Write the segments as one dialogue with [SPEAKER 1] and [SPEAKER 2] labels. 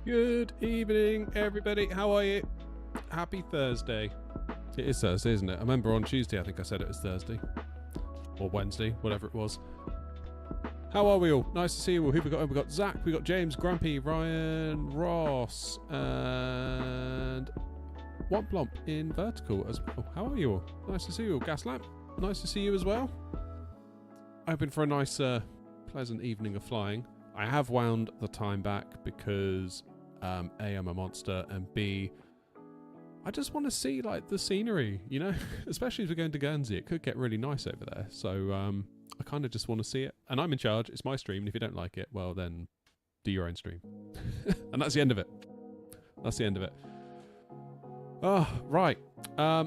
[SPEAKER 1] Good evening, everybody. How are you? Happy Thursday. It is Thursday, isn't it? I remember on Tuesday I think I said it was Thursday. Or Wednesday, whatever it was. How are we all? Nice to see you all. Who we got? We've got Zach, we got James, Grumpy, Ryan, Ross, and Womplomp in vertical as well. How are you all? Nice to see you all. Gaslamp, nice to see you as well. Hoping for a nice, pleasant evening of flying. I have wound the time back because A, I'm a monster, and B, I just want to see like the scenery, you know, especially as we're going to Guernsey. It could get really nice over there. So I kind of just want to see it. And I'm in charge. It's my stream. And if you don't like it, well, then do your own stream. And that's the end of it. That's the end of it. Oh, right.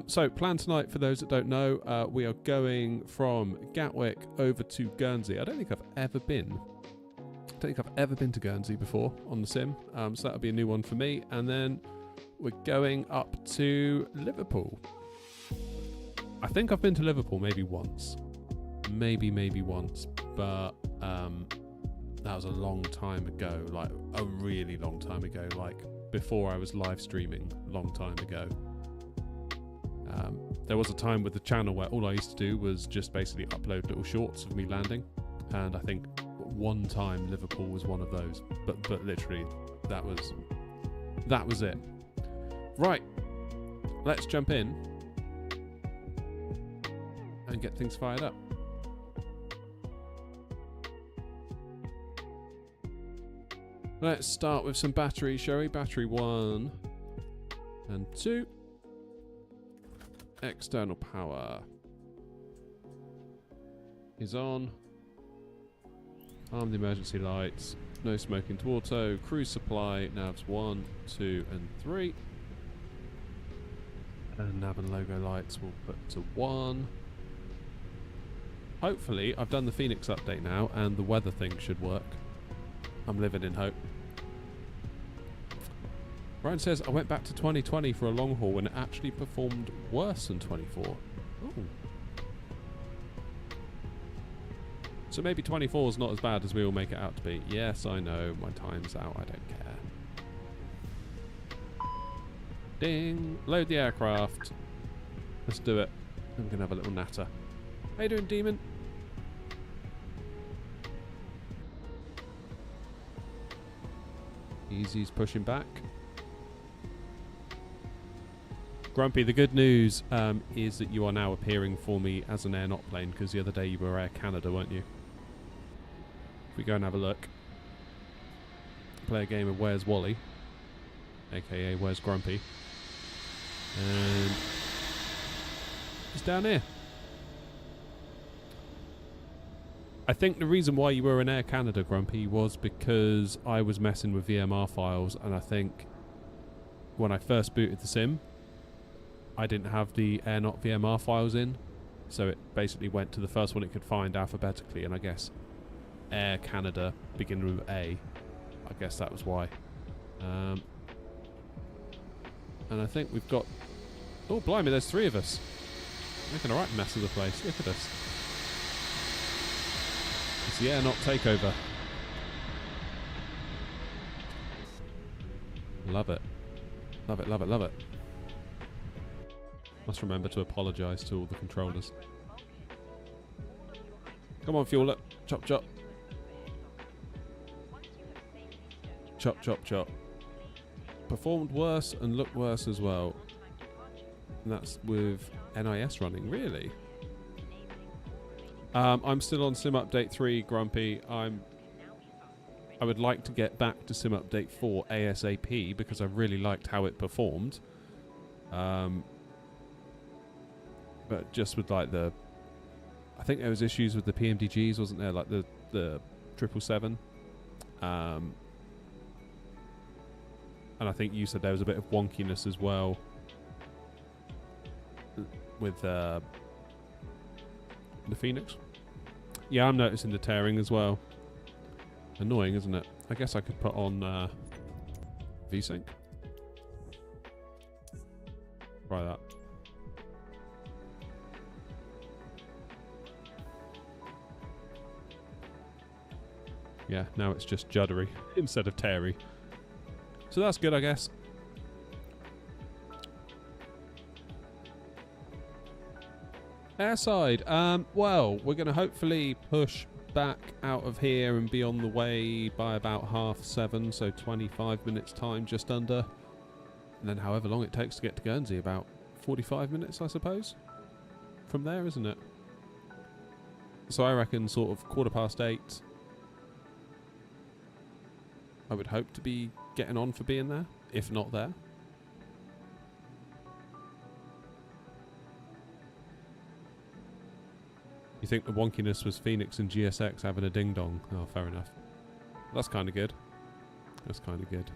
[SPEAKER 1] So plan tonight, for those that don't know, we are going from Gatwick over to Guernsey. I don't think I've ever been to Guernsey before on the sim. So that'll be a new one for me. And then we're going up to Liverpool. I think I've been to Liverpool maybe once. Maybe once. But that was a long time ago. Like a really long time ago. Like before I was live streaming. Long time ago. There was a time with the channel where all I used to do was just basically upload little shorts of me landing. And I think one time Liverpool was one of those. But literally that was it. Right, let's jump in and get things fired up. Let's start with some batteries, shall we? Battery 1 and 2. External power is on. Arm the emergency lights. No smoking to auto. Cruise supply, navs 1, 2 and 3. And nav and logo lights we'll put to 1. Hopefully, I've done the Phoenix update now and the weather thing should work. I'm living in hope. Ryan says, I went back to 2020 for a long haul and it actually performed worse than 24. Ooh. So maybe 24 is not as bad as we all make it out to be. Yes, I know, my time's out, I don't care. Ding! Load the aircraft. Let's do it. I'm going to have a little natter. How you doing, Demon? Easy's pushing back. Grumpy, the good news is that you are now appearing for me as an Air Not plane, because the other day you were Air Canada, weren't you? If we go and have a look. Play a game of Where's Wally? AKA Where's Grumpy? And he's down here. I think the reason why you were in Air Canada, Grumpy, was because I was messing with VMR files, and I think when I first booted the sim, I didn't have the Air Not VMR files in, so it basically went to the first one it could find alphabetically, and I guess Air Canada beginning with A. I guess that was why. And I think we've got... Oh, blimey, there's 3 of us. Making a right mess of the place. Look at us. It's the Air Not takeover. Love it. Love it, love it, love it. Must remember to apologise to all the controllers. Come on, fuel it. Chop, chop. Chop, chop, chop. Performed worse and looked worse as well. And that's with NIS running, really? I'm still on Sim Update 3, Grumpy. I would like to get back to Sim Update 4 ASAP because I really liked how it performed. But just with like the... I think there was issues with the PMDGs, wasn't there? Like the 777. And I think you said there was a bit of wonkiness as well with the Phoenix. Yeah, I'm noticing the tearing as well. Annoying, isn't it? I guess I could put on VSync. Try that. Yeah, now it's just juddery instead of teary. So that's good, I guess. Airside. Well, we're going to hopefully push back out of here and be on the way by about 7:30, so 25 minutes time, just under. And then however long it takes to get to Guernsey, about 45 minutes, I suppose. From there, isn't it? So I reckon sort of 8:15. I would hope to be getting on for being there, if not there. You think the wonkiness was Phoenix and GSX having a ding-dong? Oh, fair enough. That's kind of good. That's kind of good.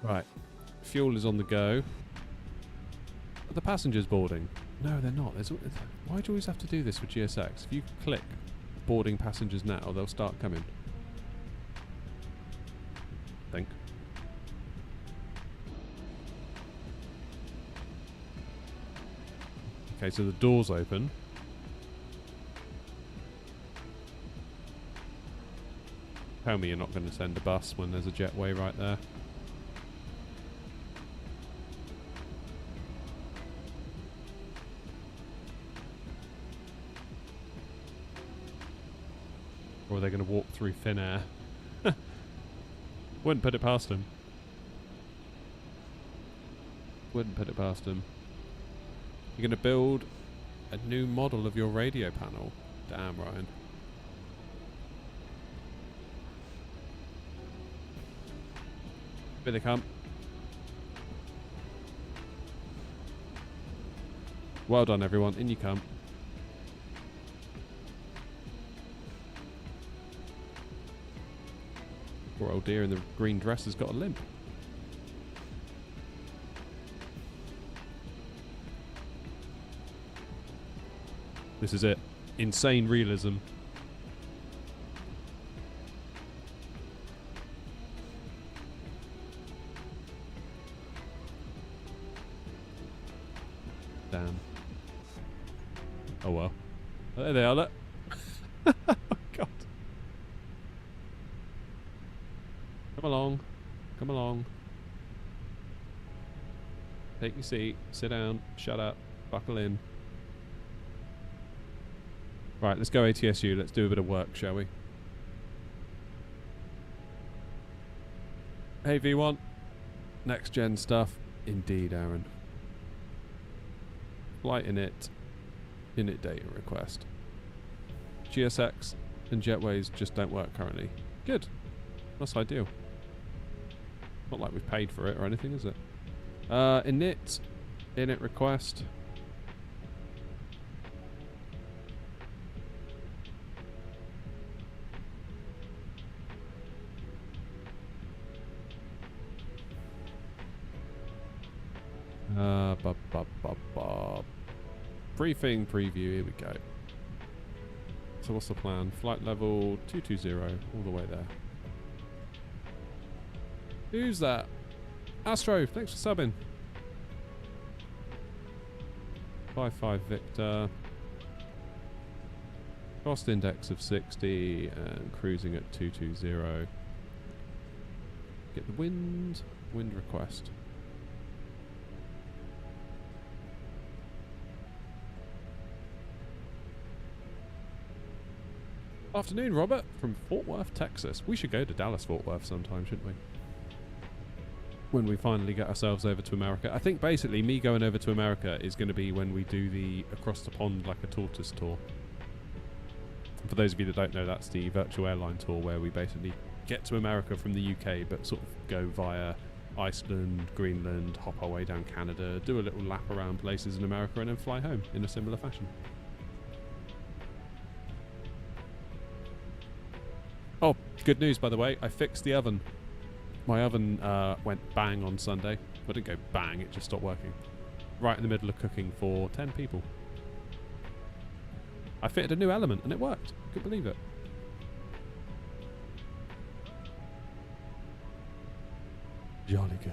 [SPEAKER 1] Right. Fuel is on the go. Are the passengers boarding? No, they're not. Why do you always have to do this with GSX? If you click boarding passengers now, they'll start coming. I think. Okay, so the door's open. Tell me you're not going to send a bus when there's a jetway right there. Or are they going to walk through thin air? Wouldn't put it past them. Wouldn't put it past them. You're going to build a new model of your radio panel. Damn, Ryan. Here they come. Well done, everyone. In you come. Poor old dear in the green dress has got a limp. This is it. Insane realism. Damn. Oh well. Oh, there they are, look. Oh god. Come along. Come along. Take your seat. Sit down. Shut up. Buckle in. Right, let's go ATSU. Let's do a bit of work, shall we? Hey, V1. Next gen stuff. Indeed, Aaron. Flight init data request. GSX and jetways just don't work currently. Good. That's ideal. Not like we've paid for it or anything, is it? Init request. Briefing preview, here we go. So what's the plan? Flight level 220, all the way there. Who's that? Astro, thanks for subbing. 55 Victor. Cost index of 60 and cruising at 220. Get the wind request. Afternoon, Robert, from Fort Worth, Texas. We should go to Dallas, Fort Worth sometime, shouldn't we? When we finally get ourselves over to America. I think basically me going over to America is going to be when we do the Across the Pond Like a Tortoise tour. And for those of you that don't know, that's the virtual airline tour where we basically get to America from the UK but sort of go via Iceland, Greenland, hop our way down Canada, do a little lap around places in America and then fly home in a similar fashion. Oh, good news, by the way. I fixed the oven. My oven went bang on Sunday. Well, it didn't go bang, it just stopped working. Right in the middle of cooking for 10 people. I fitted a new element and it worked. Couldn't believe it. Jolly good.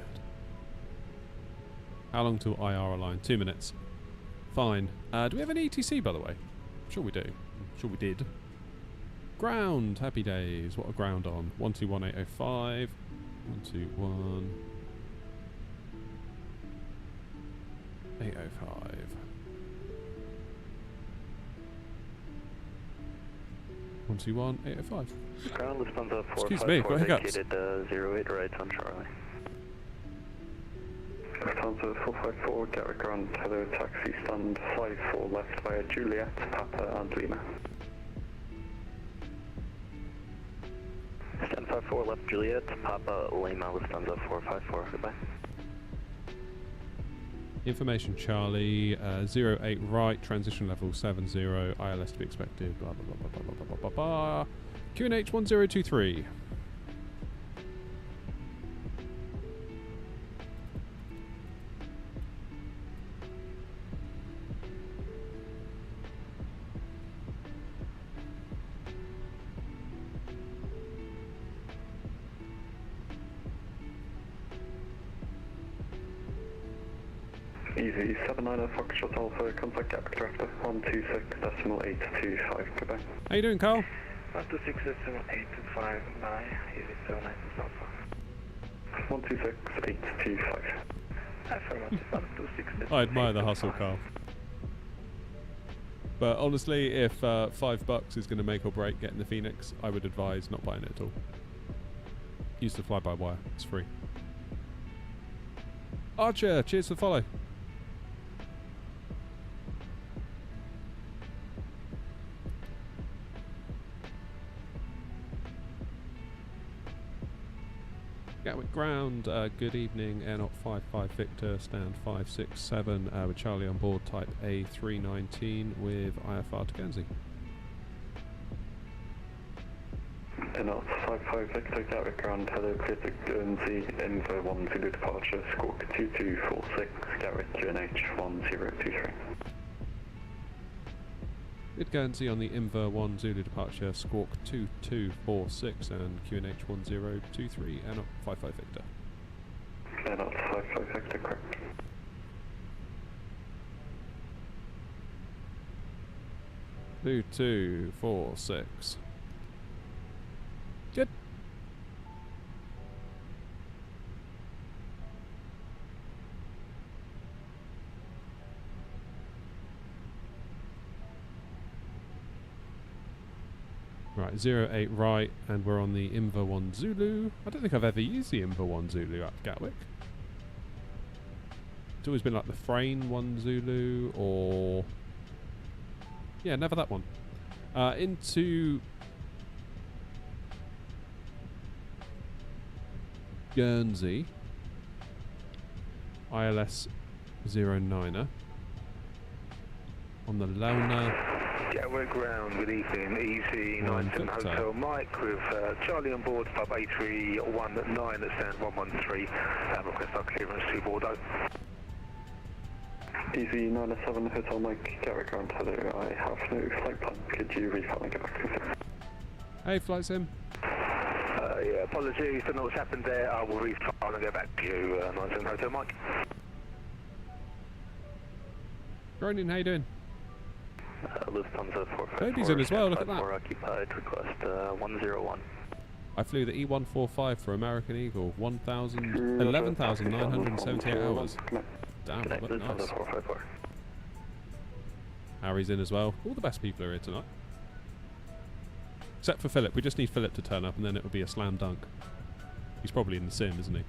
[SPEAKER 1] How long till IR align? 2 minutes. Fine. Do we have an ETC, by the way? I'm sure we do. I'm sure we did. Ground, happy days. What a ground on. 121805. 121. 805. One, two, one, 805.
[SPEAKER 2] Ground Lufthansa 454.
[SPEAKER 1] Excuse me, got hiccups.
[SPEAKER 2] Vacated 08 right on Charlie.
[SPEAKER 3] Lufthansa 454, Gatwick ground, hello, taxi stand 54 left via Juliet, Papa and Lima.
[SPEAKER 2] Stand 54 left Juliet, Papa Lima, Lufthansa 454, goodbye.
[SPEAKER 1] Information Charlie, 08 right, transition level 70, ILS to be expected, blah blah blah blah blah blah blah blah blah. QNH 1023.
[SPEAKER 3] Easy 79 Foxtrot Alpha, contact Gatwick Director 126.825, goodbye.
[SPEAKER 1] How you doing, Carl?
[SPEAKER 4] 126.825, easy 79 Alpha.
[SPEAKER 3] 126.825.
[SPEAKER 4] Affirmative, 126.
[SPEAKER 1] I admire the hustle, Carl. But honestly, if $5 is going to make or break getting the Phoenix, I would advise not buying it at all. Use the fly-by-wire, it's free. Archer, cheers for the follow. Gatwick ground, good evening, Air 55 Victor, stand 567 with Charlie on board, type A319 with IFR to Guernsey.
[SPEAKER 3] Air 55 Victor, Gatwick ground, hello, clear to Guernsey, Inver 10 departure, squawk 2246, Gatwick QNH 1023.
[SPEAKER 1] Mid Guernsey on the Inver 1 Zulu departure, squawk 2246 and QNH 1023 and 55 Victor.
[SPEAKER 3] Air 55 Victor, correct.
[SPEAKER 1] Two, 246. Good. Right, 08 right, and we're on the Inver 1 Zulu. I don't think I've ever used the Inver 1 Zulu at Gatwick. It's always been like the Frame 1 Zulu, or... yeah, never that one. Into... Guernsey. ILS 09er. On the Lona.
[SPEAKER 4] Gatwick ground, good evening, easy 97 Hotel Mike with Charlie on board, pub A319 at stand 113, request our clearance to Bordeaux.
[SPEAKER 3] Easy 97 Hotel Mike, Gatwick ground, hello, I have no flight plan, could you refile and get back to me?
[SPEAKER 1] Hey, flight sim.
[SPEAKER 4] Yeah, apologies, don't know what's happened there, I will refile and get back to you, 97 Hotel Mike.
[SPEAKER 1] Ronin, how you doing?
[SPEAKER 2] Lufthansa 454.
[SPEAKER 1] Toby's in as well, look at that.
[SPEAKER 2] Occupied, request 101.
[SPEAKER 1] I flew the E145 for American Eagle, 11,978 hours. Damn, that looked nice.
[SPEAKER 2] 454.
[SPEAKER 1] Harry's in as well. All the best people are here tonight. Except for Philip. We just need Philip to turn up and then it will be a slam dunk. He's probably in the sim, isn't he?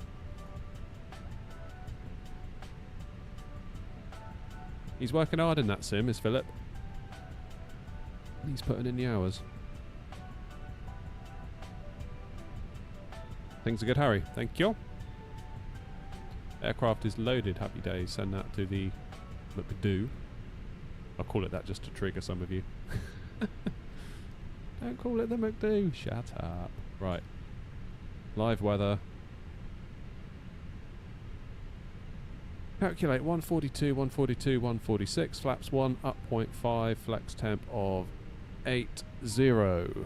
[SPEAKER 1] He's working hard in that sim, is Philip. He's putting in the hours. Things are good, Harry. Thank you. Aircraft is loaded. Happy days. Send that to the McDo. I'll call it that just to trigger some of you. Don't call it the McDo. Shut up. Right. Live weather. Calculate 142, 142, 146. Flaps 1 up 0.5. Flex temp of 80. We'll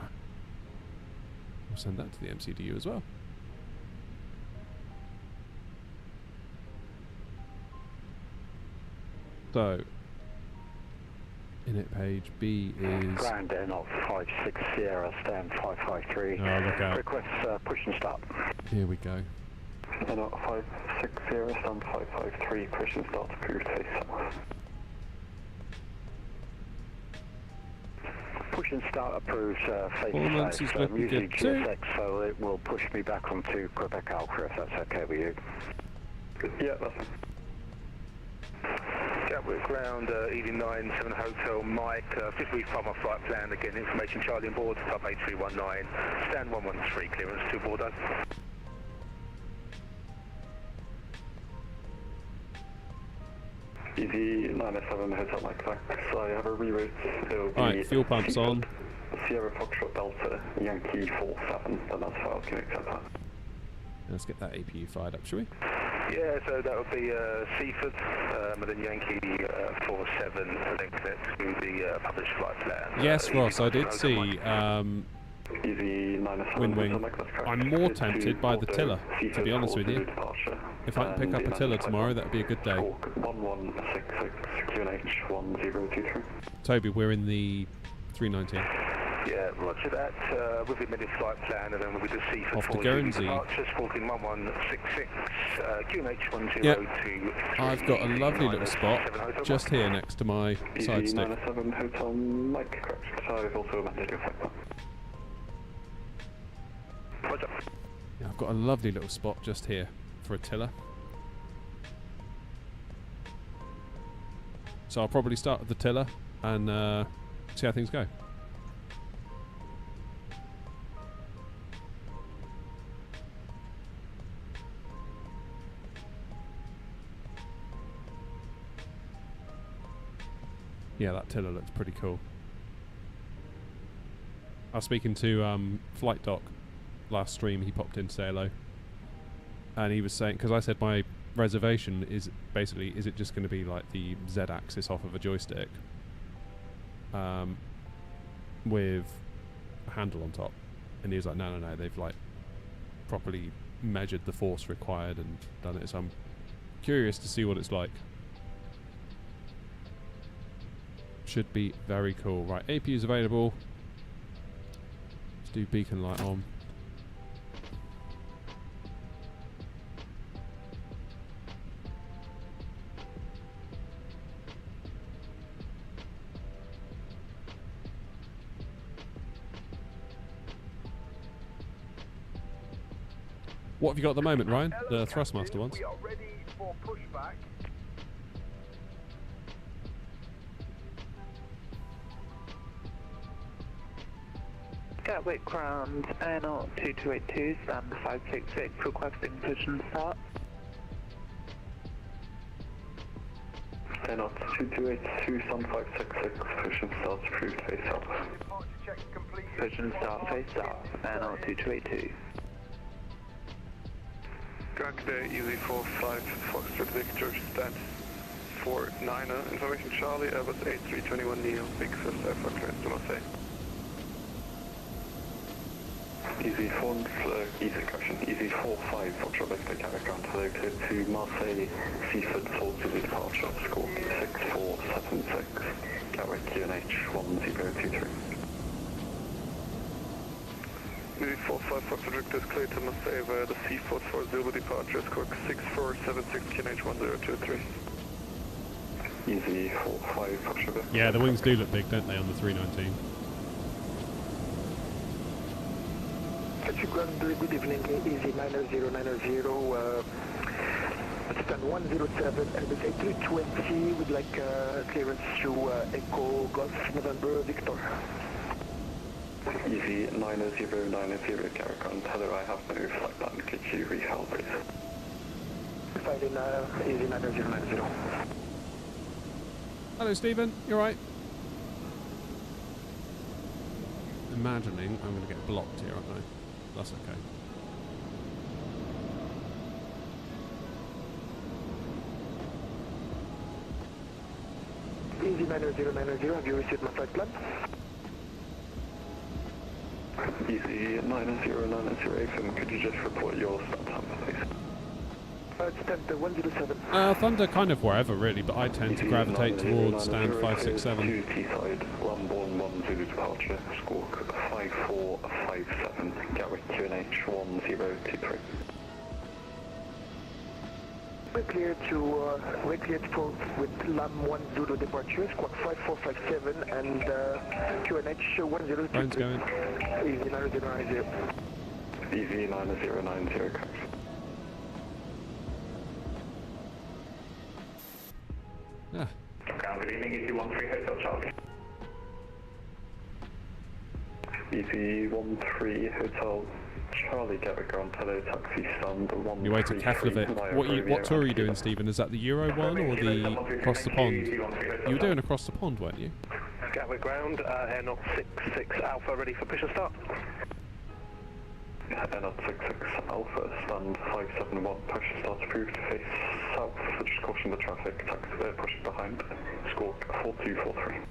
[SPEAKER 1] send that to the MCDU as well. So, Init page. B is...
[SPEAKER 5] Ground air not 56 Sierra, stand 553.
[SPEAKER 1] Oh, look out.
[SPEAKER 5] Request push and start.
[SPEAKER 1] Here we go.
[SPEAKER 3] Not 56 Sierra, stand 553, push and start approved, face south.
[SPEAKER 5] Push and start approved, face
[SPEAKER 1] Performance is
[SPEAKER 5] south.
[SPEAKER 1] looking
[SPEAKER 5] Usually
[SPEAKER 1] good too.
[SPEAKER 5] GSX, so it will push me back onto Quebec Alpha if that's okay with you.
[SPEAKER 3] Yeah, that's fine.
[SPEAKER 4] Gatwick ground, ED97 Hotel Mike, just refile my flight plan again, information Charlie on board, Papa A319, stand 113, clearance to Bordeaux.
[SPEAKER 3] Easy 907 Hotel Mike Max, I have a reroute. It'll be
[SPEAKER 1] Right, fuel pumps on.
[SPEAKER 3] Sierra Foxtrot Delta, Yankee 47, then that's fine, can accept that.
[SPEAKER 1] Let's get that APU fired up, shall we?
[SPEAKER 4] Yeah, so that would be Seaford, and then Yankee 47, and then connect to the published flight plan.
[SPEAKER 1] Yes, Ross, I did see
[SPEAKER 3] Easy 907
[SPEAKER 1] Wind Wing.
[SPEAKER 3] Hotel Mike, that's correct.
[SPEAKER 1] I'm more tempted by the tiller, to be honest with you.
[SPEAKER 3] Departure.
[SPEAKER 1] If I can pick up a tiller tomorrow, that'd be a good day.
[SPEAKER 3] 1166 QNH 1023.
[SPEAKER 1] Toby, we're in the 319.
[SPEAKER 4] Yeah, roger that. With the immediate flight plan, and then we'll be to Seaford
[SPEAKER 1] Off to
[SPEAKER 4] for
[SPEAKER 1] Guernsey.
[SPEAKER 4] departures, 141166, QNH 102.
[SPEAKER 1] Yep. I've got a lovely little spot just here next to my side
[SPEAKER 3] Easy
[SPEAKER 1] stick.
[SPEAKER 3] 907 Hotel Mike, correct. I've also amended your flight plan.
[SPEAKER 4] Roger.
[SPEAKER 1] Yeah, I've got a lovely little spot just here for a tiller. So I'll probably start with the tiller and see how things go. Yeah, that tiller looks pretty cool. I was speaking to Flight Doc last stream. He popped in to say hello, and he was saying, because I said my reservation is basically, is it just going to be like the Z-axis off of a joystick with a handle on top, and he was like, no, they've like properly measured the force required and done it. So I'm curious to see what it's like. Should be very cool. Right, APU's available. Let's do beacon light on. What have you got at the moment, Ryan? The Thrustmaster ones?
[SPEAKER 4] We are ready for pushback.
[SPEAKER 2] Gatwick ground, NL 2282, stand 566, requesting push and start.
[SPEAKER 3] NL 2282, stand 566, push and start approved, face up.
[SPEAKER 4] Departure check complete.
[SPEAKER 2] Push and start face up, NL 2282.
[SPEAKER 3] Ground today, easy 45, Foxtrot Victor, stand 49, information Charlie, Airbus A321 Neo, big first airport clearance to Marseille. Easy 4, easy correction, easy 45, Foxtrot Victor, Gatwick ground hello, clear to Marseille, Seaford, full to the departure, score 6476, Gatwick QNH 1023. Easy 45, Foxtrot Victor is clear to Marseille via the Seaford for Zulu departure, score 6476, QNH 1023. Easy 45, Foxtrot Victor.
[SPEAKER 1] Yeah, the wings do look big, don't they, on the 319?
[SPEAKER 5] Good evening, Easy 90090, stand 107, Airbus A320, would like clearance to Echo Golf November Victor.
[SPEAKER 3] Easy 9090, Gatwick ground, hello, I have no flight plan, could you refill please?
[SPEAKER 5] Fine in Easy 90090.
[SPEAKER 1] Hello, Stephen. You alright? Imagining I'm going to get blocked here, aren't I? That's okay.
[SPEAKER 5] Easy 90090, have you received my flight plan?
[SPEAKER 3] Easy 9090, FM, could you just report your start time, please?
[SPEAKER 5] It's stand 107.
[SPEAKER 1] Thunder kind of wherever really, but I tend to gravitate towards stand 567.
[SPEAKER 3] T-side, Lambourne 10 departure, squawk 5457, Gatwick QNH 1023.
[SPEAKER 5] We're clear to port with LAM 10 departure, squawk 5457 and QNH 1023.
[SPEAKER 1] Phone's going.
[SPEAKER 5] Easy 9090.
[SPEAKER 3] Easy 9090, correct.
[SPEAKER 1] Yeah.
[SPEAKER 3] Good evening, Easy 13 Hotel Charlie. Easy 13 Hotel Charlie, Gatwick Grand Hello Taxi stand 133.
[SPEAKER 1] You wait to Keflavik. What tour are you doing, Stephen? Is that the Euro one or the across the pond? You were doing across the pond, weren't you?
[SPEAKER 4] Gatwick ground, Air 66 Alpha, ready for push and start.
[SPEAKER 3] Air 66 Alpha, stand 571, push and start approved, face south, just caution the traffic, taxi pushing behind, squawk 4243.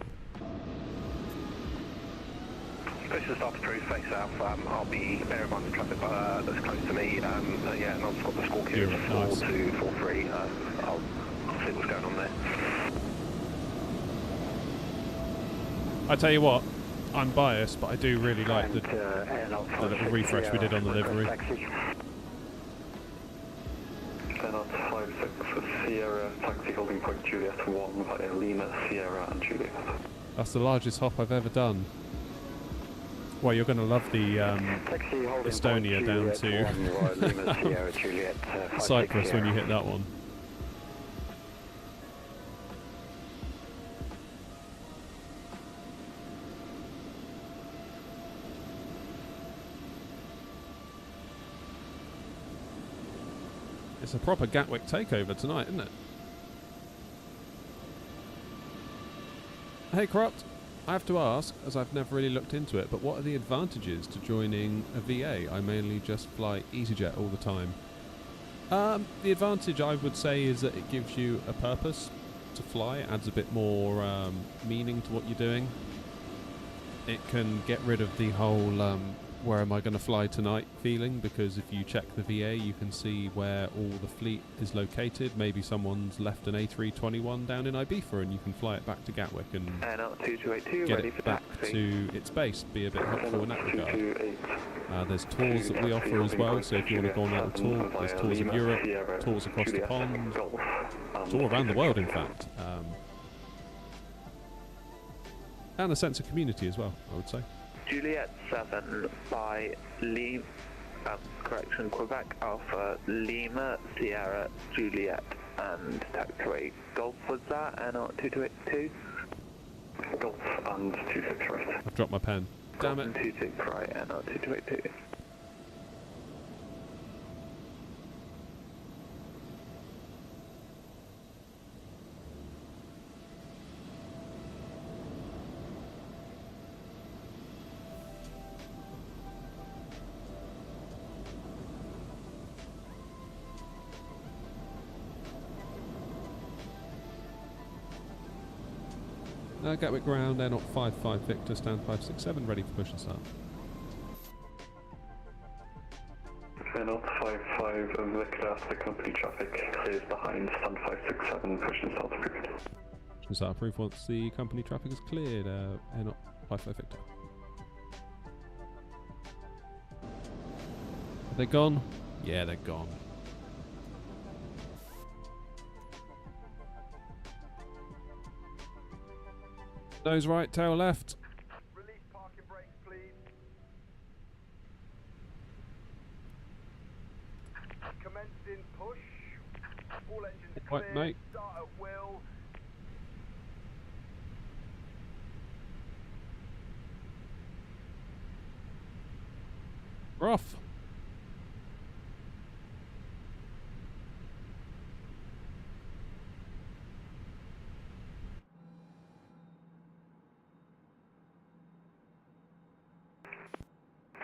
[SPEAKER 4] Push and start approved, face south. I'll be bearing in mind the traffic that's close to me. Yeah, and I've got the squawk here, 4243. I'll see what's going on there.
[SPEAKER 1] I tell you what, I'm biased, but I do really like the little refresh we did on the livery.
[SPEAKER 3] Air 56 Sierra, taxi holding point Juliet 1 via Lima, Sierra and Juliet.
[SPEAKER 1] That's the largest hop I've ever done. Well, you're going to love the Estonia down to Cyprus when you hit that one. It's a proper Gatwick takeover tonight, isn't it? Hey, Cropt. I have to ask, as I've never really looked into it, but what are the advantages to joining a VA? I mainly just fly EasyJet all the time. The advantage I would say is that it gives you a purpose to fly. It adds a bit more meaning to what you're doing. It can get rid of the whole where am I going to fly tonight feeling, because if you check the VA you can see where all the fleet is located. Maybe someone's left an A321 down in Ibiza and you can fly it back to Gatwick and get it back to its base. Be a bit helpful in that regard. There's tours that we offer as well, so if you want to go on a tour, there's tours of Europe, tours across the pond, all around the world in fact. And a sense of community as well, I would say.
[SPEAKER 2] Juliet 7 by Quebec Alpha, Lima, Sierra, Juliet, and taxiway Golf was that, and 2282?
[SPEAKER 3] Golf and 26 right.
[SPEAKER 1] I've dropped my pen. Damn it.
[SPEAKER 2] 26 right, and 2282.
[SPEAKER 1] Gatwick ground, Air 55 Victor, stand 567, ready for push and start.
[SPEAKER 3] Air 55 Victor after company traffic clears behind, stand 567, push and start approved.
[SPEAKER 1] Push and start approved once the company traffic is cleared, Air 55 Victor. Are they gone? Yeah, they're gone. Nose right, tail left.
[SPEAKER 4] Release parking brakes, please. Commencing push. All engines clear.
[SPEAKER 1] Right, mate.
[SPEAKER 4] Start at will.
[SPEAKER 1] We're off.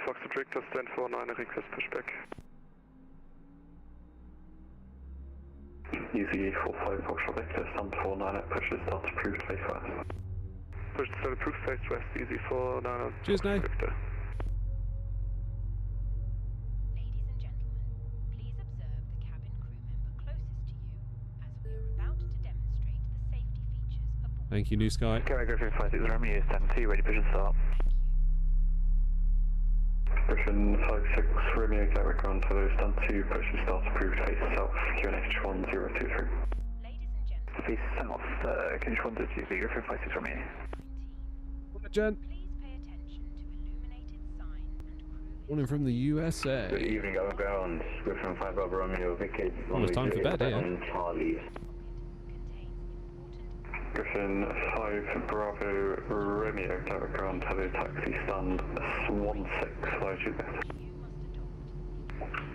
[SPEAKER 3] Foxtrot Victor, stand 49, request pushback. Easy 45 Foxtrot Victor, stand 49, push and start approved, face west. Push to start approved, face west, easy 49.
[SPEAKER 1] Cheers, Nate.
[SPEAKER 3] Victor.
[SPEAKER 6] Ladies and gentlemen, please observe the cabin crew member
[SPEAKER 1] Thank you, New Sky.
[SPEAKER 2] Carrier Griffin 56 Romeo, stand 2, ready, push and start.
[SPEAKER 3] Griffin 56 Romeo, Gatwick ground hello, stand 2, push and start approved, face south, QNH 1023.
[SPEAKER 2] Face south, QNH 1023, Griffin 56 Romeo.
[SPEAKER 1] Jen. Morning from the USA.
[SPEAKER 6] Good evening, Gatwick ground. Griffin 5 Bravo Romeo, Vickers.
[SPEAKER 1] Almost time for bed, eh?
[SPEAKER 6] Charlie.
[SPEAKER 3] Griffin 5 Bravo Romeo, Gatwick ground hello, taxi stand 16 via Juliet.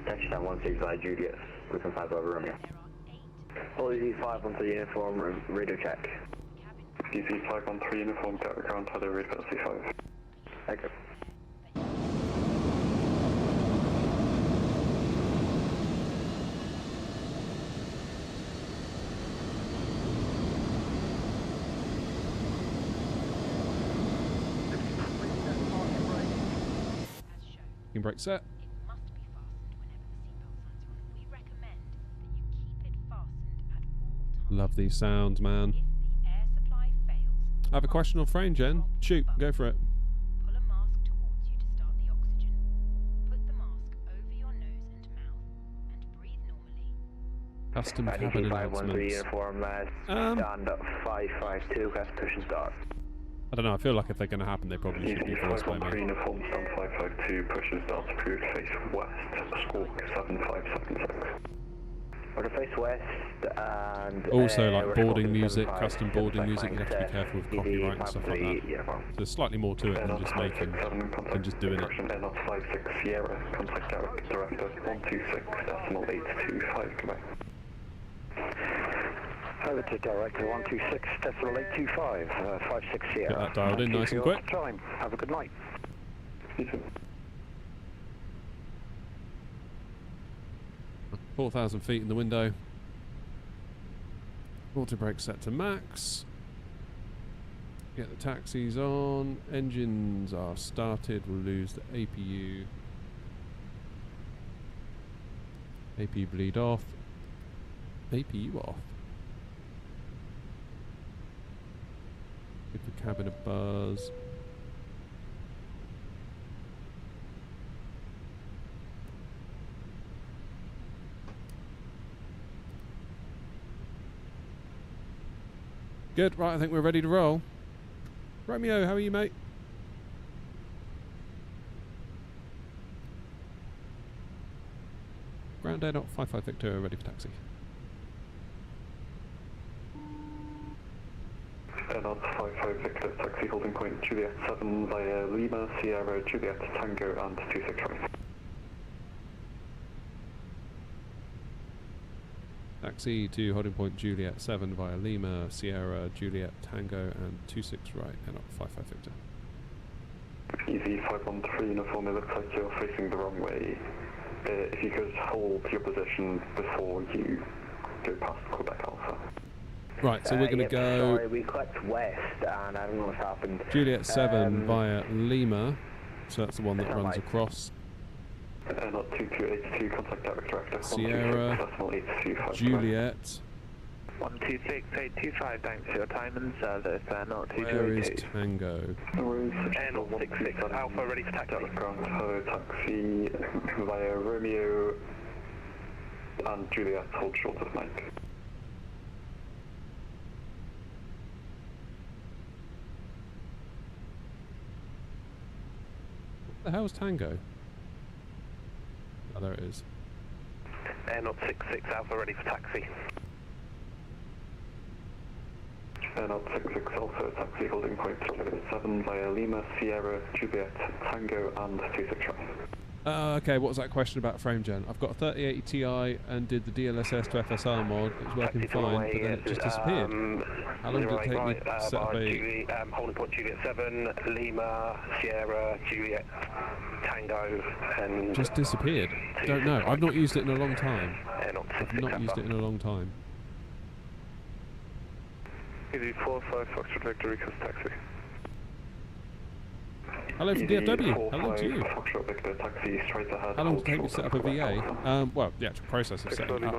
[SPEAKER 6] Taxi stand 16 via Juliet. Griffin 5 Bravo Romeo.
[SPEAKER 2] All easy 5 onto uniform, radio check.
[SPEAKER 3] Easy 513 uniform, Gatwick ground hello, radio C5.
[SPEAKER 2] Okay.
[SPEAKER 1] Brake set. Love these sounds, man. I have a question on frame, Jen. Shoot, go for it.
[SPEAKER 7] Pull a mask towards you to start the oxygen. Put the mask over your nose and mouth and breathe normally.
[SPEAKER 1] Custom cabin announcements.
[SPEAKER 2] Uniform, stand up 552, gas push and start.
[SPEAKER 1] I don't know, I feel like if they're going to happen, they probably should be voiced by me.
[SPEAKER 3] Uniform, stand 552, push and start approved, face west, squawk 7576.
[SPEAKER 2] Order face west and...
[SPEAKER 1] Also, like boarding music, custom boarding music, you have to be careful with copyright and stuff like that. So there's slightly more to it than just making, than just doing it.
[SPEAKER 3] N56 Sierra, contact Gatwick director 126.825, goodbye.
[SPEAKER 5] Over to director 126.825, 56 Sierra.
[SPEAKER 1] Get that dialed in nice and quick.
[SPEAKER 5] Time. Have a good night.
[SPEAKER 3] You too.
[SPEAKER 1] 4,000 feet in the window. Auto brake set to max. Get the taxis on. Engines are started. We'll lose the APU. APU bleed off. APU off. Give the cabin a buzz. Good, right, I think we're ready to roll. Romeo, how are you, mate? Ground air not 55 Victor, ready for taxi.
[SPEAKER 3] Airnaut 55 Victor, taxi holding point Juliet 7 via Lima, Sierra, Juliet, Tango and 26 right.
[SPEAKER 1] Taxi to holding point Juliet 7 via Lima, Sierra, Juliet, Tango and 26 right, and up 55 Victor.
[SPEAKER 3] Easy 513 uniform, it looks like you're facing the wrong way. If you could hold your position before you go past Quebec Alpha.
[SPEAKER 1] Right, so we're going to go...
[SPEAKER 2] Sorry, we clicked west and I don't know what's happened.
[SPEAKER 1] Juliet 7 via Lima, so that's the one that runs across.
[SPEAKER 3] Not 2282, contact Gatwick director.
[SPEAKER 1] Sierra, Juliet.
[SPEAKER 2] 126.825, thanks for your time and service. Not
[SPEAKER 1] Where is
[SPEAKER 2] 2282.
[SPEAKER 1] Tango?
[SPEAKER 4] Airnaut 66 Alpha, ready for taxi.
[SPEAKER 3] Ground hello, taxi via Romeo and Juliet, hold short of Mike.
[SPEAKER 1] What the hell's Tango? Oh, there it is.
[SPEAKER 4] Airnaut 66 Alpha, ready for taxi.
[SPEAKER 3] Airnaut 66 Alpha, taxi holding point 7 via Lima, Sierra, Juliet, Tango and 26 right.
[SPEAKER 1] Okay, what was that question about frame gen? I've got a 3080 Ti and did the DLSS to FSR mod. It was working fine, but then it just disappeared. How long did it take me to set up a...
[SPEAKER 4] holding point Juliet 7, Lima, Sierra, Juliet, Tango, and...
[SPEAKER 1] Just disappeared. Don't know. I've not used it in a long time. I've not
[SPEAKER 4] Alpha.
[SPEAKER 1] used it in a long time.
[SPEAKER 3] Easy 45 Foxtrot Victor, request taxi.
[SPEAKER 1] Hello from DFW. Hello to you.
[SPEAKER 3] Foxtrot Victor, taxi straight ahead.
[SPEAKER 1] How long did it take you to set up a VA? Well, the actual process of setting it up.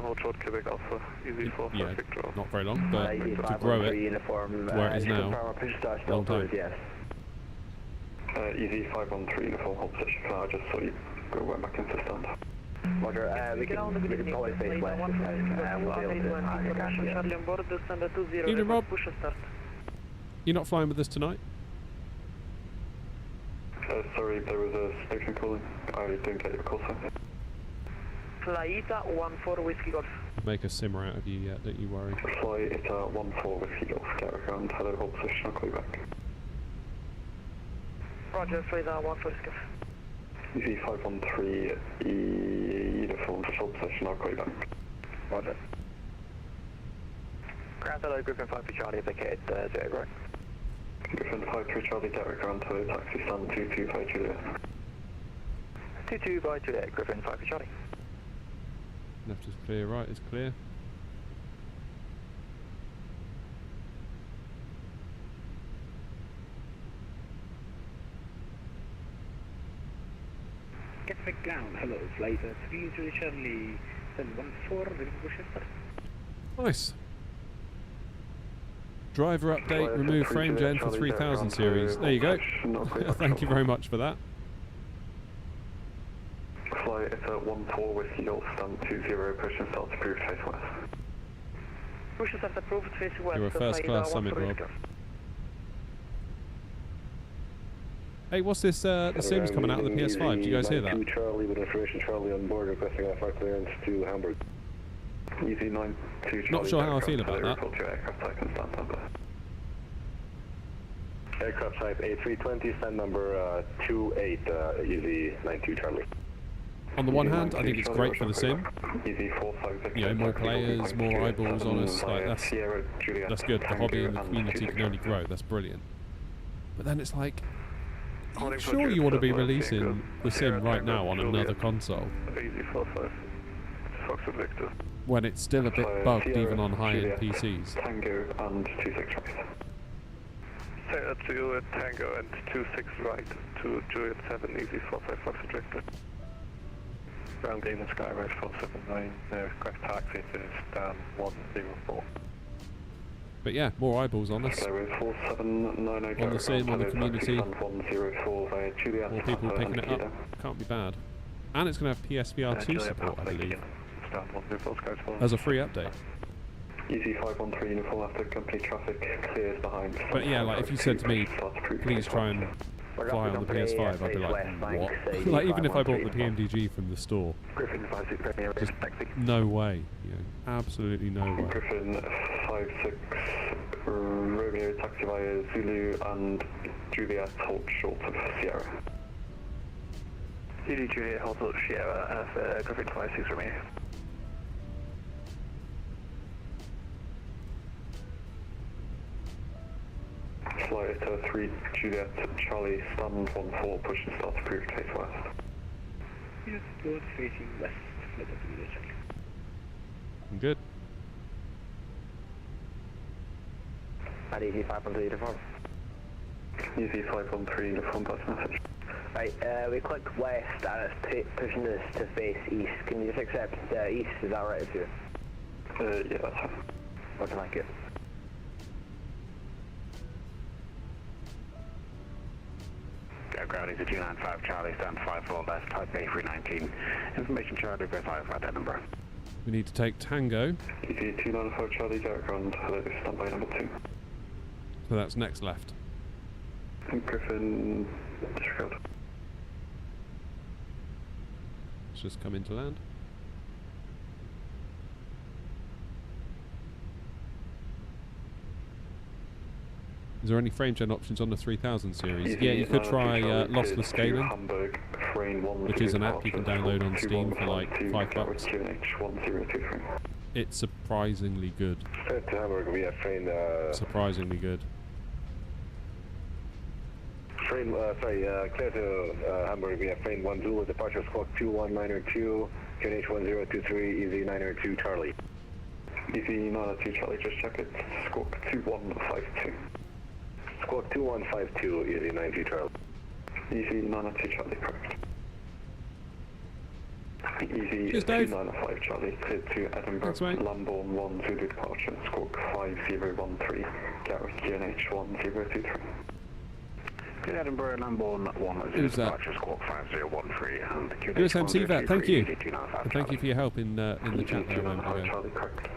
[SPEAKER 1] Yeah, not very long, but to grow it to where it is now, a long time.
[SPEAKER 3] Easy 513 uniform, hold position for now. I just saw you go right back into stand.
[SPEAKER 5] Roger, we can probably face west. We'll be able to
[SPEAKER 1] Evening, Rob. You're not flying with us tonight?
[SPEAKER 3] Sorry, there was a station calling. I didn't get your call, sir.
[SPEAKER 5] Flyita 14 Whiskey Golf.
[SPEAKER 1] Make a simmer out of you yet, don't you worry.
[SPEAKER 3] Flyita 14 Whiskey Golf, Gatwick ground. Hello, hold position, I'll call you back.
[SPEAKER 5] Roger, Flyita 14 Whiskey Golf.
[SPEAKER 3] Easy 513 uniform, just hold position, I'll call you back.
[SPEAKER 5] Roger. Ground hello, Griffin 5 for Charlie, vacated 0 right.
[SPEAKER 3] Griffin 53 Charlie, Gatwick ground, hello, taxi stand 225 Juliet.
[SPEAKER 5] 225 Juliet, Griffin 5 for Charlie.
[SPEAKER 1] Left is clear, right is clear.
[SPEAKER 8] Gatwick ground, hello, flight 3 Charlie 714, ready for push start.
[SPEAKER 1] Nice. Driver update, remove frame gen for 3000 series. There you go. Thank you very much for that.
[SPEAKER 3] Flight it's at 14 Whiskey Golf, stand 20, push and start approved, face west.
[SPEAKER 5] Push and start approved, face west.
[SPEAKER 1] You're a first class summit, Rob. Hey, what's this, the Sims coming out of the PS5? Do you guys hear that?
[SPEAKER 3] Charlie with information, Charlie on board, requesting IFR clearance to Hamburg. Easy 92 Charlie.
[SPEAKER 1] Not sure how I feel about that.
[SPEAKER 3] Aircraft type A320, stand number 28, Easy 92 Charlie.
[SPEAKER 1] On the one hand, I think it's great for the sim. You know, more players, more eyeballs on us. Like that's good. The hobby and the community can only grow. That's brilliant. But then it's like, sure you want to be releasing the sim right now on another console when it's still a bit bugged even on high-end PCs.
[SPEAKER 3] Tango and 26 right.
[SPEAKER 4] To Tango and 26 right to Juliet 7, easy 455 Victor. Ground Galen Skyrise 479, correct taxi to stand 104.
[SPEAKER 1] But yeah, more eyeballs on us. On the sim, on the community. More people picking it up. Can't be bad. And it's going to have PSVR 2 support, I believe, as a free update.
[SPEAKER 3] Easy 513 uniform after company traffic clears behind.
[SPEAKER 1] But yeah, like if you said to me, please try and fly on the PS5, I'd be like, what? Like even if I bought the PMDG from the store, just no way, you know, absolutely no way.
[SPEAKER 3] Griffin 56 Romeo taxi via Zulu and Juliet hold short of Sierra.
[SPEAKER 2] Zulu Juliet hold short of Sierra for Griffin 56 Romeo.
[SPEAKER 3] Flight 3 Juliet Charlie stand 14 push and start approved face west.
[SPEAKER 8] Yes, good, facing west, flight of Juliet Charlie.
[SPEAKER 1] I'm good.
[SPEAKER 5] At easy 513 uniform.
[SPEAKER 3] Easy 513 uniform, pass message.
[SPEAKER 5] Right, we click west and it's pushing us to face east. Can you just accept east, is that right with you?
[SPEAKER 3] Yeah, that's fine.
[SPEAKER 5] Looking like it.
[SPEAKER 8] Ground is a 295 Charlie, stand 54 left, type A319. Information Charlie, verify that number.
[SPEAKER 1] We need to take Tango.
[SPEAKER 3] Easy 295 Charlie, direct ground, hello, stand by number 2.
[SPEAKER 1] So that's next left.
[SPEAKER 3] Griffin, disregard.
[SPEAKER 1] Let's just come into land. Is there any frame gen options on the 3000 series? Yeah, you could try lossless scaling, which is an app you can download on Steam for like $5. It's surprisingly good. Surprisingly good.
[SPEAKER 3] Clear to Hamburg via frame 1 Zulu, departure squawk 21902, QNH 1023, easy 902 Charlie. Easy 902 Charlie, just check it, squawk 2152. Squawk 2152, easy 92 Charlie. Easy 902 Charlie, correct. Easy
[SPEAKER 1] Cheers, Dave.
[SPEAKER 3] 295 Charlie, cleared to Edinburgh,
[SPEAKER 1] Thanks, mate.
[SPEAKER 3] Lambourne 1 Zulu departure, squawk 5013, Gatwick QNH 1023.
[SPEAKER 8] Good Edinburgh, Lambourne 1
[SPEAKER 1] Who's that?
[SPEAKER 8] departure, squawk 5013, and QNH
[SPEAKER 1] USMC vet, thank you.
[SPEAKER 8] 295
[SPEAKER 1] And thank you for your help in the chat there a moment
[SPEAKER 3] 295
[SPEAKER 1] ago.
[SPEAKER 3] Charlie, correct.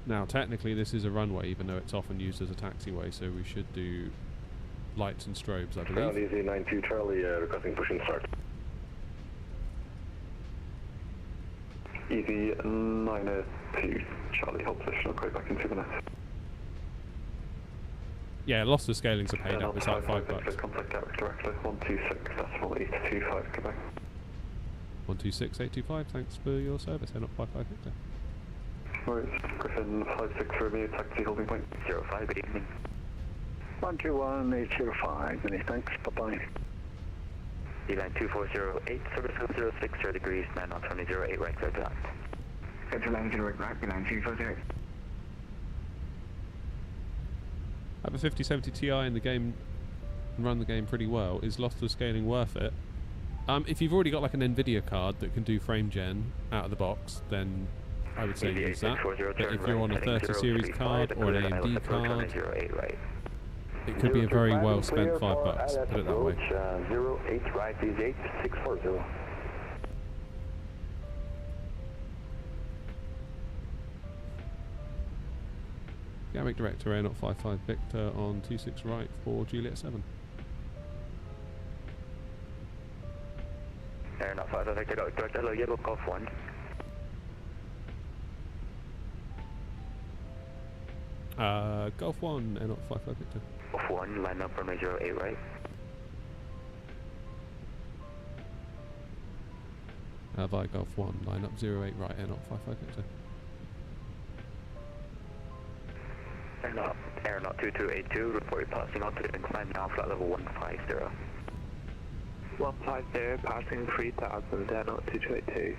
[SPEAKER 1] Now, technically, this is a runway, even though it's often used as a taxiway, so we should do lights and strobes, I believe.
[SPEAKER 3] Easy 92 Charlie, requesting push and start. Easy 902 Charlie, hold position, I'll call you back in 2 minutes.
[SPEAKER 1] Yeah, loss of scaling's a pain up, it's like $5.
[SPEAKER 3] Contact Gatwick directly, 126.825, Quebec.
[SPEAKER 1] 126825, thanks for your service, not 55 Victor.
[SPEAKER 3] Alright, Griffin 56 Romeo, taxi holding point 05, good evening.
[SPEAKER 8] 121.805, many thanks, bye-bye.
[SPEAKER 2] Line 2408, service 06, 0 degrees, man on 2008, right, clear to land.
[SPEAKER 8] Central line 08, right, line 2408.
[SPEAKER 1] I have a 5070 Ti in the game and run the game pretty well. Is loss of scaling worth it? If you've already got like an Nvidia card that can do frame gen out of the box, then I would say use that. But if you're on a 30 series card or an AMD card, it could be a very well spent $5, put it that way.
[SPEAKER 6] 08 right is 8640.
[SPEAKER 1] Gatwick Director Air 055 Victor on 26 right for Juliet 7.
[SPEAKER 2] Air 055 Victor, Director, hello, Yellow Golf 1.
[SPEAKER 1] Golf 1 Air 055 Victor.
[SPEAKER 2] Golf 1, line up runway 08 right.
[SPEAKER 1] Via Golf 1, line up 08 right Air 055 Victor.
[SPEAKER 2] Air 2282, report passing on to the incline now, flight level 150. 150, passing 3000, Air 2282.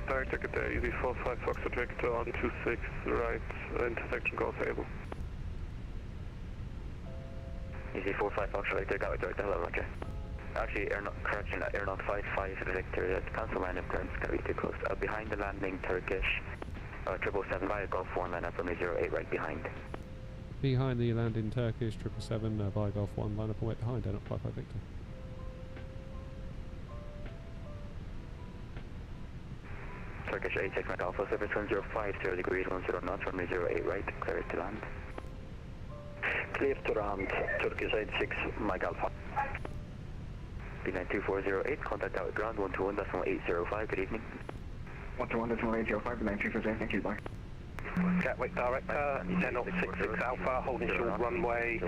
[SPEAKER 3] Direct ticket there, easy 45 Foxtrot Victor on 26 right, intersection Golf Able.
[SPEAKER 2] Easy 45 Foxtrot Victor, Gatwick Director, hello, Roger. Actually, correction, Air 55 Victor, cancel line of currents, gotta be too close. Behind the landing, Turkish, 777 via Golf 1, line up runway 08 right behind.
[SPEAKER 1] Behind the landing Turkish 777 via Golf 1, line up and wait behind Air 055 Victor.
[SPEAKER 2] Turkish 86 Mike Alpha, service 1050 degrees, 10 knots, runway 08 right, clear to land.
[SPEAKER 8] Clear to land, Turkish 86 Mike Alpha.
[SPEAKER 2] B9 2408, contact out ground 121.805, good evening.
[SPEAKER 8] 121.805, line 248, thank you, bye.
[SPEAKER 4] Gatwick Director, 1066 Alpha, holding short runway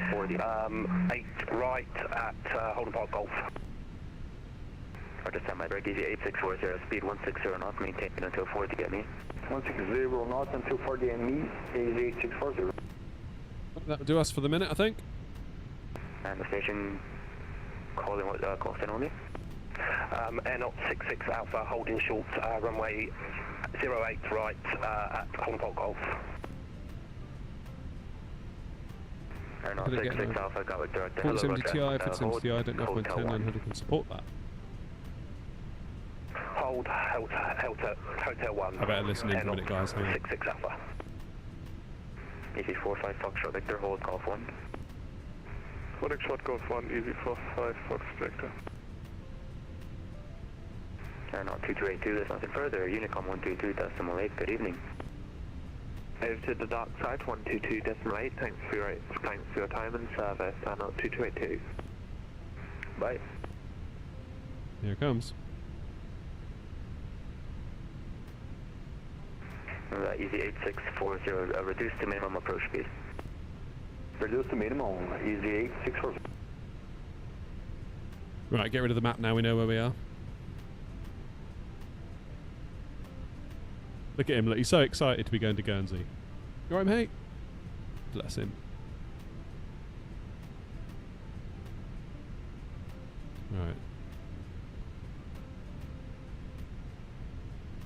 [SPEAKER 4] 8 right at Holden Park Golf.
[SPEAKER 2] Roger, stand by, break easy 8640, speed 160 knots, maintain until 40 to get me.
[SPEAKER 6] 160 knots until 40 and me, easy 8640.
[SPEAKER 1] That'll do us for the minute, I think.
[SPEAKER 2] And the station calling what cost in only?
[SPEAKER 4] Air 66 Alpha, holding short runway 08 right at Holden Park Golf.
[SPEAKER 2] Air
[SPEAKER 1] Could it get
[SPEAKER 2] 66 Alpha, Gatwick Director,
[SPEAKER 1] 4070 Ti, if it's in Ti, I don't know if my
[SPEAKER 2] Hotel
[SPEAKER 1] 10900 can support that.
[SPEAKER 4] Hold Hotel 1.
[SPEAKER 1] I better listen in for a minute, guys. Hang on.
[SPEAKER 4] 66 Alpha.
[SPEAKER 2] Easy 45 Foxtrot Victor, hold Golf 1.
[SPEAKER 3] Foxtrot Golf 1, easy 45 Fox Victor.
[SPEAKER 2] Air 2282, there's nothing further. Unicom 122.8, good evening. Over to the dark side, 122.8, thanks for your time and service, Air 2282. Bye.
[SPEAKER 1] Here it comes.
[SPEAKER 2] Easy 8640, reduce to minimum approach speed.
[SPEAKER 6] Reduce to minimum, easy 8640.
[SPEAKER 1] Right, get rid of the map now, we know where we are. Look at him, look, he's so excited to be going to Guernsey. You alright, mate? Bless him. Right.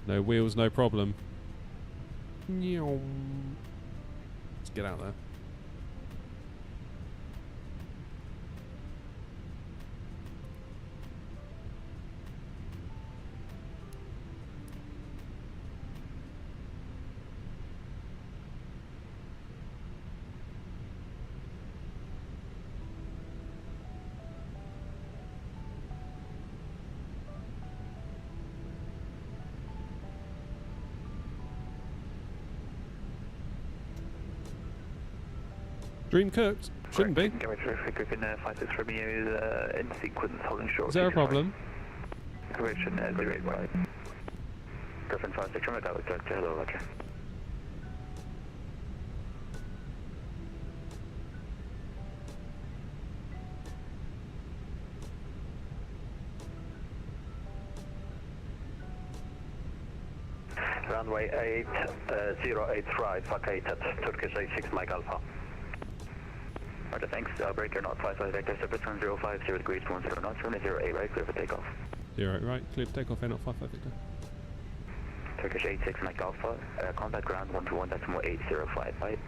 [SPEAKER 1] No wheels, no problem. Let's get out there. Dream cooked. Shouldn't be.
[SPEAKER 4] Going through Griffin 56 from you in sequence, holding short.
[SPEAKER 1] Is there a problem?
[SPEAKER 4] Correction 085.
[SPEAKER 2] Griffin 56 from Gatwick, director, hello, roger.
[SPEAKER 4] Runway 8085, vacated, Turkish 86 Mike Alpha.
[SPEAKER 2] Roger, thanks. Breaker not 55 Vector, Surface 1050 degrees, 10 knots, runway 08 right, clear for takeoff.
[SPEAKER 1] 08 right, clear for takeoff, not 55 Victor.
[SPEAKER 2] Turkish 86 Mike Alpha, contact ground 121.805, right?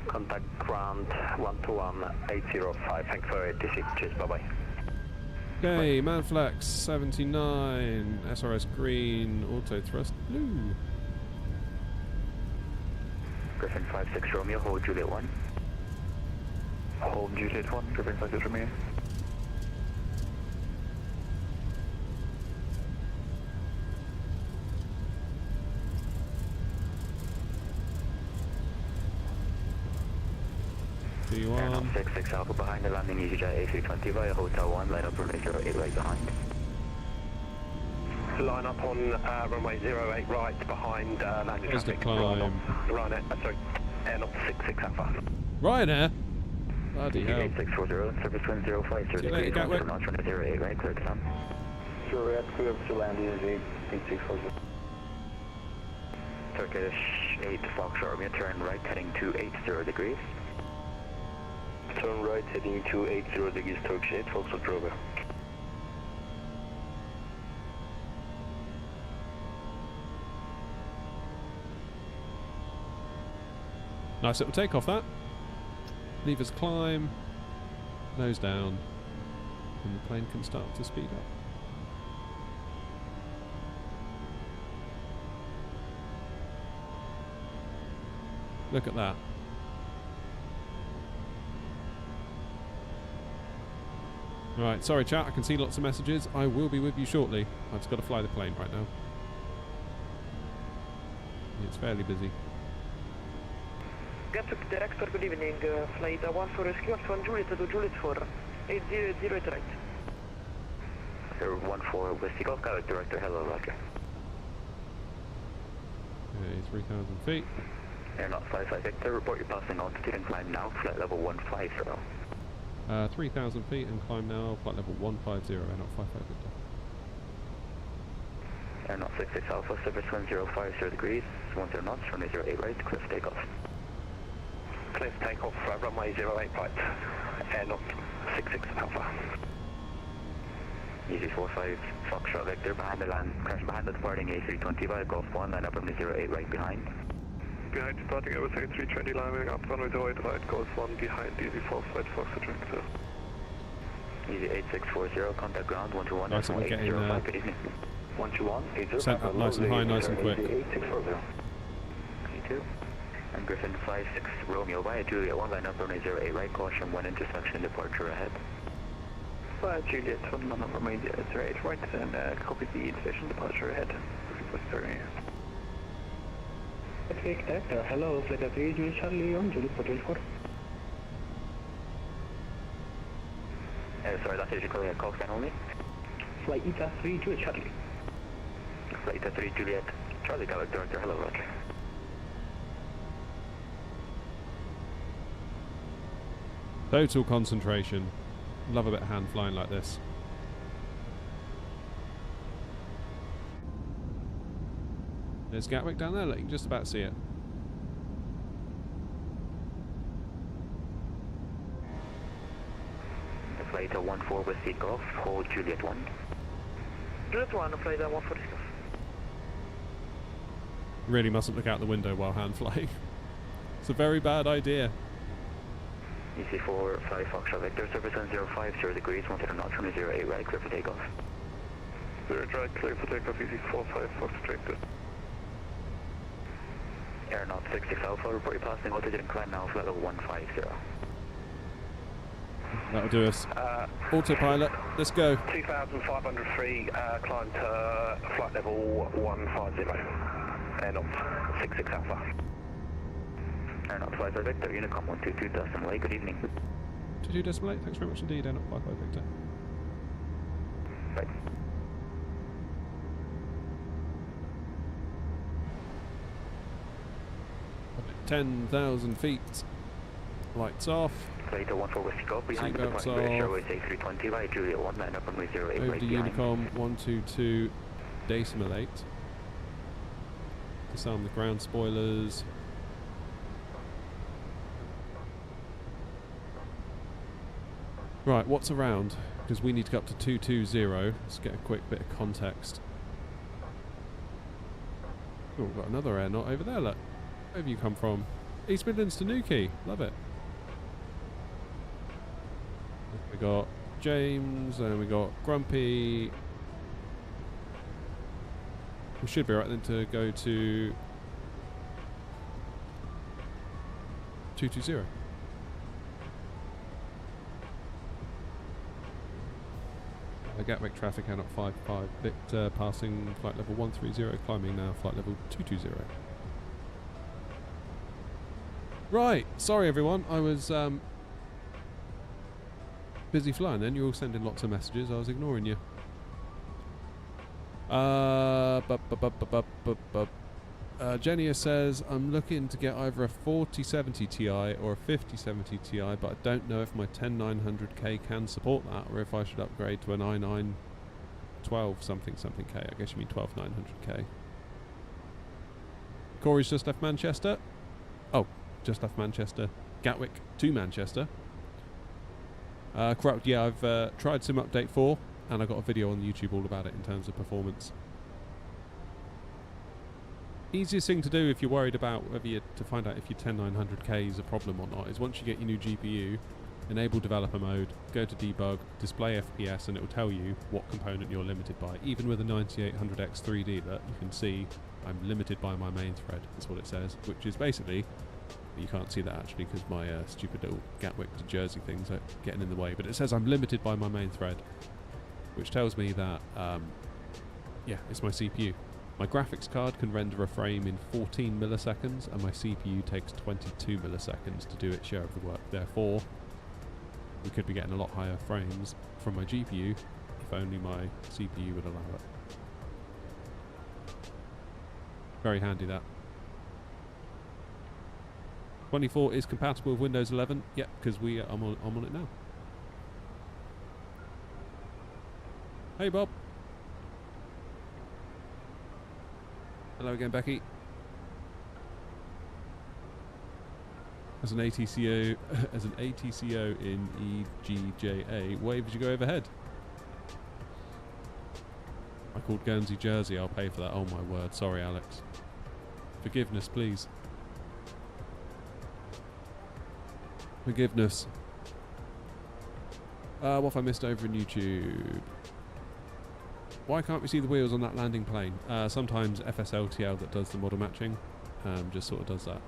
[SPEAKER 4] Contact ground 121.805, thanks for 86, cheers, bye bye.
[SPEAKER 1] Okay, Manflex 79, SRS green, auto thrust blue.
[SPEAKER 2] Griffin 56 Romeo, hold Juliet 1.
[SPEAKER 3] Hold Juliet 1, Griffin 56 Romeo.
[SPEAKER 2] Airnaut 66 Alpha behind the landing EasyJet A320 via Hotel 1, line up runway 08 right behind.
[SPEAKER 4] Line up on runway 08 right behind landing
[SPEAKER 1] Where's the
[SPEAKER 4] traffic.
[SPEAKER 1] climb?
[SPEAKER 4] Ryanair, sorry, Airnaut 66 Alpha.
[SPEAKER 1] Ryanair? Bloody hell.
[SPEAKER 2] 8640, service 1050,
[SPEAKER 1] See you later, Gatwick.
[SPEAKER 2] knots, runway 08 right, clear to land.
[SPEAKER 6] Juliet, clear to land is 8640.
[SPEAKER 2] Turkish 8 Foxtrot Romeo, turn right heading to 80 degrees.
[SPEAKER 6] Turn right heading to 80 degrees, Turkish 8 Foxtrot Romeo.
[SPEAKER 1] Nice little takeoff that. Levers climb, nose down, and the plane can start to speed up. Look at that. Right, sorry chat, I can see lots of messages. I will be with you shortly. I've just got to fly the plane right now. It's fairly busy.
[SPEAKER 5] Gatwick director, good evening. Flight 14 from Juliet to Juliet 4. 8008 right.
[SPEAKER 2] Sir 14 Whiskey Golf, Gatwick director, hello, roger.
[SPEAKER 1] Okay, 3,000 feet.
[SPEAKER 2] Airnaut 55 Victor, report your passing altitude and climb now, flight level 150.
[SPEAKER 1] 3,000 feet and climb now, flight level 150, not 55 Victor.
[SPEAKER 2] Airnaut 66 Alpha, service 1050 degrees, 10 knots, runway 08 right, clear for takeoff.
[SPEAKER 4] Clear for takeoff, runway 08 right, Airnaut 66 Alpha.
[SPEAKER 2] Easy 45 Foxtrot Victor, behind the land, crash behind the departing A320 via Golf 1, line up runway 08 right behind.
[SPEAKER 3] Behind departing Airbus A320 lining up runway 08 right, Golf 1 behind, easy 45 Foxtrot Victor.
[SPEAKER 2] Easy 8640, contact ground 121,
[SPEAKER 1] Nice that we're getting
[SPEAKER 2] 805, good evening.
[SPEAKER 6] 121, 805.
[SPEAKER 1] sent up nice and high, nice and quick.
[SPEAKER 6] 8640.
[SPEAKER 2] 82. And Griffin 56 Romeo via Juliet 1, line up runway 08 right, caution 1 intersection departure ahead.
[SPEAKER 3] Juliet 1, line up runway 08 right, and copy the intersection departure ahead.
[SPEAKER 6] Gatwick director, hello, flight 3 Juliet Charlie on Juliet 424.
[SPEAKER 2] Sorry, that's usually calling a call sign only.
[SPEAKER 6] Flight ETA 3 Juliet Charlie.
[SPEAKER 2] Flight ETA 3 Juliet, Charlie Gatwick director, hello, roger.
[SPEAKER 1] Total concentration. Love a bit of hand flying like this. There's Gatwick down there, look, you can just about see it.
[SPEAKER 2] Flight 14 Whiskey Golf, hold Juliet 1.
[SPEAKER 5] Juliet 1, flight 146.
[SPEAKER 1] Really mustn't look out the window while hand flying. It's a very bad idea.
[SPEAKER 2] EC4 5 Foxtrot Victor, surface on 050 degrees, 1 knots, runway 08 right, clear for takeoff.
[SPEAKER 3] 0 right, clear for takeoff, EC4 5 Foxtrot Victor.
[SPEAKER 2] Air knot 66 Alpha, report you passing altitude and climb now, flight level 150.
[SPEAKER 1] That'll do us. Autopilot, let's go.
[SPEAKER 4] 2,500 free, climb to flight level 150. Air knot 66 Alpha.
[SPEAKER 2] Air knot 55 Victor, Unicom 122.8, good evening.
[SPEAKER 1] 22.8, thanks very much indeed, Air Knot 55 Victor.
[SPEAKER 2] Right.
[SPEAKER 1] Up at 10,000 feet. Lights off.
[SPEAKER 2] Later 14 Whiskey Golf, behind the
[SPEAKER 1] Seatbelts
[SPEAKER 2] British
[SPEAKER 1] off.
[SPEAKER 2] Airways A320 right, Juliet 1, line up runway 08
[SPEAKER 1] Over
[SPEAKER 2] right
[SPEAKER 1] to
[SPEAKER 2] behind.
[SPEAKER 1] Unicom 122.8. Disarm the ground spoilers. Right, what's around? Because we need to go up to 220. Let's get a quick bit of context. Oh, we've got another air knot over there, look. Where have you come from? East Midlands to Newquay. Love it. We got James, and we got Grumpy. We should be right then to go to 220. Gatwick traffic out at 55. Victor passing flight level 130, climbing now flight level 220. Right, sorry everyone, I was busy flying then. You're all sending lots of messages, I was ignoring you. Jenia says, I'm looking to get either a 4070 Ti or a 5070 Ti, but I don't know if my 10900K can support that, or if I should upgrade to an i9 12 something something K. I guess you mean 12900K. Corey's just left Manchester. Oh, just left Manchester. Gatwick to Manchester. Corrupt, yeah, I've tried Sim Update 4, and I got a video on YouTube all about it in terms of performance. Easiest thing to do if you're worried about whether you to find out if your 10900K is a problem or not is once you get your new GPU, enable developer mode, go to debug, display FPS, and it will tell you what component you're limited by. Even with a 9800X 3D, that you can see I'm limited by my main thread. That's what it says, which is basically, you can't see that actually because my stupid little Gatwick to Jersey things are getting in the way, but it says I'm limited by my main thread, which tells me that yeah, it's my CPU. My graphics card can render a frame in 14 milliseconds, and my CPU takes 22 milliseconds to do its share of the work. Therefore, we could be getting a lot higher frames from my GPU if only my CPU would allow it. Very handy, that. 24 is compatible with Windows 11. Yep, because I'm on it now. Hey, Bob. Hello again, Becky. As an ATCO in EGJA, wave as you go overhead. I called Guernsey Jersey. I'll pay for that. Oh my word. Sorry, Alex. Forgiveness, please. Forgiveness. What have I missed over in YouTube? Why can't we see the wheels on that landing plane? Sometimes FSLTL that does the model matching just sort of does that.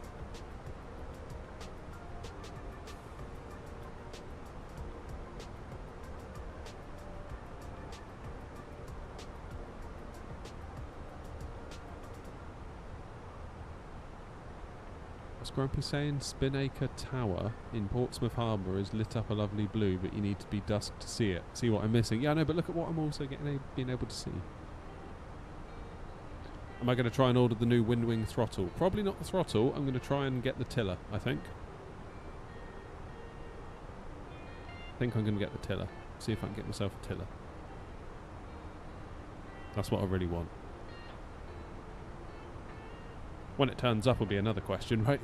[SPEAKER 1] What's Grumpy saying? Spinacre Tower in Portsmouth Harbour is lit up a lovely blue, but you need to be dusk to see it. See what I'm missing? Yeah, no, but look at what I'm also being able to see. Am I going to try and order the new Windwing throttle? Probably not the throttle. I'm going to try and get the tiller, I think. I think I'm going to get the tiller. See if I can get myself a tiller. That's what I really want. When it turns up will be another question, right?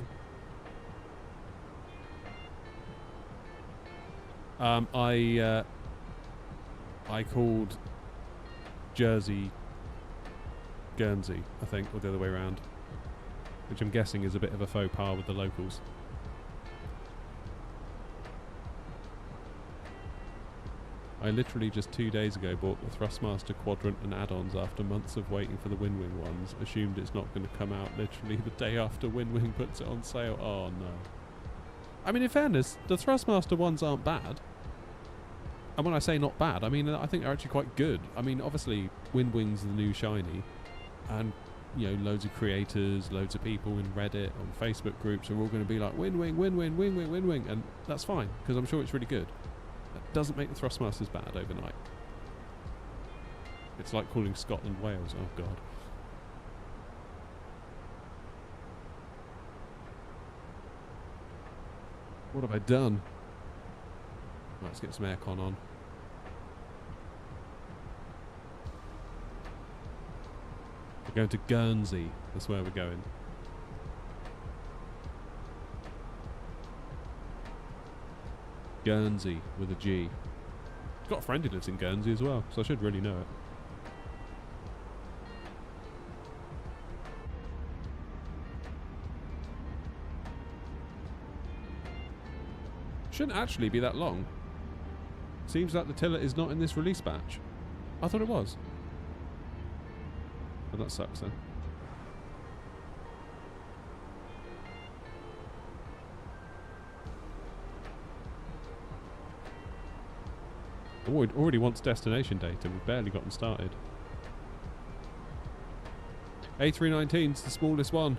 [SPEAKER 1] I called Jersey Guernsey, I think, or the other way around. which I'm guessing is a bit of a faux pas with the locals. I literally just 2 days ago bought the Thrustmaster Quadrant and add-ons after months of waiting for the Windwing ones. Assumed it's not going to come out literally the day after Windwing puts it on sale. Oh no. I mean, in fairness, the Thrustmaster ones aren't bad. And when I say not bad, I mean I think they're actually quite good. I mean, obviously Windwing's the new shiny, and you know, loads of creators, loads of people in Reddit, on Facebook groups are all going to be like Windwing, Windwing, Windwing, Windwing, and that's fine because I'm sure it's really good. That doesn't make the Thrustmasters bad overnight. It's like calling Scotland Wales. Oh god. What have I done? Right, let's get some aircon on. We're going to Guernsey. That's where we're going. Guernsey with a G. I've got a friend who lives in Guernsey as well, so I should really know it. Shouldn't actually be that long. Seems like the tiller is not in this release batch. I thought it was. Oh, that sucks then. Oh, it already wants destination data. We've barely gotten started. A319's the smallest one.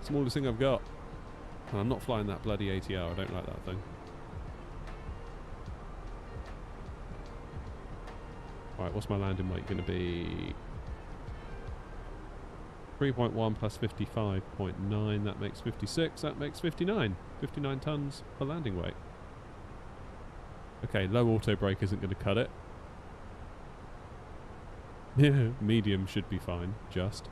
[SPEAKER 1] Smallest thing I've got. And I'm not flying that bloody ATR. I don't like that thing. Right, what's my landing weight going to be? 3.1 plus 55.9. That makes 56. That makes 59. 59 tons per landing weight. Okay, low auto brake isn't going to cut it. Yeah, medium should be fine, just.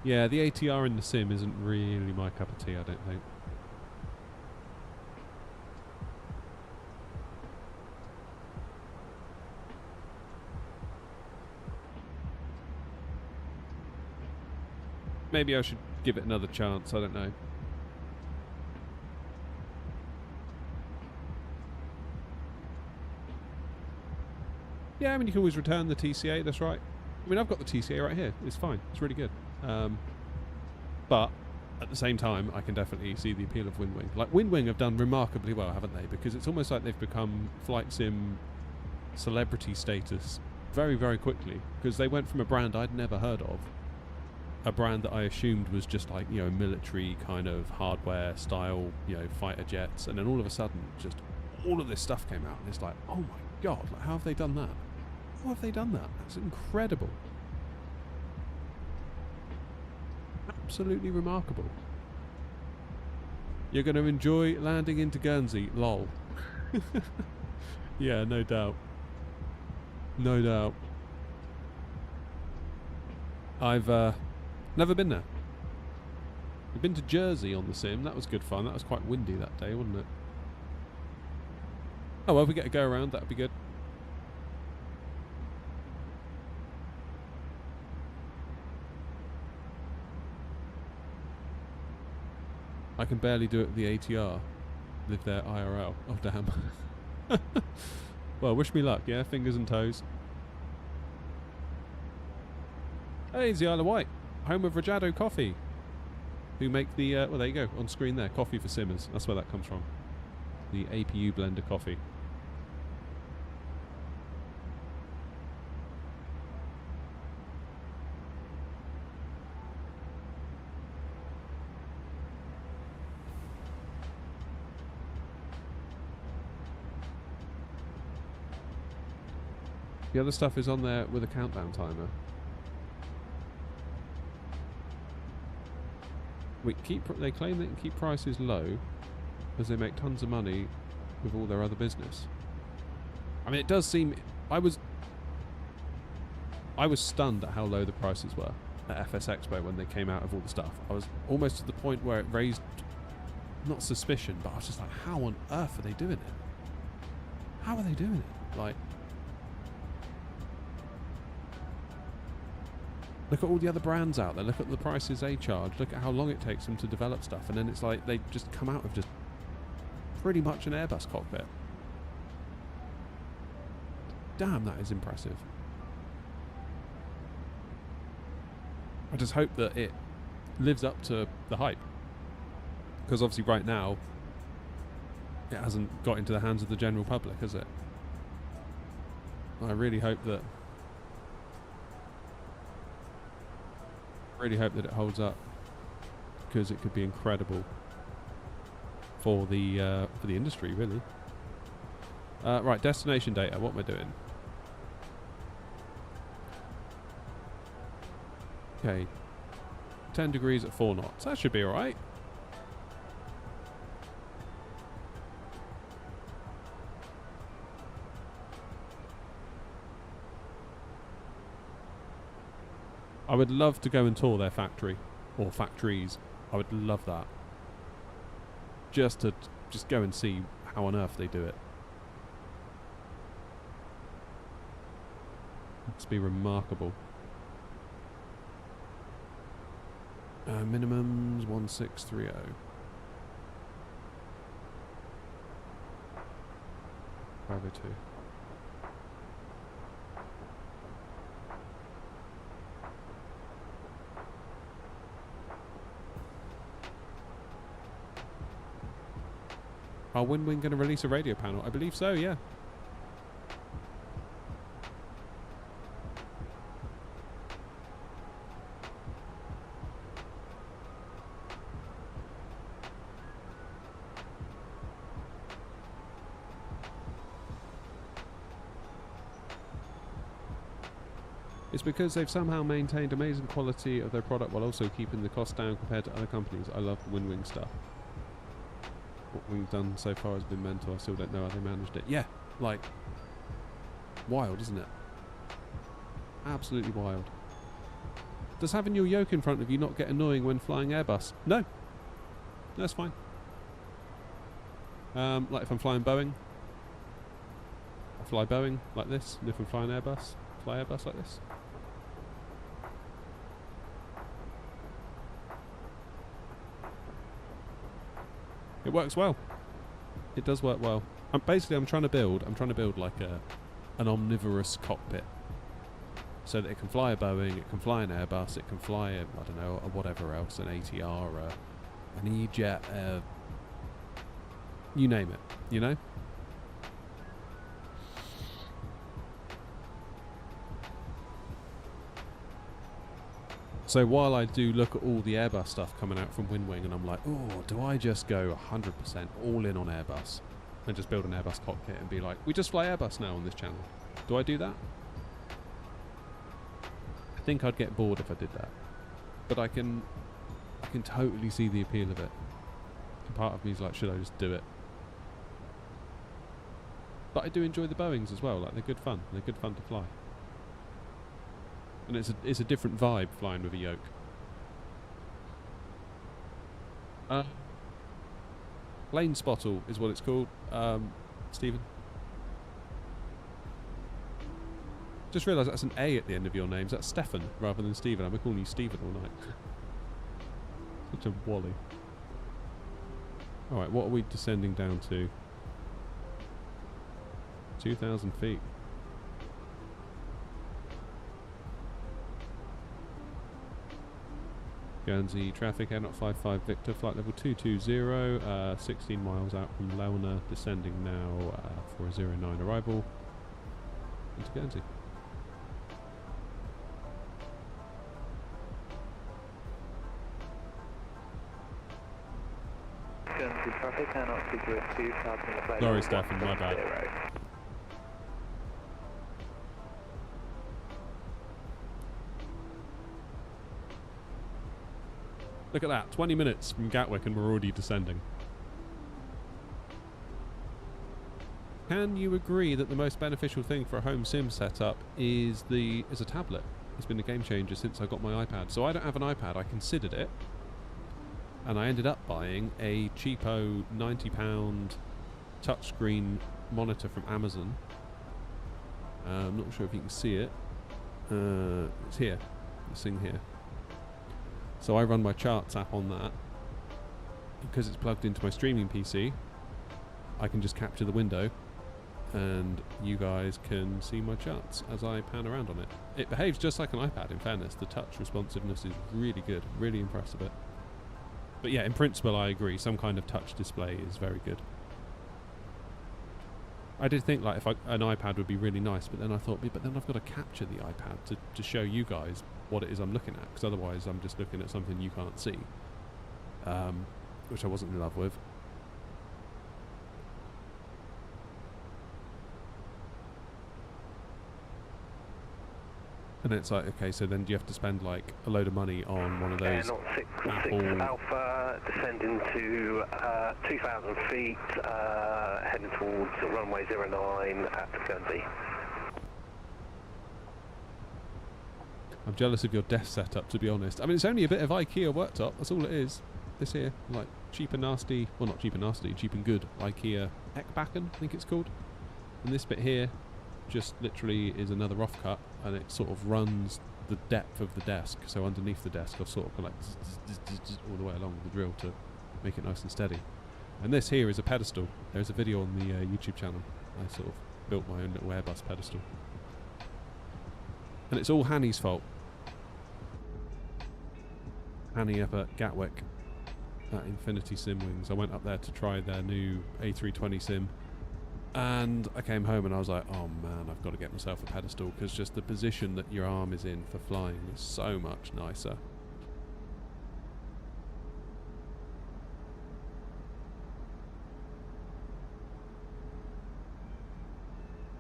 [SPEAKER 1] Yeah, the ATR in the sim isn't really my cup of tea, I don't think. Maybe I should give it another chance, I don't know. Yeah, I mean, you can always return the TCA, that's right. I mean, I've got the TCA right here. It's fine. It's really good. But at the same time, I can definitely see the appeal of Windwing. Like, Windwing have done remarkably well, haven't they? Because it's almost like they've become flight sim celebrity status very, very quickly. Because they went from a brand I'd never heard of, a brand that I assumed was just like, you know, military kind of hardware style, you know, fighter jets. And then all of a sudden, just all of this stuff came out. And it's like, oh my god, like, how have they done that? How have they done that? That's incredible. Absolutely remarkable. You're going to enjoy landing into Guernsey, lol. Yeah, no doubt. No doubt. I've never been there. I've been to Jersey on the sim. That was good fun. That was quite windy that day, wasn't it? Oh well, if we get a go around, that'd be good. I can barely do it with the ATR. Live there IRL. Oh, damn. Well, wish me luck, yeah? Fingers and toes. Hey, it's the Isle of Wight. Home of Rajado Coffee. Who make the, well, there you go. On screen there. Coffee for simmers. That's where that comes from. The APU blender coffee. The other stuff is on there with a countdown timer. They claim they can keep prices low as they make tons of money with all their other business. I mean, it does seem... I was stunned at how low the prices were at FS Expo when they came out of all the stuff. I was almost to the point where it raised, not suspicion, but I was just like, how on earth are they doing it? How are they doing it? Like, look at all the other brands out there. Look at the prices they charge. Look at how long it takes them to develop stuff. And then it's like they just come out with just pretty much an Airbus cockpit. Damn, that is impressive. I just hope that it lives up to the hype. Because obviously right now, it hasn't got into the hands of the general public, has it? I really hope that it holds up, because it could be incredible for the industry, really. Right, destination data. What am I doing? Okay, 10 degrees at 4 knots. That should be all right. I would love to go and tour their factory, or factories. I would love that. Just to go and see how on earth they do it. Must be remarkable. Minimums 1630. Bravo 2. Are Winwing going to release a radio panel? I believe so, yeah. It's because they've somehow maintained amazing quality of their product while also keeping the cost down compared to other companies. I love the Winwing stuff. What we've done so far has been mental. I still don't know how they managed it. Yeah, like, wild, isn't it? Absolutely wild. Does having your yoke in front of you not get annoying when flying Airbus? No. That's fine. Like if I'm flying Boeing, I fly Boeing like this. And if I'm flying Airbus, fly Airbus like this. It works well. It does work well. Basically, I'm trying to build like an omnivorous cockpit, so that it can fly a Boeing, it can fly an Airbus, it can fly a, I don't know, a whatever else, an ATR, an E-Jet, you name it. You know. So while I do look at all the Airbus stuff coming out from Winwing, and I'm like, oh, do I just go 100% all in on Airbus and just build an Airbus cockpit and be like, we just fly Airbus now on this channel? Do I do that? I think I'd get bored if I did that. But I can totally see the appeal of it. And part of me is like, should I just do it? But I do enjoy the Boeings as well. Like, they're good fun. They're good fun to fly. And it's a different vibe flying with a yoke. Lane Spottle is what it's called, Stephen. Just realised that's an A at the end of your names. That's Stefan rather than Stephen. I've been calling you Stephen all night. Such a wally. Alright, what are we descending down to? 2,000 feet. Guernsey traffic, Air 055 Victor, flight level 220, 16 miles out from Leuna, descending now for a 09 arrival into Guernsey.
[SPEAKER 6] Guernsey traffic, Air 062, starting at flight
[SPEAKER 1] Sorry,
[SPEAKER 6] level
[SPEAKER 1] Stefan, my bad.
[SPEAKER 6] 170.
[SPEAKER 1] Look at that, 20 minutes from Gatwick and we're already descending. Can you agree that the most beneficial thing for a home sim setup is a tablet? It's been a game changer since I got my iPad. So I don't have an iPad, I considered it. And I ended up buying a cheapo £90 touchscreen monitor from Amazon. I'm not sure if you can see it. It's here. This thing here. So I run my charts app on that. Because it's plugged into my streaming PC, I can just capture the window and you guys can see my charts as I pan around on it. It behaves just like an iPad, in fairness. The touch responsiveness is really good. Really impressed with it. But yeah, in principle I agree. Some kind of touch display is very good. I did think like if an iPad would be really nice, but then I thought, but then I've got to capture the iPad to show you guys what it is I'm looking at, because otherwise I'm just looking at something you can't see. Which I wasn't in love with. And it's like, okay, so then do you have to spend like a load of money on one of those?
[SPEAKER 4] Not 6 Alpha, descending to 2,000 feet, heading towards runway 09 at Guernsey.
[SPEAKER 1] I'm jealous of your desk setup, to be honest. I mean, it's only a bit of IKEA worktop, that's all it is. This here, like cheap and nasty, well not cheap and nasty, cheap and good IKEA Eckbacken, I think it's called. And this bit here just literally is another offcut, and it sort of runs the depth of the desk. So underneath the desk I've sort of like all the way along with the drill to make it nice and steady. And this here is a pedestal. There's a video on the YouTube channel. I sort of built my own little Airbus pedestal. And it's all Hanny's fault. Hanny up at Gatwick. At Infinity Sim Wings. I went up there to try their new A320 sim, and I came home and I was like, oh man, I've got to get myself a pedestal, because just the position that your arm is in for flying is so much nicer.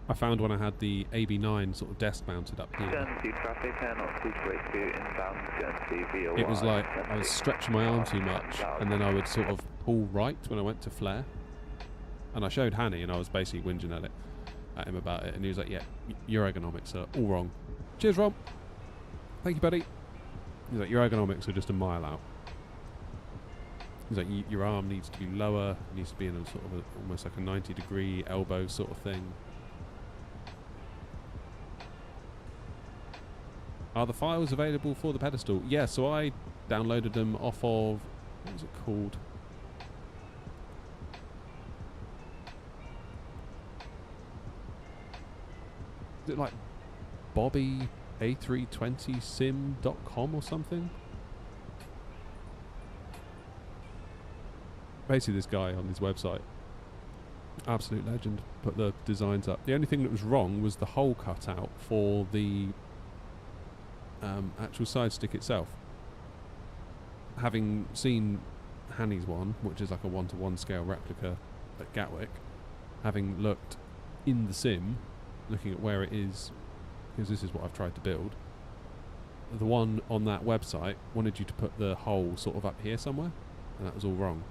[SPEAKER 1] I found when I had the AB9 sort of desk mounted up here,
[SPEAKER 2] Guernsey traffic, not please break to inbound Guernsey via
[SPEAKER 1] it was like I was stretching my arm too much, and then I would sort of pull right when I went to flare. And I showed Hanny, and I was basically whinging at him about it, and he was like, yeah, your ergonomics are all wrong. Cheers, Rob. Thank you, buddy. He's like, your ergonomics are just a mile out. He's like, your arm needs to be lower, it needs to be in a sort of almost like a 90-degree elbow sort of thing. Are the files available for the pedestal? Yeah, so I downloaded them off of, what was it called? Is it like BobbyA320sim.com or something? Basically this guy on his website, absolute legend, put the designs up. The only thing that was wrong was the hole cut out for the actual side stick itself. Having seen Hanny's one, which is like a 1-to-1 scale replica at Gatwick, having looked in the sim, looking at where it is, because this is what I've tried to build, the one on that website wanted you to put the hole sort of up here somewhere, and that was all wrong.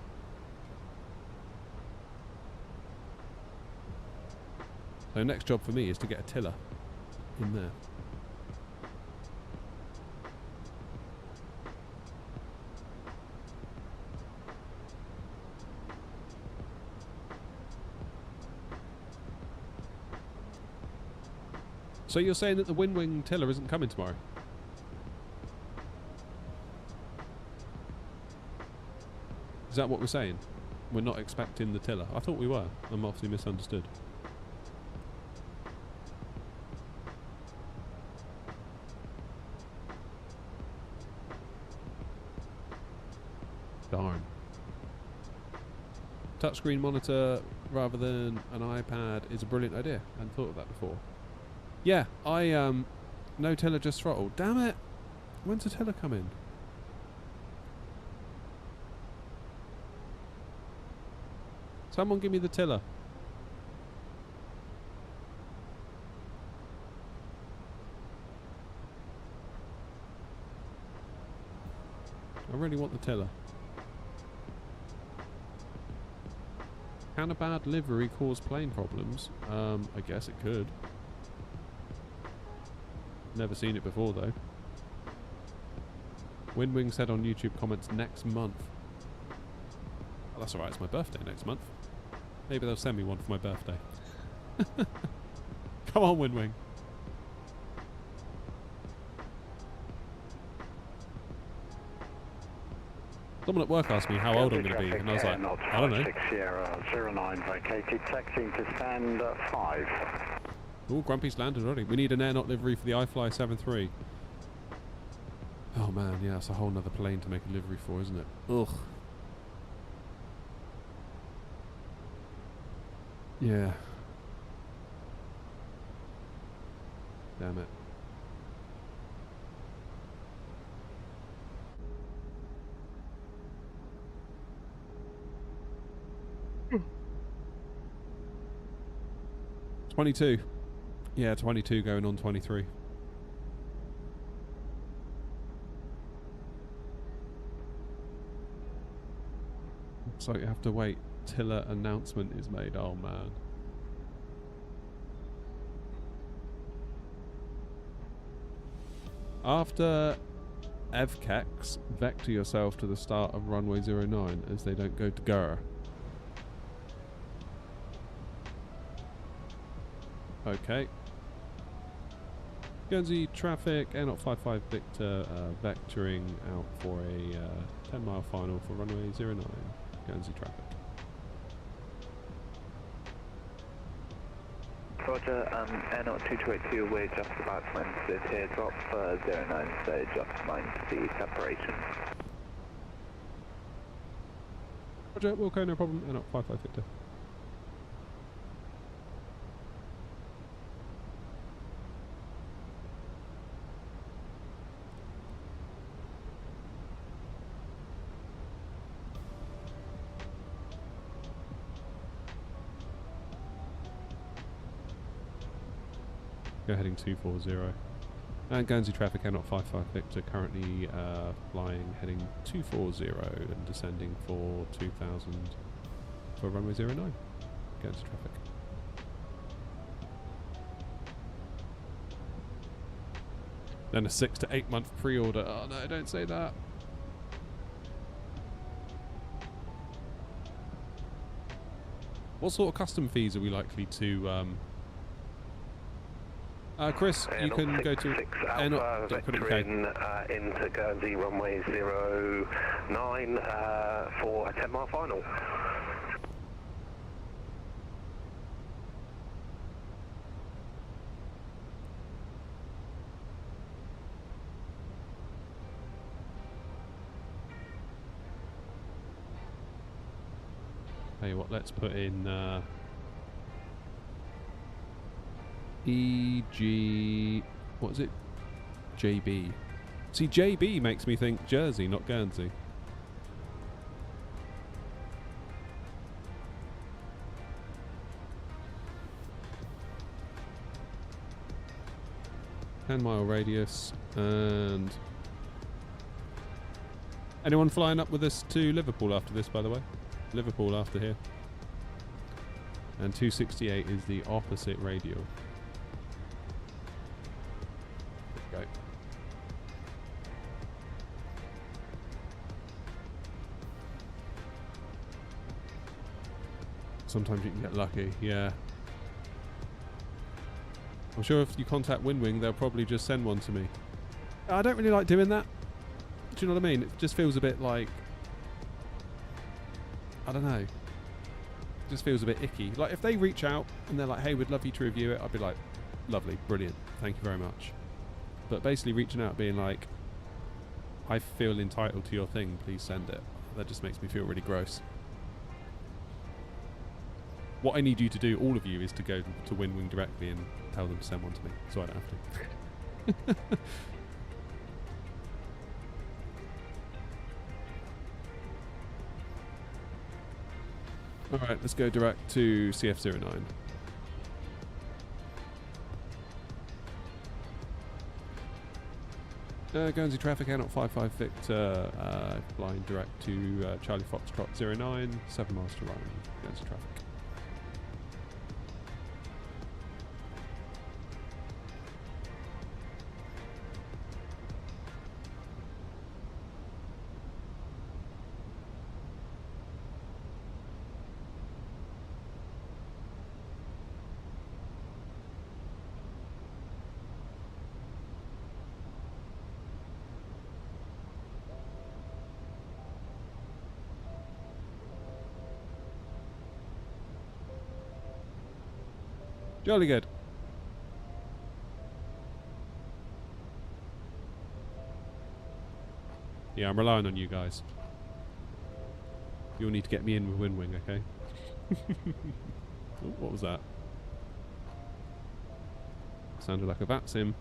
[SPEAKER 1] So next job for me is to get a tiller in there. So you're saying that the Windwing tiller isn't coming tomorrow? Is that what we're saying? We're not expecting the tiller? I thought we were. I'm obviously misunderstood. Darn. Touchscreen monitor rather than an iPad is a brilliant idea. I hadn't thought of that before. Yeah, no tiller, just throttle. Damn it! When's the tiller come in? Someone give me the tiller. I really want the tiller. Can a bad livery cause plane problems? I guess it could. Never seen it before though. Windwing said on YouTube comments next month. Oh, that's alright, it's my birthday next month. Maybe they'll send me one for my birthday. Come on, Windwing. Someone at work asked me how old I'm going to be, and I was like, I don't know.
[SPEAKER 8] 6 Sierra 09 vacated, taxiing to stand 5.
[SPEAKER 1] Oh, Grumpy's landed already. We need an air not livery for the iFly 73. Oh man, yeah, it's a whole nother plane to make a livery for, isn't it? Ugh. Yeah. Damn it. Hmm. 22. Yeah, 22 going on 23. So you have to wait till an announcement is made. Oh man. After EVCAX, vector yourself to the start of runway 09 as they don't go to Guernsey. Okay. Guernsey traffic, Air 55 Victor, vectoring out for a 10-mile final for runway 09. Guernsey traffic.
[SPEAKER 6] Roger, Air 2282 away just about to land this here, drop 09, so just mind the separation.
[SPEAKER 1] Roger, okay, no problem, Air 55 Victor. Go heading 240. And Guernsey traffic, Air 55 Victor, currently flying heading 240 and descending for 2000 for runway 09. Guernsey traffic. Then a 6 to 8 month pre-order. Oh no, don't say that. What sort of custom fees are we likely to Chris, you can go to
[SPEAKER 4] vectoring into Guernsey runway 09 for a 10-mile final.
[SPEAKER 1] Tell you what, let's put in EG, what is it? JB. See, JB makes me think Jersey, not Guernsey. $10-mile radius, and anyone flying up with us to Liverpool after this, by the way? Liverpool after here. And 268 is the opposite radial. Go. Sometimes you can get lucky, yeah. I'm sure if you contact Windwing, they'll probably just send one to me. I don't really like doing that. Do you know what I mean? It just feels a bit like, I don't know. It just feels a bit icky. Like if they reach out and they're like, hey, we'd love you to review it, I'd be like, lovely, brilliant, thank you very much. But basically reaching out being like, I feel entitled to your thing, please send it. That just makes me feel really gross. What I need you to do, all of you, is to go to Windwing directly and tell them to send one to me, so I don't have to. Alright, let's go direct to CF09. Guernsey traffic, Air 55 Victor, flying direct to Charlie Foxtrot 09, 7 miles to run, Guernsey traffic. Jolly good. Yeah, I'm relying on you guys. You'll need to get me in with Wind Wing, okay? Oh, what was that? Sounded like a VAT sim.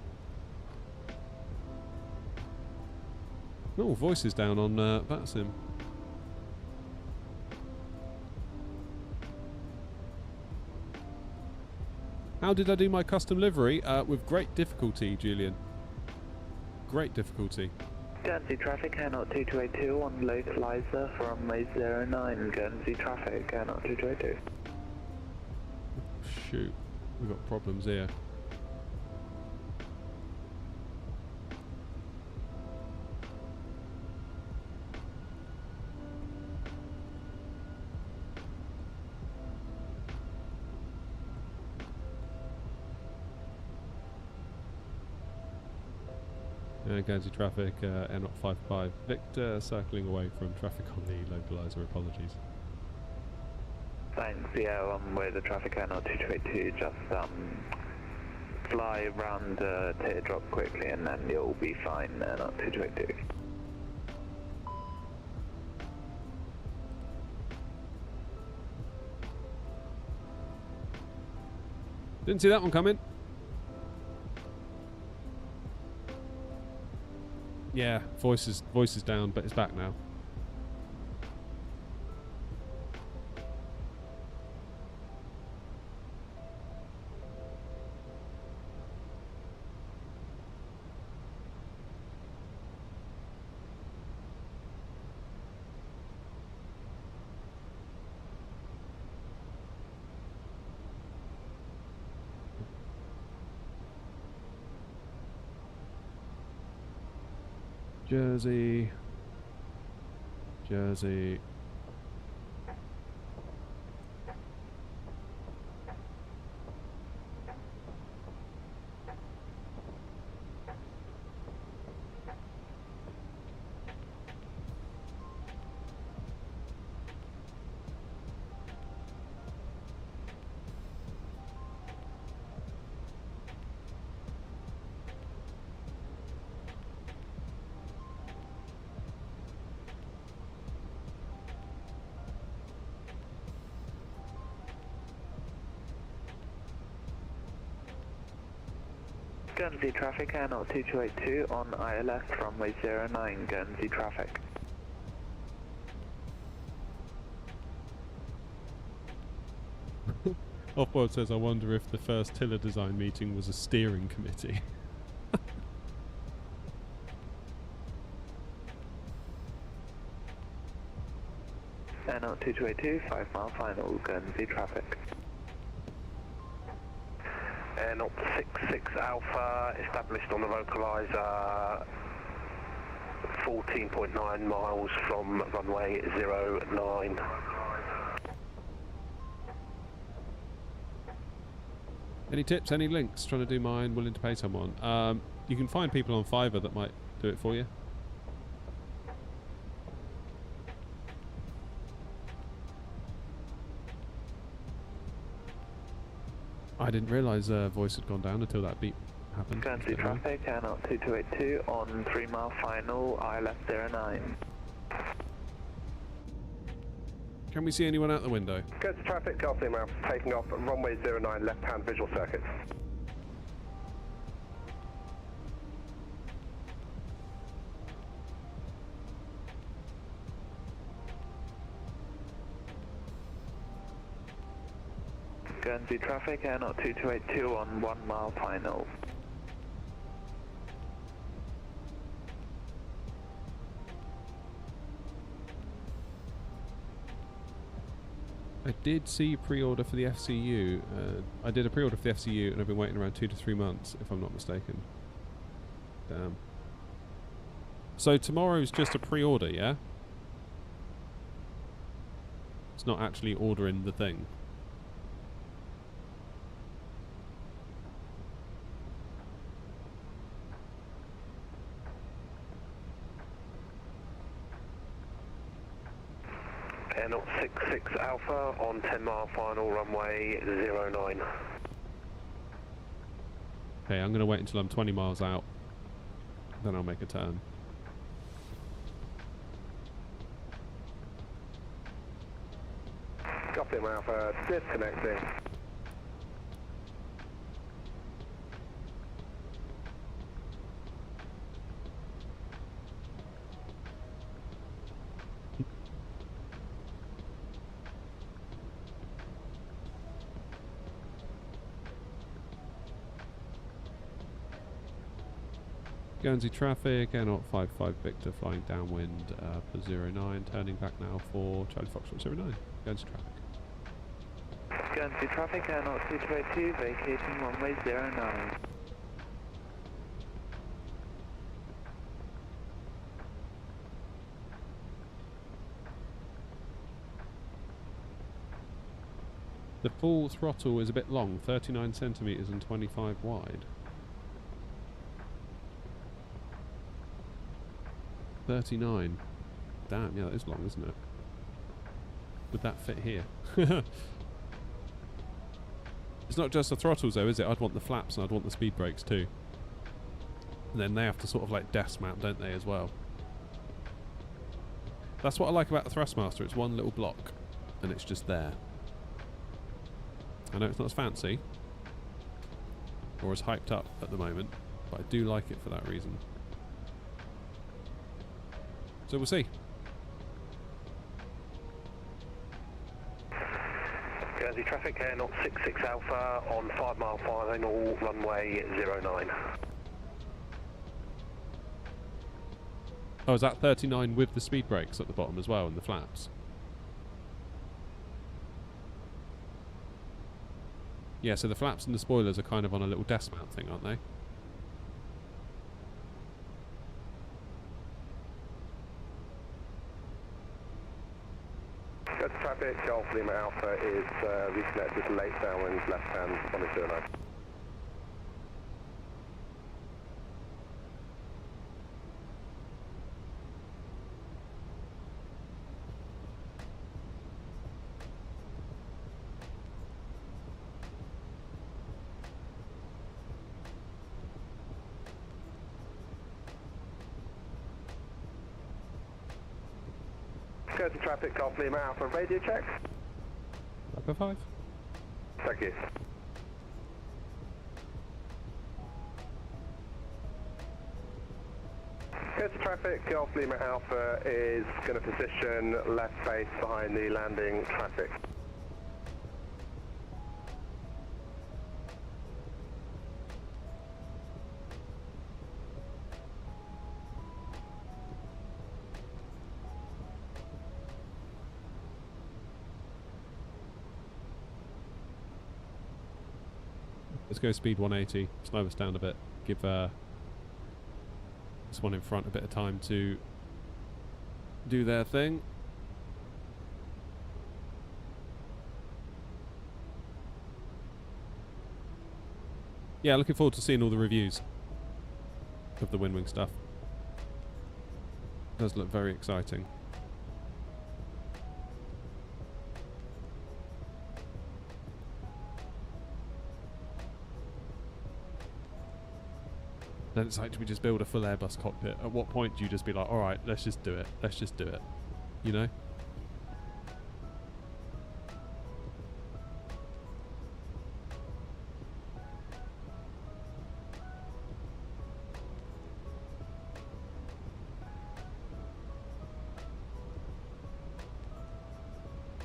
[SPEAKER 1] Oh, voices down on VAT sim. How did I do my custom livery? With great difficulty, Julian. Great difficulty.
[SPEAKER 6] Guernsey traffic, Airnaut 2282 on localizer from runway 09. Guernsey traffic, Airnaut 2282.
[SPEAKER 1] Shoot, we've got problems here. Guernsey traffic, Airnaut 55. Victor circling away from traffic on the localizer, apologies.
[SPEAKER 6] Thanks, yeah, with the traffic Airnaut 2282, just fly round the teardrop quickly and then you'll be fine, Airnaut 2282.
[SPEAKER 1] Didn't see that one coming. Yeah, voice is down, but it's back now. Jersey. Jersey.
[SPEAKER 6] Guernsey traffic, Airnaut 2282 on ILS runway 09, Guernsey traffic.
[SPEAKER 1] Offboard says, I wonder if the first Tiller design meeting was a steering committee.
[SPEAKER 6] Airnaut 2282, 5 mile final, Guernsey traffic.
[SPEAKER 4] Airnaut 66 Alpha, established on the localizer, 14.9 miles from runway 09.
[SPEAKER 1] Any tips, any links? Trying to do mine, willing to pay someone. You can find people on Fiverr that might do it for you. I didn't realise voice had gone down until that beep happened.
[SPEAKER 6] Guernsey traffic, Airnaut 2282 on 3 mile final, ILS 09.
[SPEAKER 1] Can we see anyone out the window?
[SPEAKER 4] Guernsey traffic, Gulfstream Ralph, taking off at runway 09, left-hand visual circuit.
[SPEAKER 6] Guernsey traffic, Airnaut 2282 on 1 mile final.
[SPEAKER 1] I did see pre-order for the FCU. I did a pre-order for the FCU and I've been waiting around 2 to 3 months, if I'm not mistaken. Damn. So tomorrow's just a pre-order, yeah? It's not actually ordering the thing.
[SPEAKER 4] Airnaut 66 Alpha on 10 mile final, runway 09.
[SPEAKER 1] Okay, I'm going to wait until I'm 20 miles out. Then I'll make a turn.
[SPEAKER 4] Copy, Alpha, disconnecting.
[SPEAKER 1] Guernsey traffic, Air 055 Victor flying downwind for 09, turning back now for Charlie Foxtrot 09. Guernsey traffic.
[SPEAKER 6] Guernsey traffic, Air 0282, vacating runway 09.
[SPEAKER 1] The full throttle is a bit long, 39 centimetres and 25 wide. 39. Damn, yeah, that is long, isn't it? Would that fit here? It's not just the throttles though, is it? I'd want the flaps and I'd want the speed brakes too. And then they have to sort of like desk mount, don't they, as well? That's what I like about the Thrustmaster. It's one little block and it's just there. I know it's not as fancy or as hyped up at the moment, but I do like it for that reason. So we'll see.
[SPEAKER 4] Guernsey traffic, Air 066 Alpha on 5 mile final, runway 09.
[SPEAKER 1] Oh, is that 39 with the speed brakes at the bottom as well and the flaps? Yeah, so the flaps and the spoilers are kind of on a little desk mount thing, aren't they?
[SPEAKER 4] Traffic, Golf Lima Alpha is reconnected late downwind left hand, 109. Guernsey traffic, Golf Lima Alpha, radio check.
[SPEAKER 1] Upper 5.
[SPEAKER 4] Thank you. Guernsey traffic, Golf Lima Alpha is going to position left base behind the landing traffic.
[SPEAKER 1] Let's go speed 180, slow us down a bit, give this one in front a bit of time to do their thing. Yeah, looking forward to seeing all the reviews of the Windwing stuff. It does look very exciting. Then it's like, do we just build a full Airbus cockpit? At what point do you just be like, alright, let's just do it. Let's just do it. You know?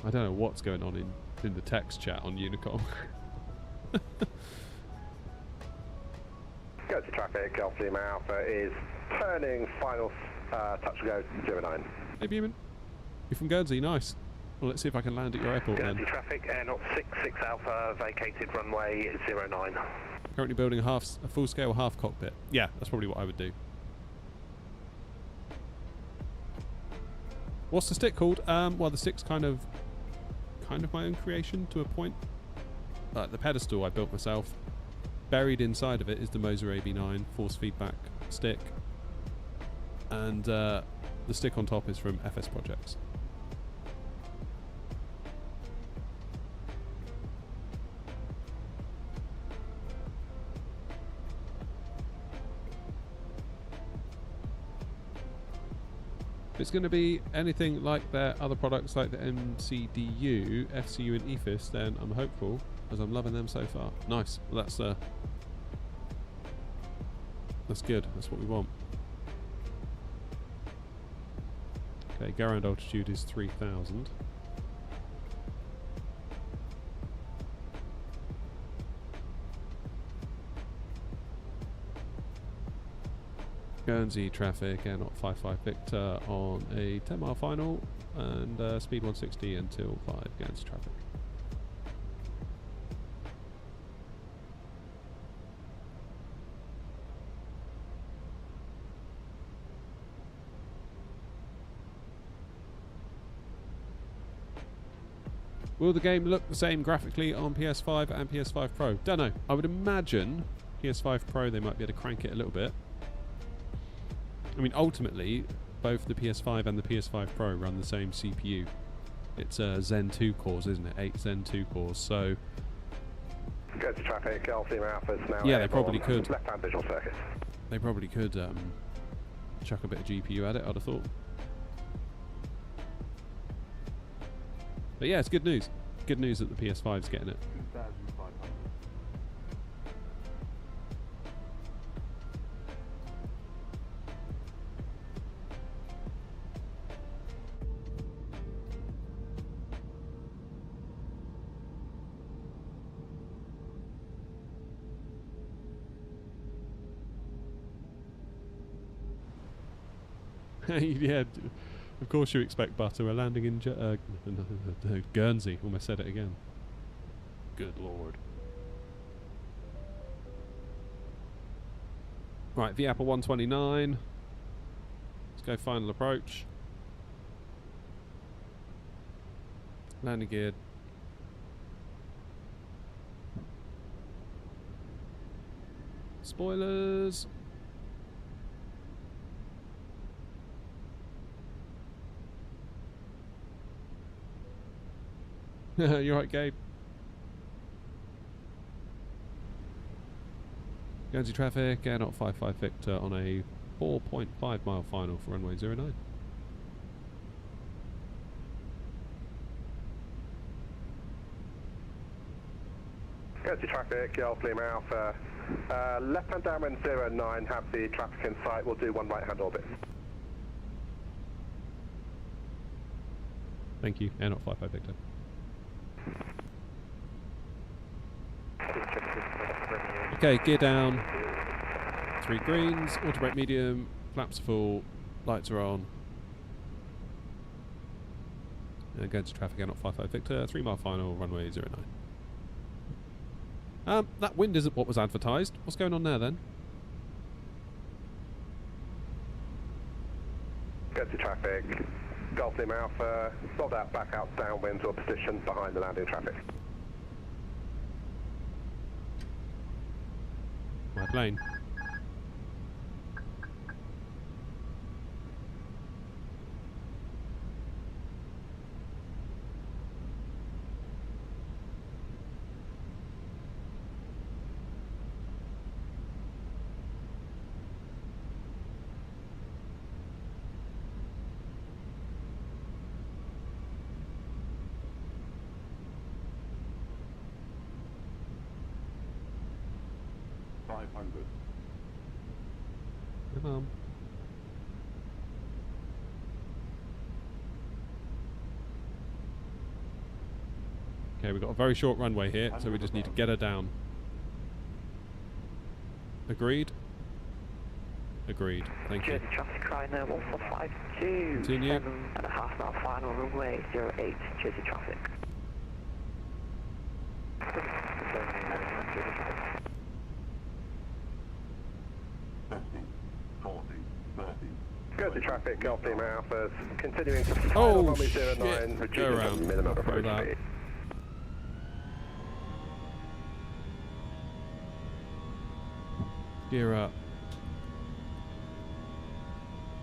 [SPEAKER 1] I don't know what's going on in the text chat on Unicom.
[SPEAKER 4] Go to traffic, Golf Lima Alpha is turning final touch and go 09.
[SPEAKER 1] Hey Beeman, you're from Guernsey, nice. Well, let's see if I can land at your airport
[SPEAKER 4] Guernsey
[SPEAKER 1] then.
[SPEAKER 4] traffic, Air 066 Alpha, vacated runway 09.
[SPEAKER 1] Currently building a full-scale half cockpit. Yeah, that's probably what I would do. What's the stick called? Well, the stick's kind of my own creation to a point. The pedestal I built myself. Buried inside of it is the Moser AB9 force feedback stick, and the stick on top is from FS Projects. If it's going to be anything like their other products like the MCDU, FCU and EFIS, then I'm hopeful, as I'm loving them so far. Nice. Well, that's good. That's what we want. Okay, go around altitude is 3,000. Guernsey traffic, Air 055 Victor on a 10-mile final, and speed 160 until 5 Guernsey traffic. Will the game look the same graphically on PS5 and PS5 Pro? Don't know. I would imagine PS5 Pro they might be able to crank it a little bit. I mean, ultimately, both the PS5 and the PS5 Pro run the same CPU. It's Zen 2 cores, isn't it? 8 Zen 2 cores, so...
[SPEAKER 4] Go to traffic, Alpha Alpha's now.
[SPEAKER 1] Yeah, they probably could.
[SPEAKER 4] Left-hand visual circuit.
[SPEAKER 1] They probably could chuck a bit of GPU at it, I'd have thought. But yeah, it's good news. Good news that the PS5's getting it.
[SPEAKER 3] 2,500.
[SPEAKER 1] Yeah, of course you expect butter. We're landing in Guernsey. Almost said it again. Good lord. Right, the Apple 129. Let's go final approach. Landing geared. Spoilers. You're right, Gabe. Guernsey traffic, Air 055 Victor on a 4.5 mile final for runway 09.
[SPEAKER 4] Guernsey traffic, Alpha Lima Alpha. Left-hand downwind 09, have the traffic in sight. We'll do one right-hand orbit.
[SPEAKER 1] Thank you, Air 055 Victor. Okay, gear down. 3 greens, auto brake medium, flaps are full, lights are on. And going to traffic Air 055 Victor, 3 mile final, runway 09. That wind isn't what was advertised. What's going on there then?
[SPEAKER 4] Guernsey traffic, Golf Lima Alpha, sold out, back out, downwind to a position behind the landing traffic.
[SPEAKER 1] My plane. Come on. Okay, we've got a very short runway here, so we just need to get her down. Agreed? Agreed. Thank you.
[SPEAKER 5] Jersey traffic Rhino 1452.
[SPEAKER 1] Continue.
[SPEAKER 5] 7.5 mile final runway 08, Jersey traffic.
[SPEAKER 3] 13, 14, 13.
[SPEAKER 4] Guernsey traffic, Golf Lima Alpha, continuing to
[SPEAKER 1] Oh,
[SPEAKER 4] runway
[SPEAKER 1] shit.
[SPEAKER 4] 09,
[SPEAKER 1] Go
[SPEAKER 4] reducing
[SPEAKER 1] around.
[SPEAKER 4] the minimum
[SPEAKER 1] Throw
[SPEAKER 4] approach
[SPEAKER 1] that.
[SPEAKER 4] speed.
[SPEAKER 1] Gear up.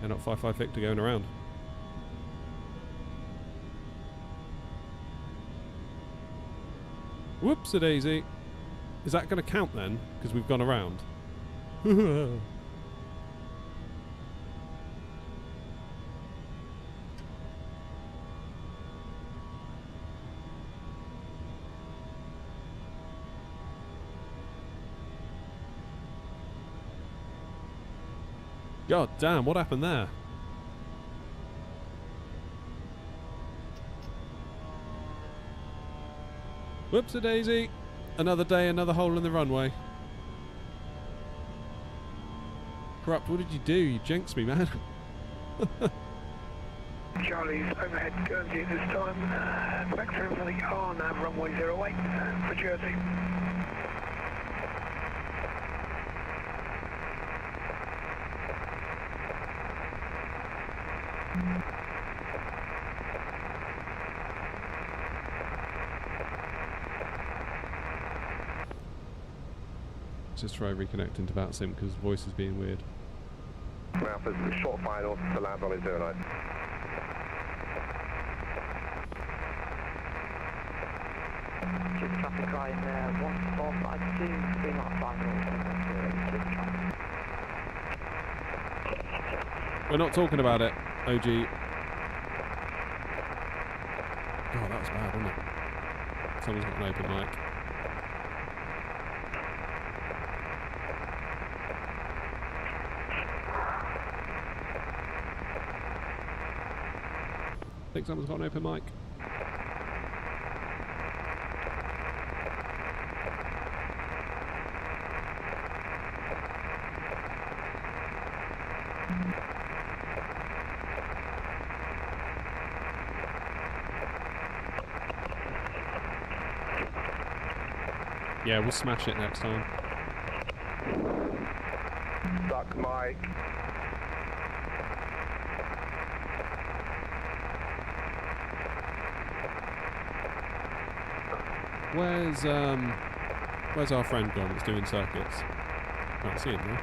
[SPEAKER 1] And not 55 Victor going around. Whoops-a-daisy. Is that going to count then? Because we've gone around. God damn, what happened there? Whoops-a-daisy. Another day, another hole in the runway. Corrupt, what did you do? You jinxed me, man.
[SPEAKER 5] Charlie's overhead Guernsey at this time. Vectoring for the R nav runway 08 for Jersey.
[SPEAKER 1] Just try reconnecting to VATSIM because voice is being weird.
[SPEAKER 4] Now for the short final to land on 09.
[SPEAKER 6] Just traffic line 1452, 3 knot final.
[SPEAKER 1] We're not talking about it, OG. God, that was bad, wasn't it? Someone's got an open mic. I think someone's got an open mic. Yeah, we'll smash it next time.
[SPEAKER 4] Duck mic.
[SPEAKER 1] Where's our friend gone that's doing circuits? Can't see him now.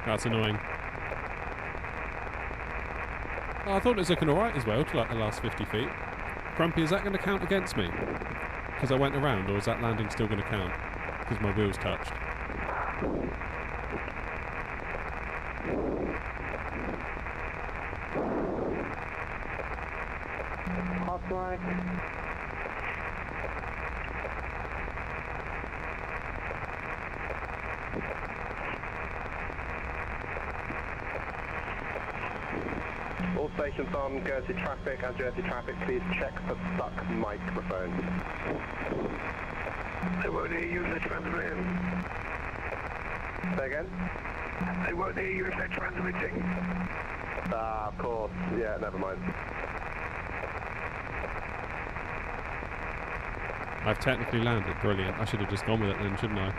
[SPEAKER 1] That's annoying. Oh, I thought it was looking alright as well to like the last 50 feet. Grumpy, is that going to count against me? Because I went around, or is that landing still going to count? Because my wheels touched.
[SPEAKER 4] All stations on Guernsey traffic and Jersey traffic, please check for stuck microphones.
[SPEAKER 5] They won't hear you if they're transmitting.
[SPEAKER 4] Say again?
[SPEAKER 5] They won't hear you if they're transmitting.
[SPEAKER 4] Ah, of course. Yeah, never mind.
[SPEAKER 1] I've technically landed. Brilliant. I should have just gone with it then, shouldn't I?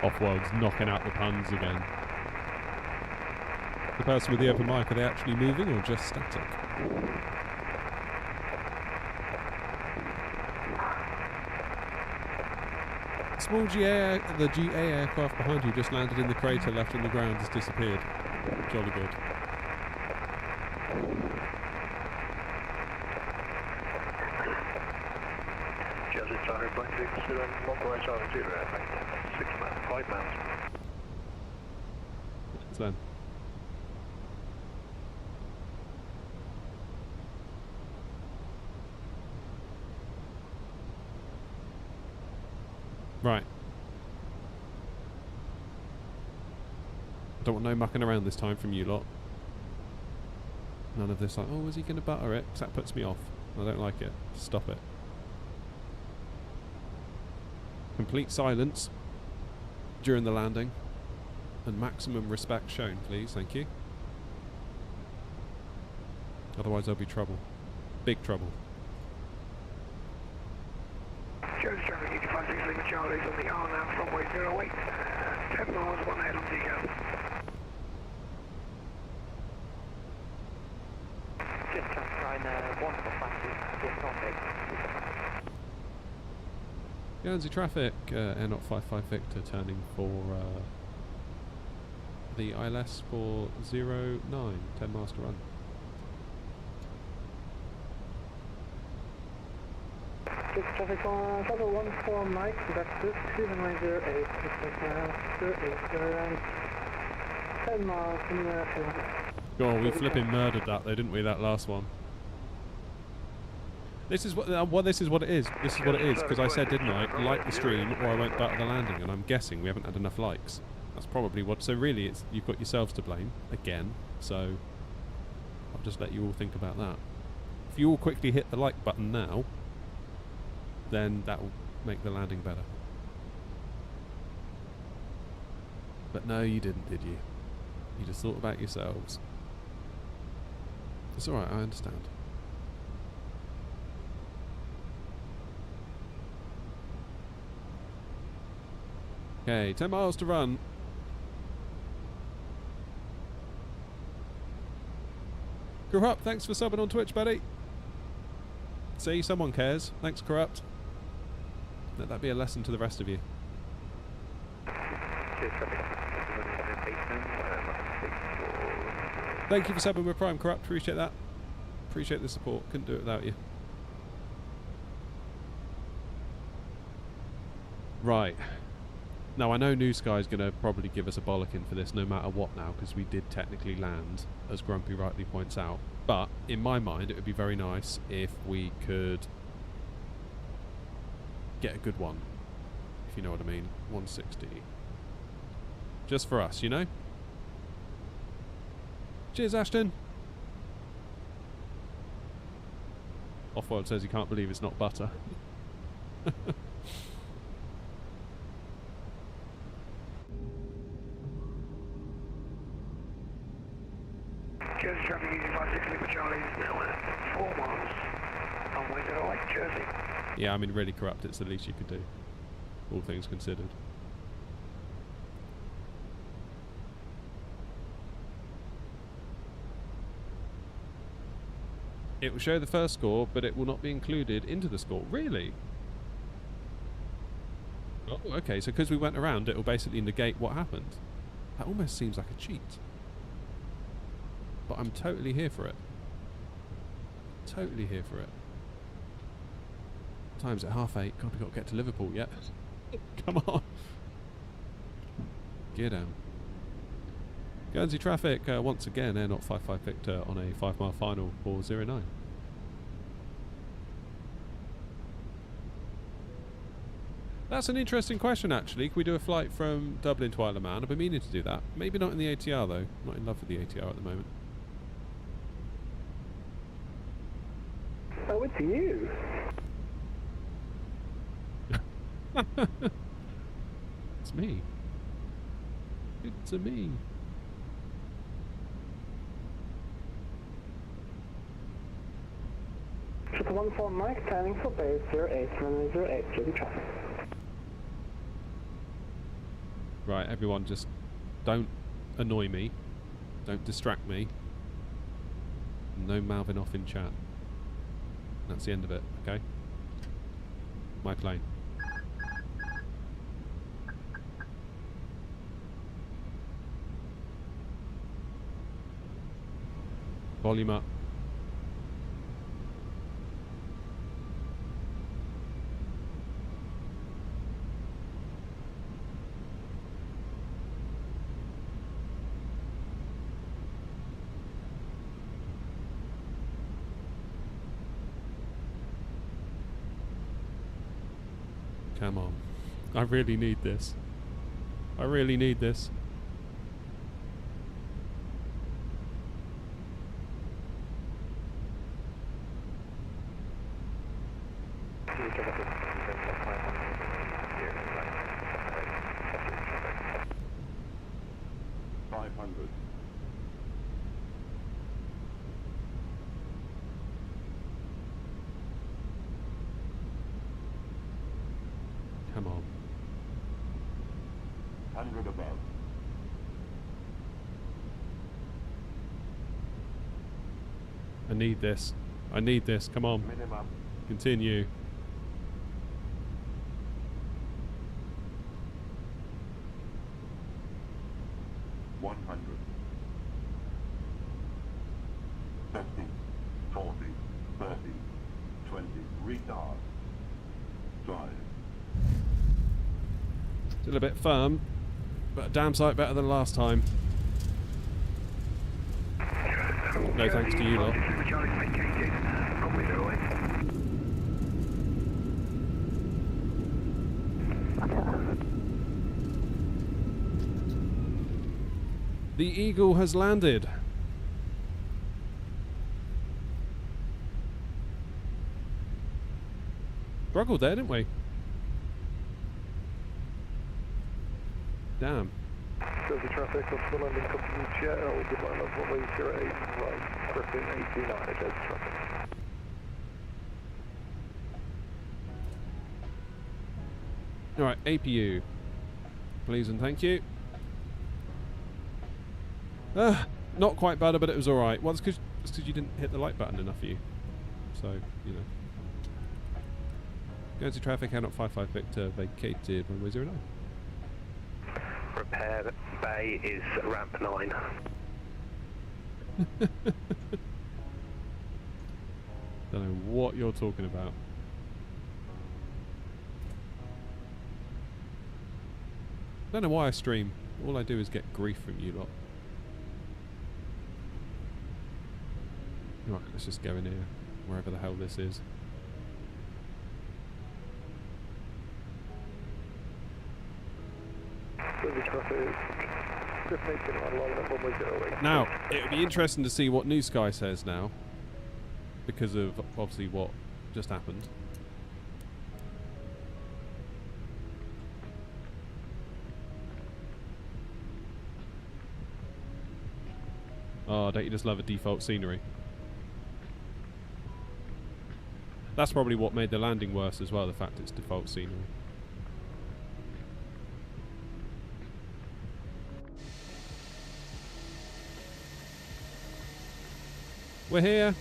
[SPEAKER 1] Off-world's knocking out the puns again. The person with the open mic, are they actually moving or just static? Small the GA aircraft behind you just landed in the crater left on the ground, has disappeared. Jolly good.
[SPEAKER 3] Jersey Charlie, Black 6, 1 Charlie 0, 6 miles, 5 miles.
[SPEAKER 1] What's then? Right. Don't want no mucking around this time from you lot. None of this like, oh, is he going to butter it? 'Cause that puts me off. I don't like it. Stop it. Complete silence during the landing. And maximum respect shown, please. Thank you. Otherwise there'll be trouble. Big trouble.
[SPEAKER 5] Jersey traffic, 85 Lima Charlie's on the R nav runway 08. 10 miles, 1 ahead on Deco.
[SPEAKER 6] Just traffic
[SPEAKER 1] Guernsey traffic, Air 055 Victor turning for the ILS for 09, 10 miles to run.
[SPEAKER 5] Traffic on Bravo 14 Mike, Vector 2908, 10 miles from the
[SPEAKER 1] God, we flipping murdered that though, didn't we, that last one? This is what this is what it is. This is what it is, because I said, didn't I, like the stream or I won't butter the landing, and I'm guessing we haven't had enough likes. That's probably what, so really it's, you've got yourselves to blame, again, so I'll just let you all think about that. If you all quickly hit the like button now, then that will make the landing better. But no, you didn't, did you? You just thought about yourselves. It's alright, I understand. Okay, 10 miles to run. Corrupt, thanks for subbing on Twitch, buddy. See, someone cares. Thanks, Corrupt. Let that be a lesson to the rest of you. Thank you for subbing with Prime, Corrupt. Appreciate that. Appreciate the support. Couldn't do it without you. Right. Now, I know New Sky's going to probably give us a bollocking for this no matter what now, because we did technically land, as Grumpy rightly points out. But, in my mind, it would be very nice if we could get a good one, if you know what I mean. 160. Just for us, you know? Cheers, Ashton! Offworld says he can't believe it's not butter.
[SPEAKER 5] Jersey traffic using 56 for Charlie is now at 4 miles on way to the Lake Jersey.
[SPEAKER 1] Yeah, I mean, really Corrupt, it's the least you could do, all things considered. It will show the first score, but it will not be included into the score. Really? Oh, okay, so because we went around, it will basically negate what happened. That almost seems like a cheat. But I'm totally here for it. Totally here for it. Time's at 8:30. God, we've got to get to Liverpool yet. Come on. Gear down. Guernsey traffic, once again, Air 055 Victor on a 5-mile final for 09. That's an interesting question, actually. Can we do a flight from Dublin to Isle of Man? I've been meaning to do that. Maybe not in the ATR, though. Not in love with the ATR at the moment.
[SPEAKER 5] Oh, it's you.
[SPEAKER 1] It's me. It's a me.
[SPEAKER 5] Triple 14 Mike, turning for base 08, Jersey traffic.
[SPEAKER 1] Right, everyone, just don't annoy me. Don't distract me. No mouthing off in chat. That's the end of it, okay? My plane. Volume up. Come on. I really need this. I really need this. Come on.
[SPEAKER 9] 100 above.
[SPEAKER 1] I need this. I need this. Come on.
[SPEAKER 3] Minimum.
[SPEAKER 1] Continue.
[SPEAKER 3] $100. 50, 40, 30, 20. Retard. Drive.
[SPEAKER 1] Still a bit firm, but a damn sight better than last time. No thanks to you lot. The Eagle has landed. Struggled there, didn't we? Damn.
[SPEAKER 5] So the traffic off the London Company GL, good line of 1808, right, Griffin 829, it is traffic.
[SPEAKER 1] Alright, APU. Please and thank you. Not quite better, but it was alright. Well, it's because you didn't hit the like button enough for you. So, you know. Guernsey traffic, out 55 Victor, vacated runway 09.
[SPEAKER 4] Repair bay is ramp 9.
[SPEAKER 1] Don't know what you're talking about. Don't know why I stream. All I do is get grief from you lot. Right, let's just go in here, wherever the hell this is. Now, it would be interesting to see what New Sky says now, because of obviously what just happened. Oh, don't you just love a default scenery? That's probably what made the landing worse as well, the fact it's default scenery. We're here.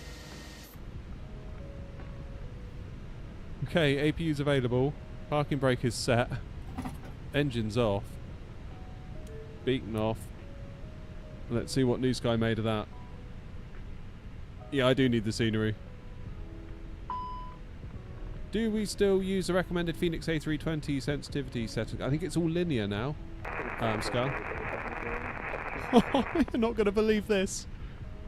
[SPEAKER 1] Okay, APU's available. Parking brake is set. Engine's off. Beacon off. Let's see what New Sky made of that. Yeah, I do need the scenery. Do we still use the recommended Phoenix A320 sensitivity setting? I think it's all linear now. Sky. You're not going to believe this.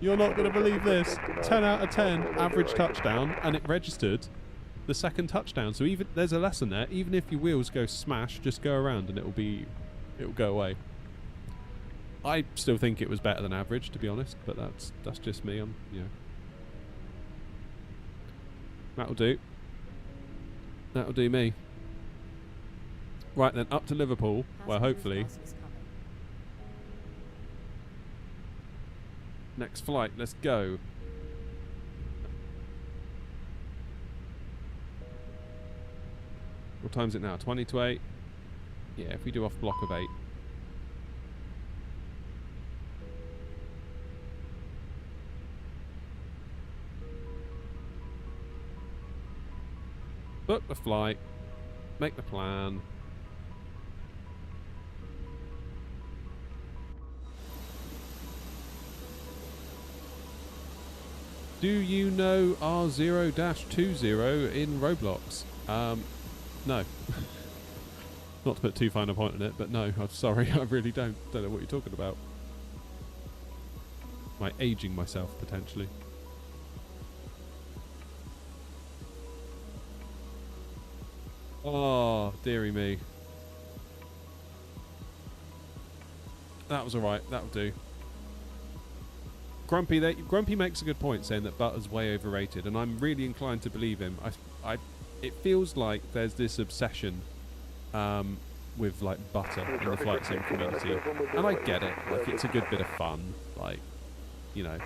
[SPEAKER 1] You're not going to believe this. 10 out of 10 average touchdown, and it registered the second touchdown. So even there's a lesson there. Even if your wheels go smash, just go around and it'll go away. I still think it was better than average, to be honest, but that's just me. That'll do. That'll do me. Right then, up to Liverpool, where hopefully next flight. Let's go. What time is it now? 20 to 8. Yeah, if we do off block of 8. Book the flight. Make the plan. Do you know R0-20 in Roblox? No. Not to put too fine a point on it, but no, I'm sorry, I really don't. Don't know what you're talking about. Am I aging myself, potentially? Oh, dearie me. That was alright, that'll do. Grumpy makes a good point, saying that butter's way overrated, and I'm really inclined to believe him. It feels like there's this obsession with like butter in the flight sim community, and I get it. Like, it's a good bit of fun, like, you know,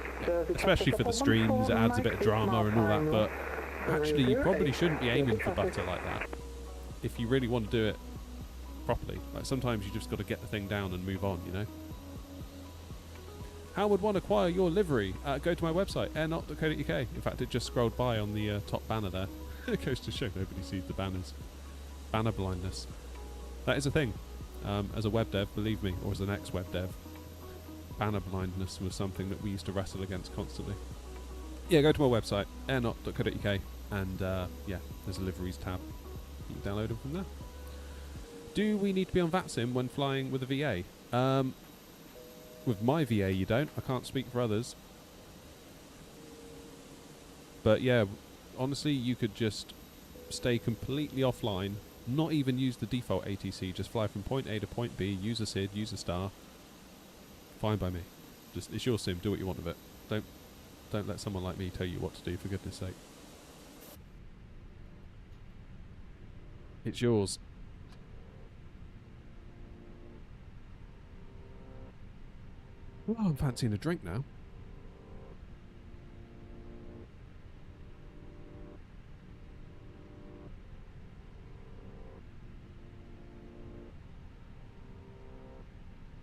[SPEAKER 1] especially for the streams. It adds a bit of drama and all that. But actually, you probably shouldn't be aiming for butter like that if you really want to do it properly. Like, sometimes you just got to get the thing down and move on, you know. How would one acquire your livery? Go to my website, airnot.co.uk. In fact, it just scrolled by on the top banner there. It goes to show nobody sees the banners. Banner blindness. That is a thing. As a web dev, believe me, or as an ex-web dev, banner blindness was something that we used to wrestle against constantly. Yeah, go to my website, airnot.co.uk, and yeah, there's a liveries tab. You can download them from there. Do we need to be on VATSIM when flying with a VA? With my VA you don't. I can't speak for others. But yeah, honestly, you could just stay completely offline, not even use the default ATC, just fly from point A to point B, use a SID, use a star. Fine by me. Just, it's your sim, do what you want with it. Don't let someone like me tell you what to do, for goodness sake. It's yours. Oh, I'm fancying a drink now.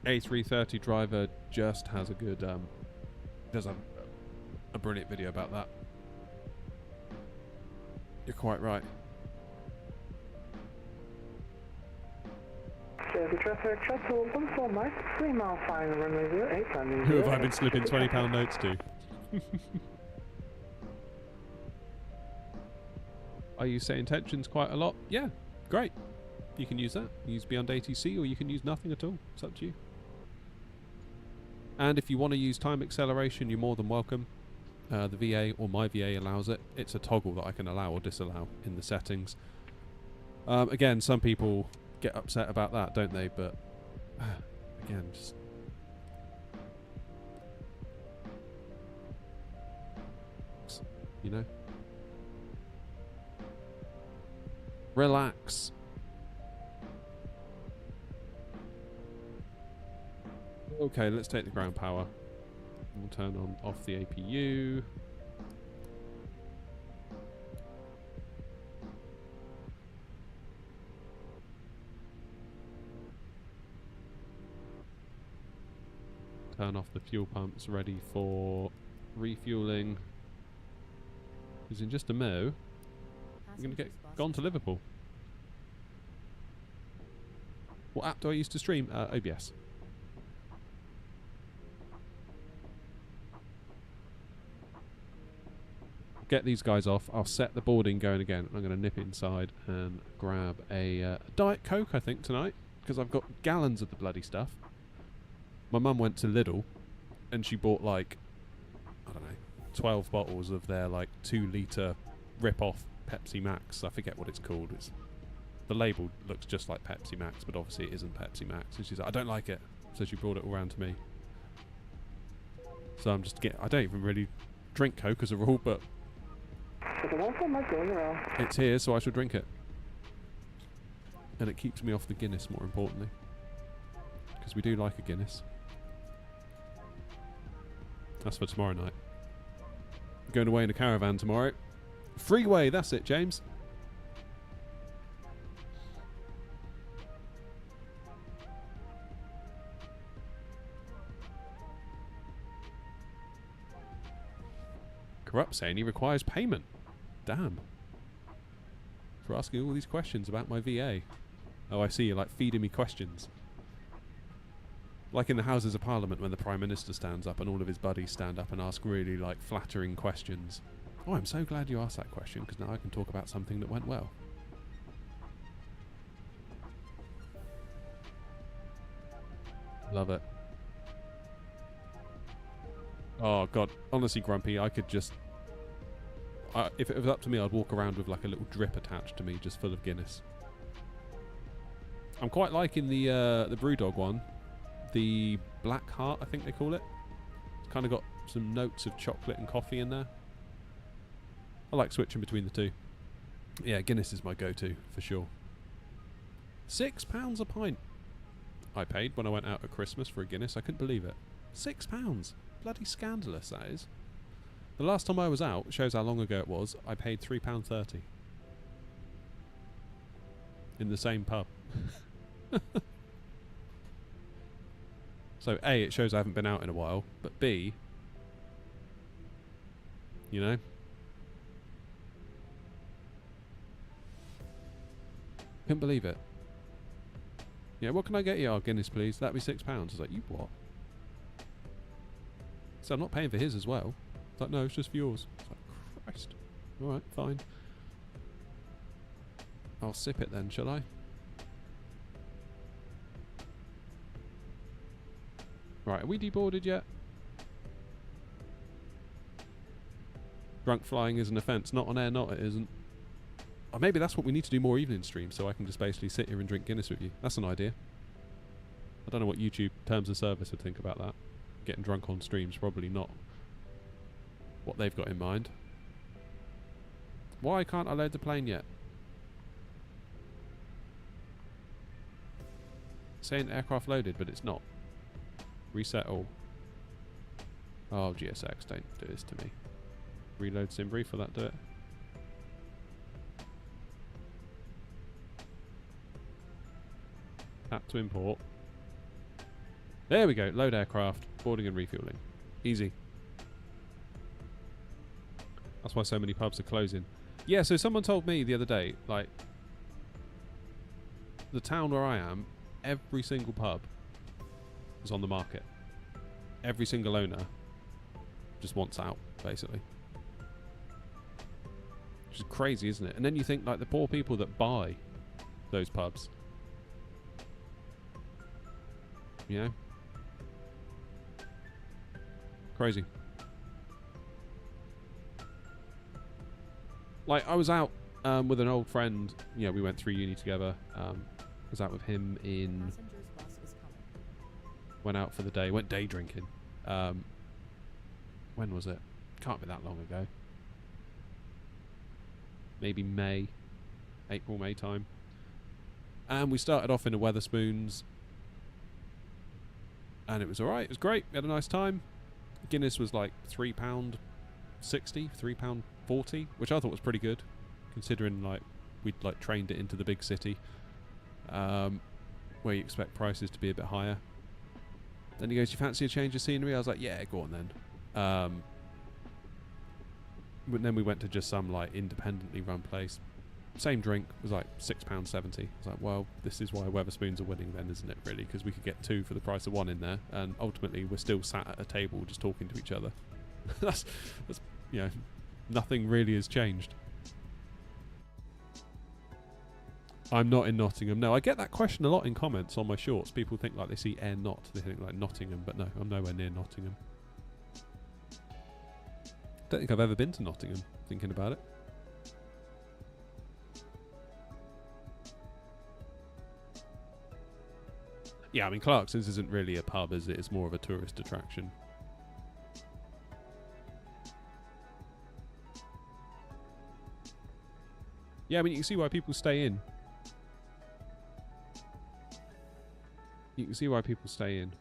[SPEAKER 1] A330 driver just has a good does a brilliant video about that. You're quite right. Who have I been slipping £20 notes to? Are you setting tensions quite a lot? Yeah, great. You can use that. Use beyond ATC, or you can use nothing at all. It's up to you. And if you want to use time acceleration, you're more than welcome. The VA or my VA allows it. It's a toggle that I can allow or disallow in the settings. Again, some people get upset about that, don't they? But again, just you know, relax. Okay, let's take the ground power. We'll turn on off the APU. Turn off the fuel pumps, ready for refueling. Because in just a mo, we're going to get gone to Liverpool. What app do I use to stream? OBS. Get these guys off. I'll set the boarding going again. I'm going to nip inside and grab a Diet Coke, I think, tonight, because I've got gallons of the bloody stuff. My mum went to Lidl and she bought like, I don't know, 12 bottles of their like 2-litre rip-off Pepsi Max. I forget what it's called. The label looks just like Pepsi Max, but obviously it isn't Pepsi Max. And she's like, I don't like it. So she brought it all round to me. So I'm just I don't even really drink Coke as a rule, but it's here, so I shall drink it. And it keeps me off the Guinness, more importantly. Because we do like a Guinness. That's for tomorrow night. Going away in a caravan tomorrow. Freeway, that's it, James. Corrupt saying he requires payment. Damn. For asking all these questions about my VA. Oh, I see, you're like feeding me questions. Like in the Houses of Parliament when the Prime Minister stands up and all of his buddies stand up and ask really like flattering questions. Oh, I'm so glad you asked that question because now I can talk about something that went well. Love it. Oh god, honestly Grumpy, I could just... if it was up to me, I'd walk around with like a little drip attached to me just full of Guinness. I'm quite liking the Brewdog one. The Black Heart, I think they call it. It's kind of got some notes of chocolate and coffee in there. I like switching between the two. Yeah, Guinness is my go-to, for sure. £6 a pint. I paid when I went out at Christmas for a Guinness. I couldn't believe it. £6. Bloody scandalous, that is. The last time I was out, shows how long ago it was, I paid £3.30. In the same pub. So A, it shows I haven't been out in a while, but B, you know, couldn't believe it. Yeah, what can I get you? Oh, Guinness, please. That'd be £6. I was like, you what? So I'm not paying for his as well. It's like, no, it's just for yours. It's like, Christ. Alright, fine. I'll sip it then, shall I? Right, are we deboarded yet? Drunk flying is an offence. Not on air, not it isn't. Or maybe that's what we need to do more evening streams, so I can just basically sit here and drink Guinness with you. That's an idea. I don't know what YouTube terms of service would think about that. Getting drunk on streams, probably not what they've got in mind. Why can't I load the plane yet? Saying aircraft loaded, but it's not. Reset all. Oh, GSX, don't do this to me. Reload sim brief, will that do it? Tap to import. There we go, load aircraft, boarding and refueling. Easy. That's why so many pubs are closing. Yeah, so someone told me the other day, like, the town where I am, every single pub is on the market. Every single owner just wants out, basically. Which is crazy, isn't it? And then you think, like, the poor people that buy those pubs. You know? Crazy. Like, I was out with an old friend. You know, we went through uni together. Was out with him in... Went out for the day. Went day drinking. When was it? Can't be that long ago. Maybe May. April, May time. And we started off in a Wetherspoons. And it was alright. It was great. We had a nice time. Guinness was like £3.60, £3.40, which I thought was pretty good, considering like we'd like trained it into the big city, where you expect prices to be a bit higher. Then he goes, "You fancy a change of scenery?" I was like, "Yeah, go on then." But then we went to just some like independently run place. Same drink was like £6.70. I was like, well, this is why Wetherspoons are winning then, isn't it, really? Because we could get two for the price of one in there, and ultimately we're still sat at a table just talking to each other. that's, you know, nothing really has changed. I'm not in Nottingham. No, I get that question a lot in comments on my shorts. People think like they see Air Not, they think like Nottingham, but no, I'm nowhere near Nottingham. Don't think I've ever been to Nottingham, thinking about it. Yeah, I mean, Clarkson's isn't really a pub, is it? It's more of a tourist attraction. Yeah, I mean, you can see why people stay in. You can see why people stay in.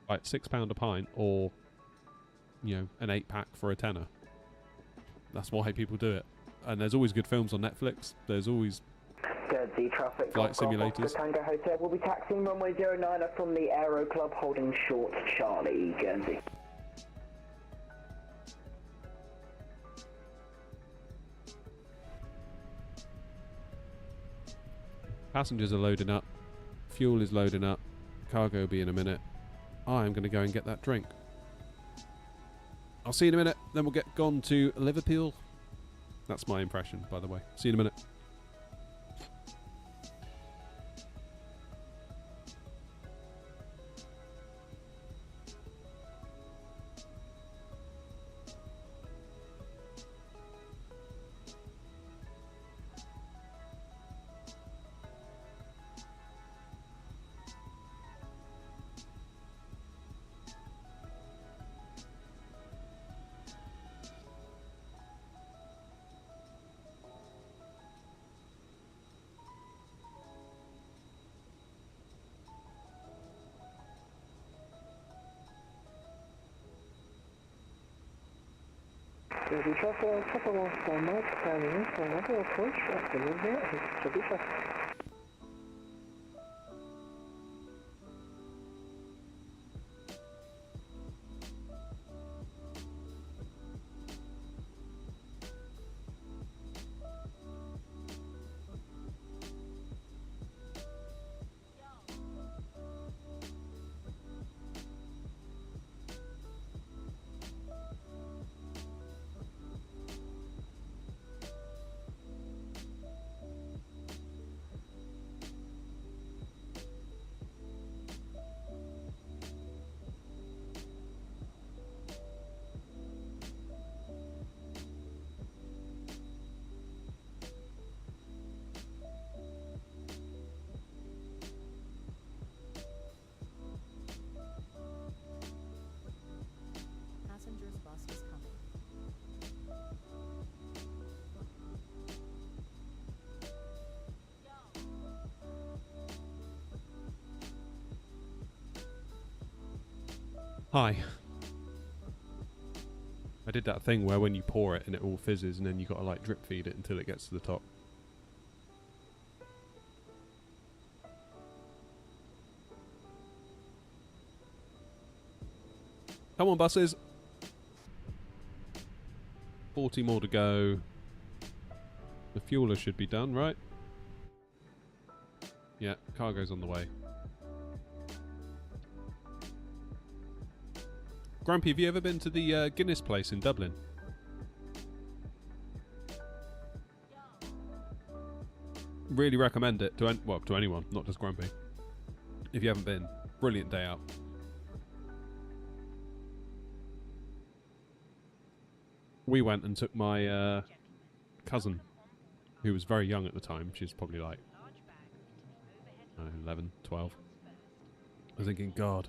[SPEAKER 1] Like £6 a pint, or, you know, an 8-pack for a tenner. That's why people do it. And there's always good films on Netflix. There's always
[SPEAKER 5] Guernsey traffic.
[SPEAKER 1] flight simulators.
[SPEAKER 5] The Tango Hotel will be taxiing runway 09 from the Aero Club, holding short Charlie, Guernsey.
[SPEAKER 1] Passengers are loading up. Fuel is loading up. Cargo will be in a minute. I'm going to go and get that drink. I'll see you in a minute. Then we'll get gone to Liverpool. That's my impression, by the way. See you in a minute.
[SPEAKER 5] The traffic, couple of miles per minute for another approach after movement, to be fast.
[SPEAKER 1] Hi. I did that thing where when you pour it and it all fizzes and then you got to like drip feed it until it gets to the top. Come on, buses. 40 more to go. The fueler should be done, right? Yeah, cargo's on the way. Grumpy, have you ever been to the Guinness place in Dublin? Really recommend it to to anyone, not just Grumpy. If you haven't been, brilliant day out. We went and took my cousin, who was very young at the time. She's probably like 11, 12. I was thinking, God,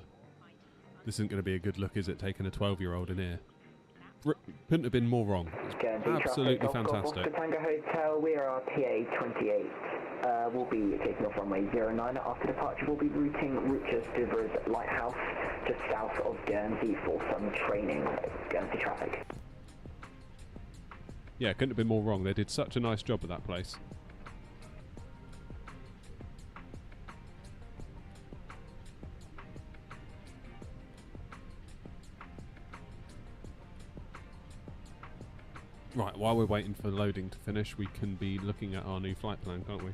[SPEAKER 1] this isn't going to be a good look, is it, taking a 12-year-old in here? Couldn't have been more wrong. It's absolutely fantastic.
[SPEAKER 5] Oscar Tango Hotel, we are RTA 28. We'll be taking off runway 09. After departure, we'll be routing route to Dover's Lighthouse, just south of Guernsey for some training. Guernsey traffic.
[SPEAKER 1] Yeah, couldn't have been more wrong. They did such a nice job at that place. Right, while we're waiting for loading to finish, we can be looking at our new flight plan, can't we?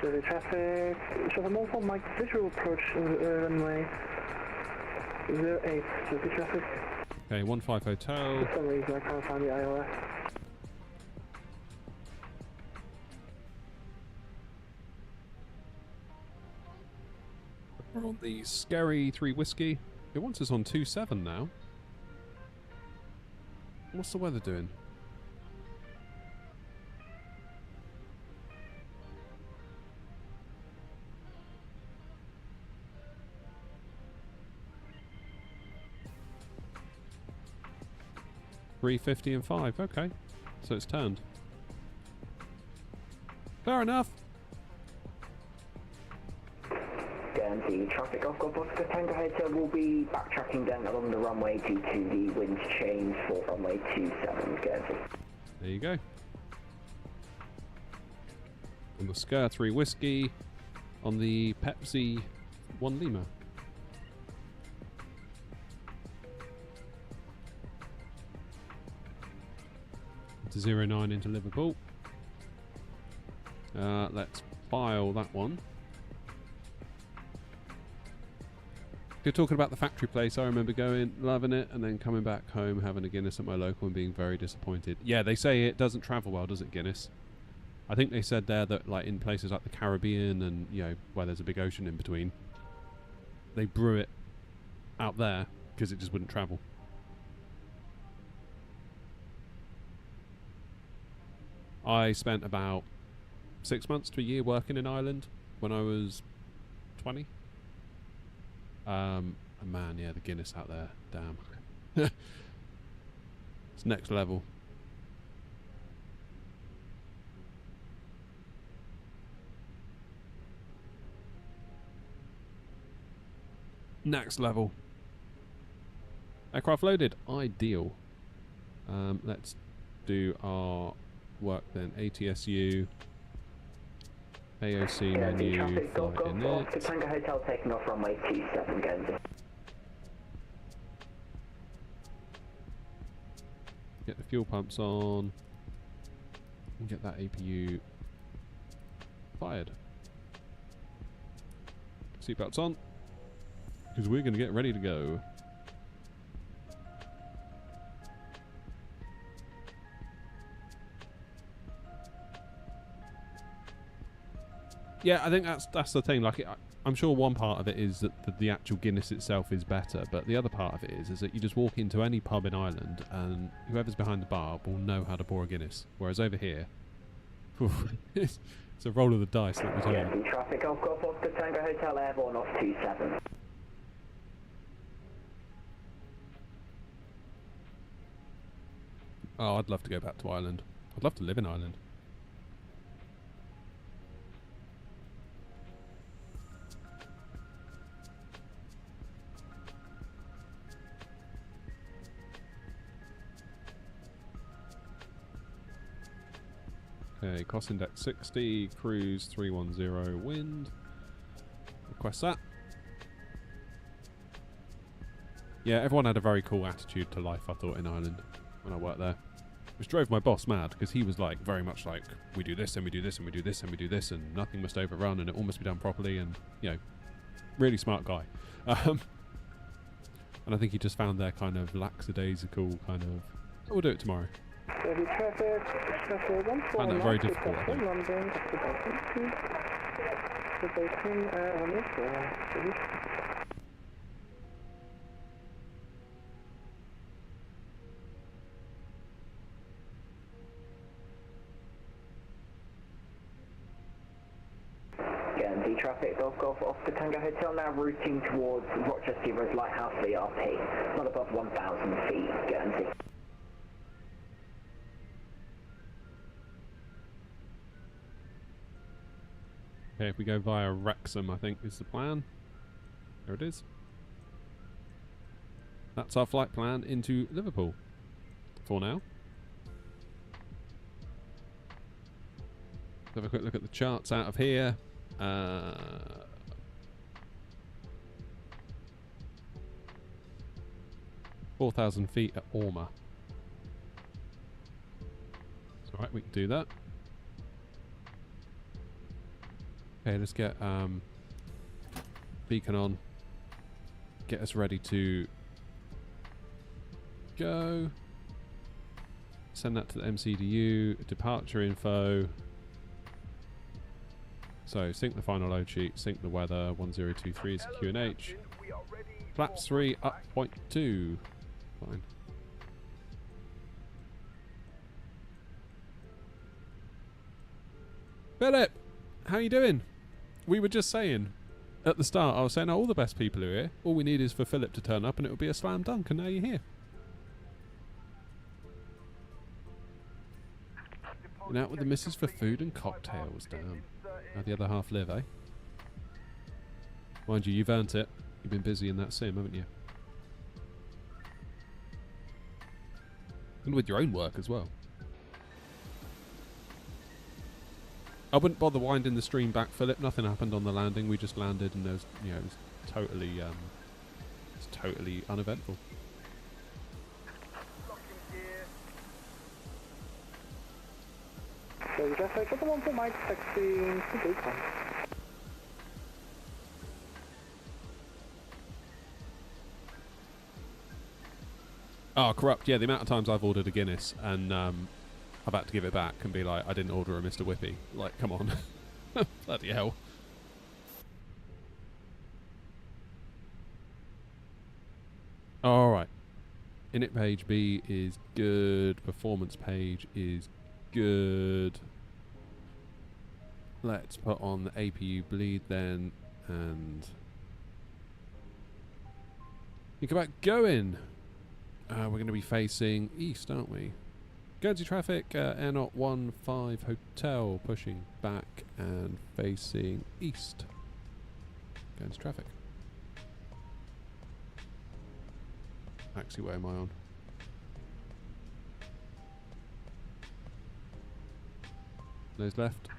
[SPEAKER 5] So the traffic, so the mobile mic visual approach runway 08, so the traffic.
[SPEAKER 1] Okay, 15 Hotel.
[SPEAKER 5] For some reason I can't find the ILS.
[SPEAKER 1] We're on the Scary 3 Whiskey. It wants us on 27 now. What's the weather doing? $350 and 5. Okay, so it's turned. Fair enough.
[SPEAKER 5] Guernsey traffic off Oscar Tango Hotel will be backtracking down along the runway due to the wind change for runway 27 Guernsey.
[SPEAKER 1] There you go. On the Scare 3 Whiskey, on the Pepsi 1 Lima. To 09 into Liverpool. Let's file that one. If you're talking about the factory place, I remember going, loving it, and then coming back home, having a Guinness at my local and being very disappointed. Yeah, they say it doesn't travel well, does it, Guinness? I think they said there that, like, in places like the Caribbean and, you know, where there's a big ocean in between, they brew it out there because it just wouldn't travel. I spent about 6 months to a year working in Ireland when I was 20. And man, yeah, the Guinness out there, damn. It's next level. Next level. Aircraft loaded, ideal. Let's do our work then. ATSU, AOC menu, flight in it.
[SPEAKER 5] Tango Hotel taking off runway 27 Guernsey.
[SPEAKER 1] Get the fuel pumps on and get that APU fired. Seatbelts on, because we're going to get ready to go. Yeah, I think that's the thing. Like, I'm sure one part of it is that the actual Guinness itself is better, but the other part of it is that you just walk into any pub in Ireland and whoever's behind the bar will know how to pour a Guinness. Whereas over here, it's a roll of the dice, let me tell you.
[SPEAKER 5] Traffic off Oscar Tango Hotel Airborne off 27.
[SPEAKER 1] Oh, I'd love to go back to Ireland. I'd love to live in Ireland. Okay, cost index 60, cruise 310, wind. Request that. Yeah, everyone had a very cool attitude to life, I thought, in Ireland when I worked there. Which drove my boss mad, because he was like, very much like, we do this and we do this and we do this and we do this and nothing must overrun and it all must be done properly, and, you know, really smart guy. And I think he just found their kind of lackadaisical kind of, oh, we'll do it tomorrow.
[SPEAKER 9] Heavy traffic,
[SPEAKER 1] Found that very difficult, I think.
[SPEAKER 9] London,
[SPEAKER 5] Guernsey traffic, Golf off the Tango Hotel, now routing towards Rochester Road Lighthouse VRP, not above 1,000 feet, Guernsey.
[SPEAKER 1] Okay, if we go via Wrexham, I think is the plan. There it is. That's our flight plan into Liverpool for now. Let's have a quick look at the charts out of here. 4,000 feet at Orma. It's alright, we can do that. Okay, let's get beacon on. Get us ready to go. Send that to the MCDU. Departure info. So sync the final load sheet, sync the weather, 1023 is QNH. Flaps 3 up 0.2. Fine. Philip, how you doing? We were just saying at the start, I was saying, oh, all the best people are here. All we need is for Philip to turn up and it'll be a slam dunk, and now you're here. You're out with the missus for food and cocktails, damn. How the other half live, eh? Mind you, you've earned it. You've been busy in that sim, haven't you? And with your own work as well. I wouldn't bother winding the stream back, Philip. Nothing happened on the landing. We just landed, and there was, you know, it was totally uneventful.
[SPEAKER 9] So just like the one for Mike, taxi to Bacon.
[SPEAKER 1] Oh, corrupt. Yeah, the amount of times I've ordered a Guinness and I've had to give it back and be like, I didn't order a Mr. Whippy. Like, come on. Bloody hell. Alright. Init page B is good. Performance page is good. Let's put on the APU bleed then and think about going. We're going to be facing east, aren't we? Guernsey traffic, Air Not 15 Hotel, pushing back and facing east. Guernsey traffic. Taxiway am I on? Nose left.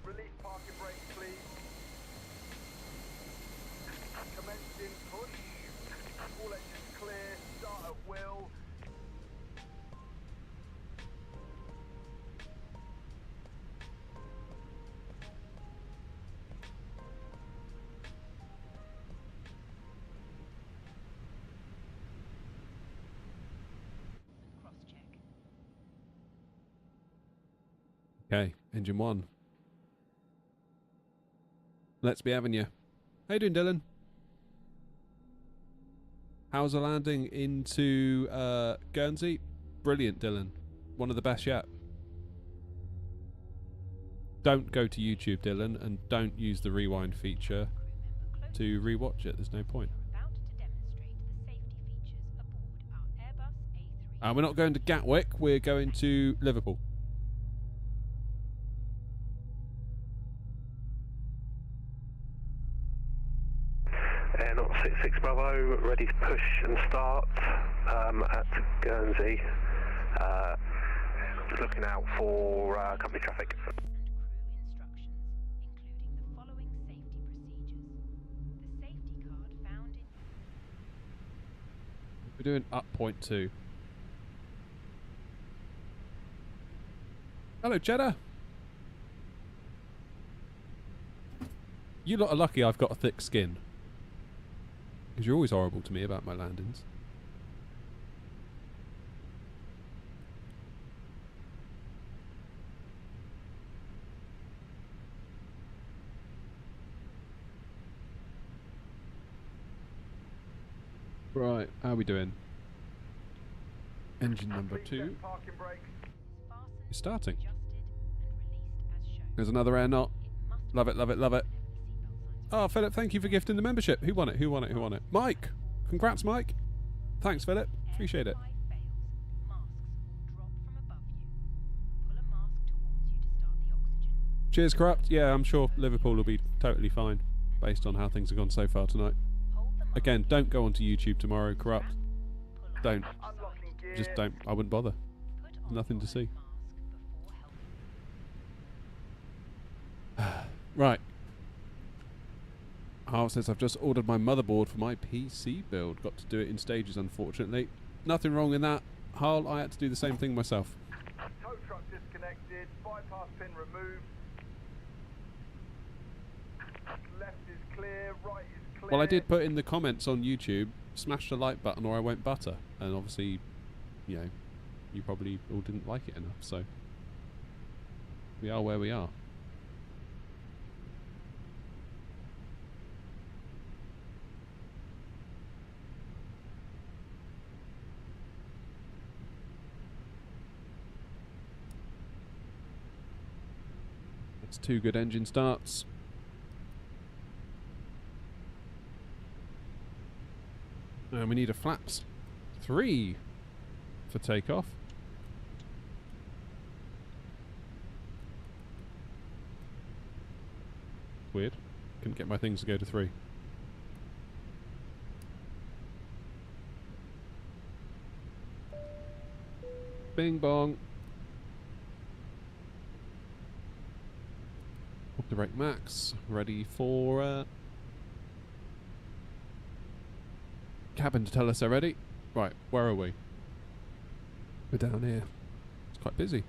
[SPEAKER 10] Release parking brake, please. Commencing push. All engines clear. Start at will.
[SPEAKER 7] Cross-check.
[SPEAKER 1] Okay, engine 1. Let's be having you. How you doing, Dylan? How's the landing into Guernsey? Brilliant, Dylan. One of the best yet. Don't go to YouTube, Dylan, and don't use the rewind feature to rewatch it. There's no point.
[SPEAKER 7] About to demonstrate the safety features aboard our Airbus A319.
[SPEAKER 1] We're not going to Gatwick. We're going to Liverpool.
[SPEAKER 4] Air Not 66 Bravo, ready to push and start at Guernsey. just looking out for company traffic.
[SPEAKER 7] and crew instructions, including the following safety procedures. The safety card found in
[SPEAKER 1] We're doing up point 2. Hello, Cheddar. You lot are lucky I've got a thick skin. Because you're always horrible to me about my landings. Right, how are we doing? Engine number 2
[SPEAKER 10] Parking brake.
[SPEAKER 1] is starting.
[SPEAKER 7] adjusted and released as shown.
[SPEAKER 1] There's another air knot.
[SPEAKER 7] It must
[SPEAKER 1] Love it, love it, love it.
[SPEAKER 7] heavy seatbelt signs.
[SPEAKER 1] Oh, Philip, thank you for gifting the membership. Who won it? Who won it? Who won it? Mike! Congrats, Mike. Thanks, Philip. Appreciate it.
[SPEAKER 7] Air supply fails. Masks will drop from above you. Pull a mask towards you to start the oxygen.
[SPEAKER 1] Cheers, Corrupt. Yeah, I'm sure Liverpool will be totally fine based on how things have gone so far tonight.
[SPEAKER 7] Hold the mask.
[SPEAKER 1] Again, don't go onto YouTube tomorrow, Corrupt.
[SPEAKER 7] Pull on
[SPEAKER 1] Don't.
[SPEAKER 10] Unlocking gear.
[SPEAKER 1] Just don't. I wouldn't bother.
[SPEAKER 7] Put on
[SPEAKER 1] Nothing to
[SPEAKER 7] your
[SPEAKER 1] see.
[SPEAKER 7] mask before helping.
[SPEAKER 1] Right. Harv says I've just ordered my motherboard for my PC build. Got to do it in stages, unfortunately. Nothing wrong in that. Harl, I had to do the same thing myself.
[SPEAKER 10] Tow truck disconnected. Bypass pin removed. Left is clear. Right is clear.
[SPEAKER 1] Well, I did put in the comments on YouTube, smash the like button or I won't butter. And obviously, you know, you probably all didn't like it enough, so we are where we are. That's 2 good engine starts. And we need a flaps 3 for takeoff. Weird. Couldn't get my things to go to 3. Bing bong. Hook the brake max. Ready for cabin to tell us they're ready. Right, where are we? We're down here. It's quite busy.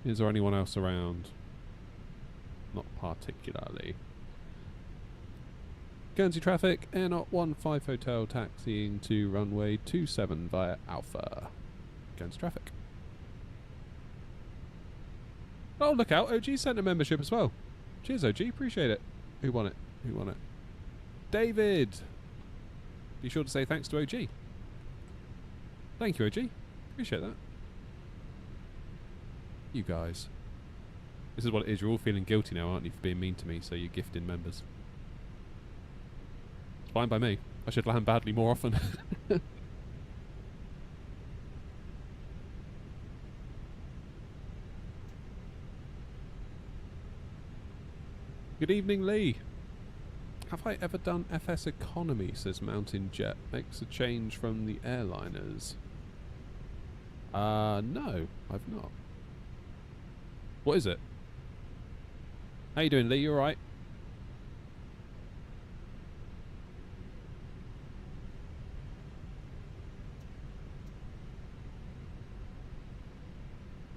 [SPEAKER 1] Is there anyone else around? Not particularly. Guernsey traffic, Air Knot 15 Hotel taxiing to runway 27 via Alpha. Guernsey traffic. Oh, look out, OG sent a membership as well. Cheers, OG, appreciate it. Who won it? Who won it? David! Be sure to say thanks to OG. Thank you, OG. Appreciate that. You guys. This is what it is. You're all feeling guilty now, aren't you, for being mean to me, so you're gifting members. It's fine by me. I should land badly more often. Good evening, Lee. Have I ever done FS economy, says Mountain Jet. Makes a change from the airliners. No, I've not. What is it? How you doing, Lee? You alright?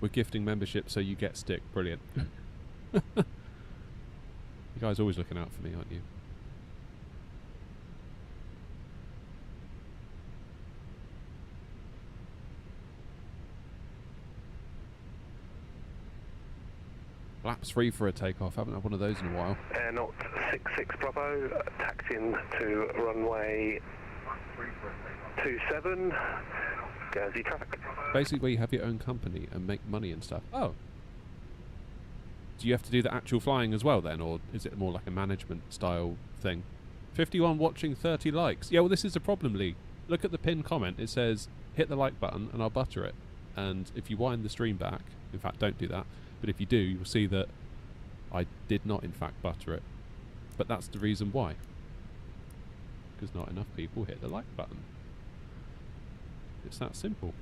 [SPEAKER 1] We're gifting membership so you get stick. Brilliant. You guys always looking out for me, aren't you? Flaps free for a takeoff. Haven't had one of those in a while.
[SPEAKER 4] Air Knot 66 Bravo, taxiing to runway 27, Guernsey traffic.
[SPEAKER 1] Basically where you have your own company and make money and stuff. Oh. Do you have to do the actual flying as well then, or is it more like a management style thing? 51 watching, 30 likes. Yeah, well this is the problem, Lee. Look at the pinned comment. It says, hit the like button and I'll butter it. And if you wind the stream back, in fact don't do that, but if you do, you'll see that I did not in fact butter it. But that's the reason why. because not enough people hit the like button. It's that simple.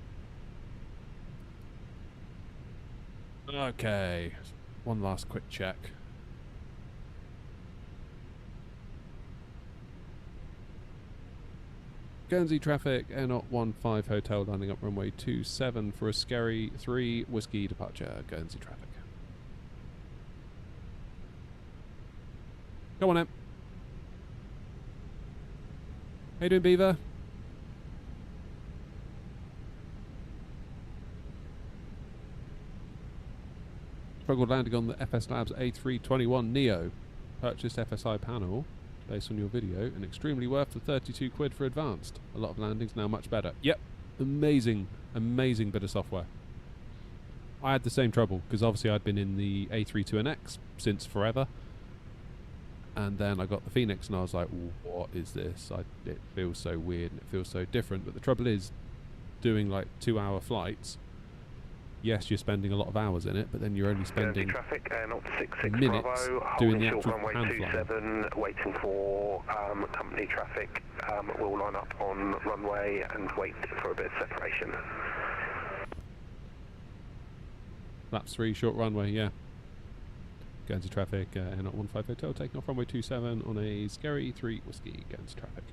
[SPEAKER 1] Okay, one last quick check. Guernsey traffic, Air 15 Hotel landing up runway 27 for a scary 3 whiskey departure. Guernsey traffic. Come on, Em. How you doing, Beaver? Struggled landing on the FS Labs A321 Neo. Purchased FSI panel based on your video and extremely worth the 32 quid for advanced. A lot of landings now much better. Yep, amazing, amazing bit of software. I had the same trouble because obviously I'd been in the A32NX since forever, and then I got the Phoenix and I was like, what is this? It feels so weird and it feels so different. But the trouble is, doing like 2-hour flights, yes, you're spending a lot of hours in it, but then you're only spending
[SPEAKER 4] traffic, 066
[SPEAKER 1] minutes
[SPEAKER 4] Bravo,
[SPEAKER 1] doing the
[SPEAKER 4] short
[SPEAKER 1] actual
[SPEAKER 4] runway
[SPEAKER 1] hand flying.
[SPEAKER 4] 27, waiting for company traffic. We'll line up on runway and wait for a bit of separation.
[SPEAKER 1] Laps 3, short runway, yeah. Guernsey traffic, Air 15 Hotel, taking off runway 27 on a scary 3 whiskey, Guernsey traffic.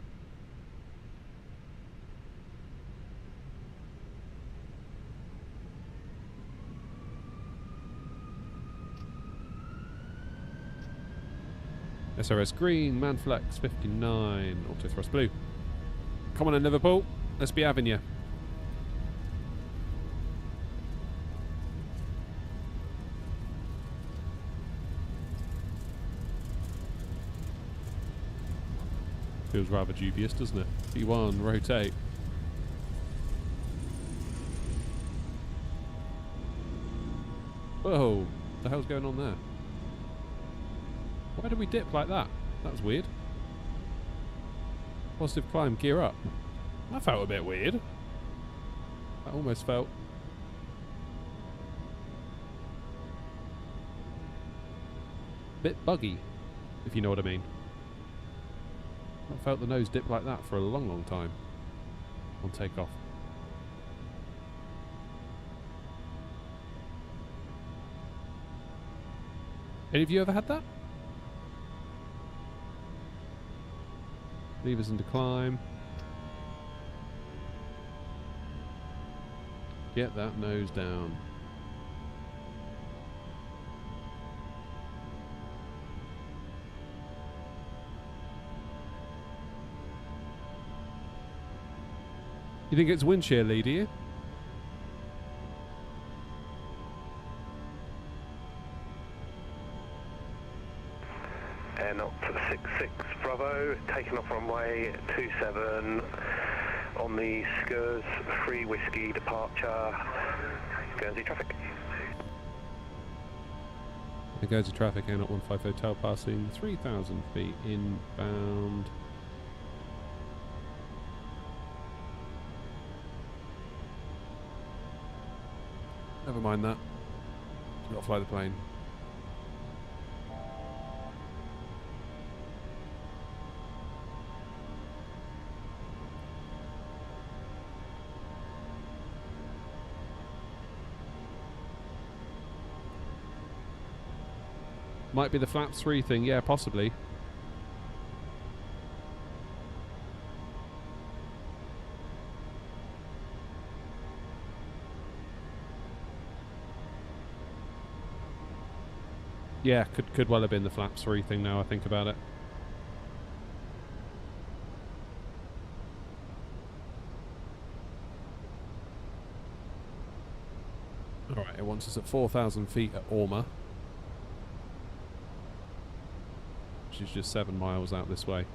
[SPEAKER 1] SRS green, Manflex 59, auto thrust blue. Come on in, Liverpool, let's be having you. Feels rather dubious, doesn't it? B1, rotate. Whoa, what the hell's going on there? Why did we dip like that? That was weird. Positive climb, gear up. That felt a bit weird. That almost felt... a bit buggy, if you know what I mean. I felt the nose dip like that for a long, long time on takeoff. Any of you ever had that? Levers into climb. Get that nose down. You think it's wind shear lead, do you?
[SPEAKER 4] Air 66 Bravo, taking off runway 27 on the Skurs 3 whiskey departure, Guernsey traffic.
[SPEAKER 1] The Guernsey traffic, Air 15 Hotel passing 3,000 feet inbound. Never mind that. I've got to fly the plane. Might be the flaps 3 thing, yeah, possibly. Yeah, could well have been the flaps 3 thing now I think about it. Alright, it wants us at 4,000 feet at Orma, which is just 7 miles out this way.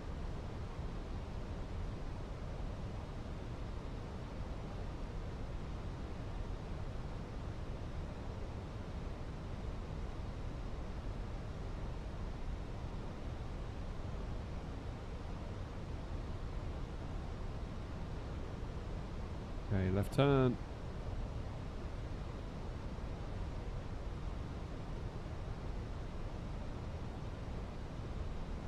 [SPEAKER 1] Okay, left turn.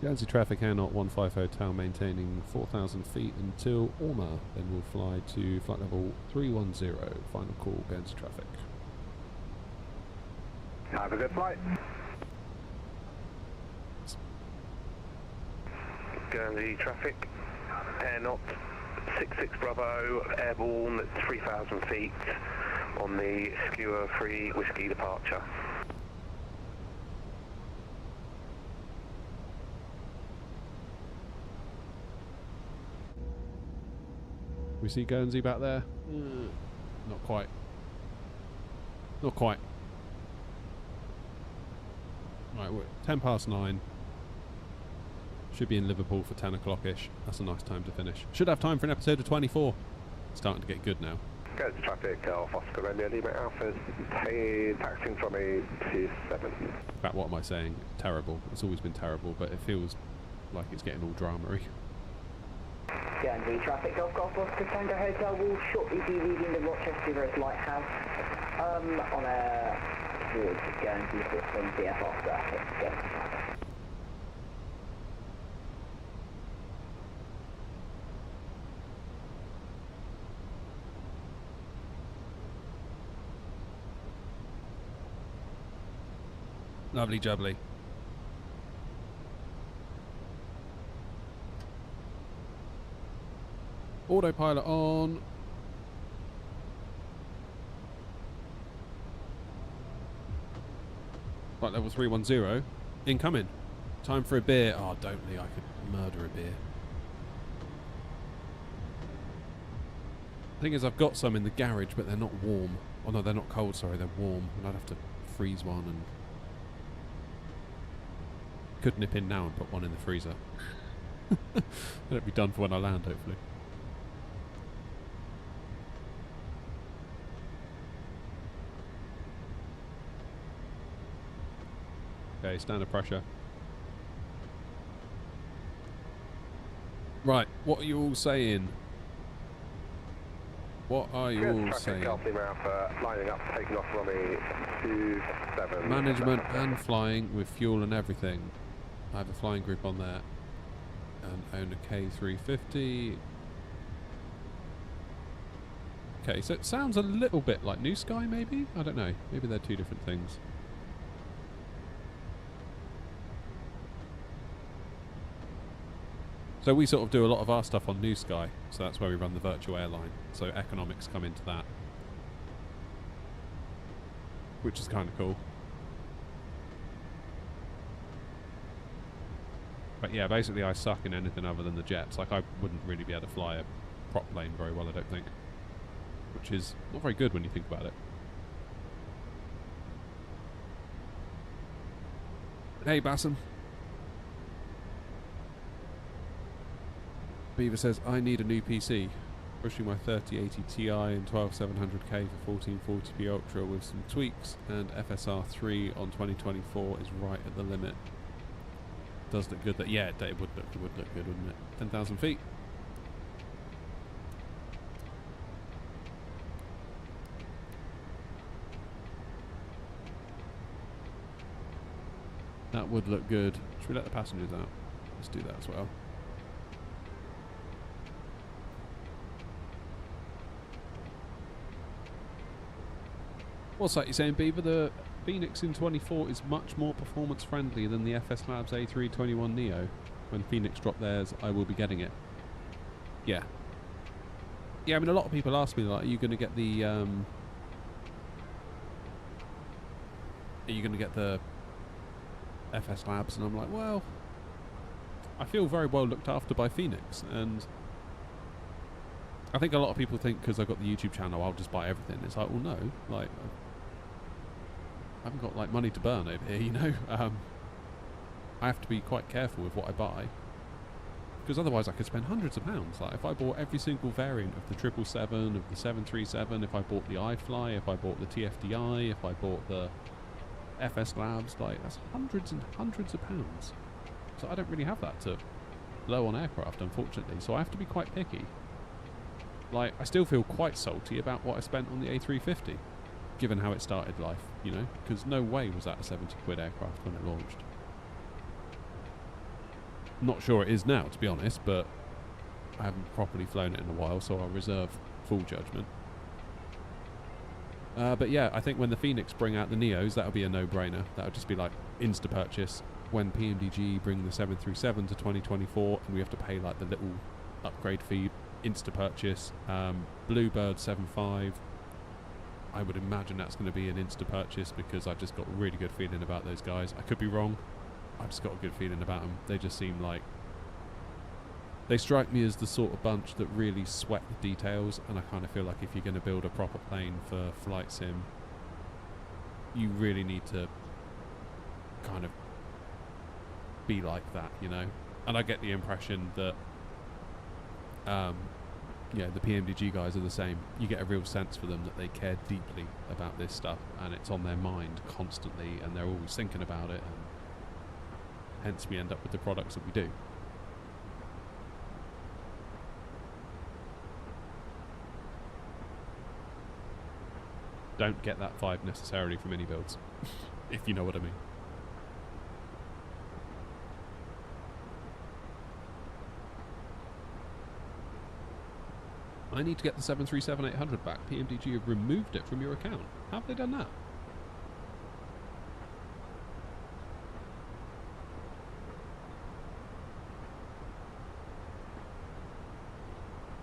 [SPEAKER 1] Guernsey traffic Air Knot 150 tail maintaining 4,000 feet until Orma. Then we'll fly to flight level 310. Final call, Guernsey traffic.
[SPEAKER 4] Have a good flight. Guernsey traffic, Air Knot 66 Bravo, airborne at 3,000 feet on the Skewer 3 Whiskey departure.
[SPEAKER 1] We see Guernsey back there? Not quite. Not quite. Right, we're 10 past 9. Should be in Liverpool for 10 o'clock-ish. That's a nice time to finish. Should have time for an episode of 24. Starting to get good now.
[SPEAKER 4] Guernsey traffic, off Oscar Romeo Lima Alpha, taxiing from A27.
[SPEAKER 1] In fact, what am I saying? Terrible. It's always been terrible, but it feels like it's getting all drama-y.
[SPEAKER 5] Guernsey traffic, Golf Golf Oscar Tango Hotel will shortly be leaving the Rochester Road Lighthouse on a towards Guernsey from BF Oscar.
[SPEAKER 1] Lovely jubbly. Autopilot on. Flight level 310. Incoming. Time for a beer. Oh, don't Lee, I could murder a beer. Thing is, I've got some in the garage, but they're not warm. Oh no, they're not cold, sorry, they're warm. And I'd have to freeze one and... Could nip in now and put one in the freezer. It'll be done for when I land, hopefully. Okay, standard pressure. Right, what are you all saying? What are you all saying?
[SPEAKER 4] Lining up, taking off runway 27.
[SPEAKER 1] Management and flying with fuel and everything. I have a flying group on there. And own a K350. Okay, so it sounds a little bit like New Sky, maybe? I don't know. Maybe they're two different things. So we sort of do a lot of our stuff on New Sky, so that's where we run the virtual airline. So economics come into that, which is kind of cool. But yeah, basically I suck in anything other than the jets. Like I wouldn't really be able to fly a prop plane very well, I don't think. Which is not very good when you think about it. Hey Bassam. Beaver says, I need a new PC. Pushing my 3080 Ti and 12700K for 1440p Ultra with some tweaks, and FSR 3 on 2024 is right at the limit. Does look good. That yeah, it would look good, wouldn't it? 10,000 feet. That would look good. Should we let the passengers out? Let's do that as well. What's that you're saying, Beaver? The Phoenix in 24 is much more performance friendly than the FS Labs A321 Neo. When Phoenix drop theirs, I will be getting it. Yeah. Yeah, I mean, a lot of people ask me, like, are you going to get the, Are you going to get the FS Labs? And I'm like, well, I feel very well looked after by Phoenix, and I think a lot of people think because I've got the YouTube channel, I'll just buy everything. It's like, well, no, like, I haven't got like money to burn over here, you know. I have to be quite careful with what I buy, because otherwise I could spend hundreds of pounds. Like if I bought every single variant of the 777, of the 737, if I bought the iFly, if I bought the TFDI, if I bought the FS Labs, like that's hundreds and hundreds of pounds. So I don't really have that to blow on aircraft, unfortunately. So I have to be quite picky. Like I still feel quite salty about what I spent on the A350. Given how it started life, you know, because no way was that a 70 quid aircraft when it launched. Not sure it is now, to be honest, but I haven't properly flown it in a while, so I'll reserve full judgment. But yeah, I think when the Phoenix bring out the Neos, that'll be a no-brainer. That'll just be like insta-purchase. When PMDG bring the 737 to 2024 and we have to pay like the little upgrade fee, insta-purchase. Bluebird 75, I would imagine that's going to be an insta-purchase because I've just got a really good feeling about those guys. I could be wrong. I've just got a good feeling about them. They just seem like... They strike me as the sort of bunch that really sweat the details, and I kind of feel like if you're going to build a proper plane for flight sim, you really need to kind of be like that, you know? And I get the impression that, yeah, the PMDG guys are the same. You get a real sense for them that they care deeply about this stuff, and it's on their mind constantly, and they're always thinking about it, and hence we end up with the products that we do. Don't get that vibe necessarily from any builds, if you know what I mean. I need to get the 737-800 back. PMDG have removed it from your account. How have they done that?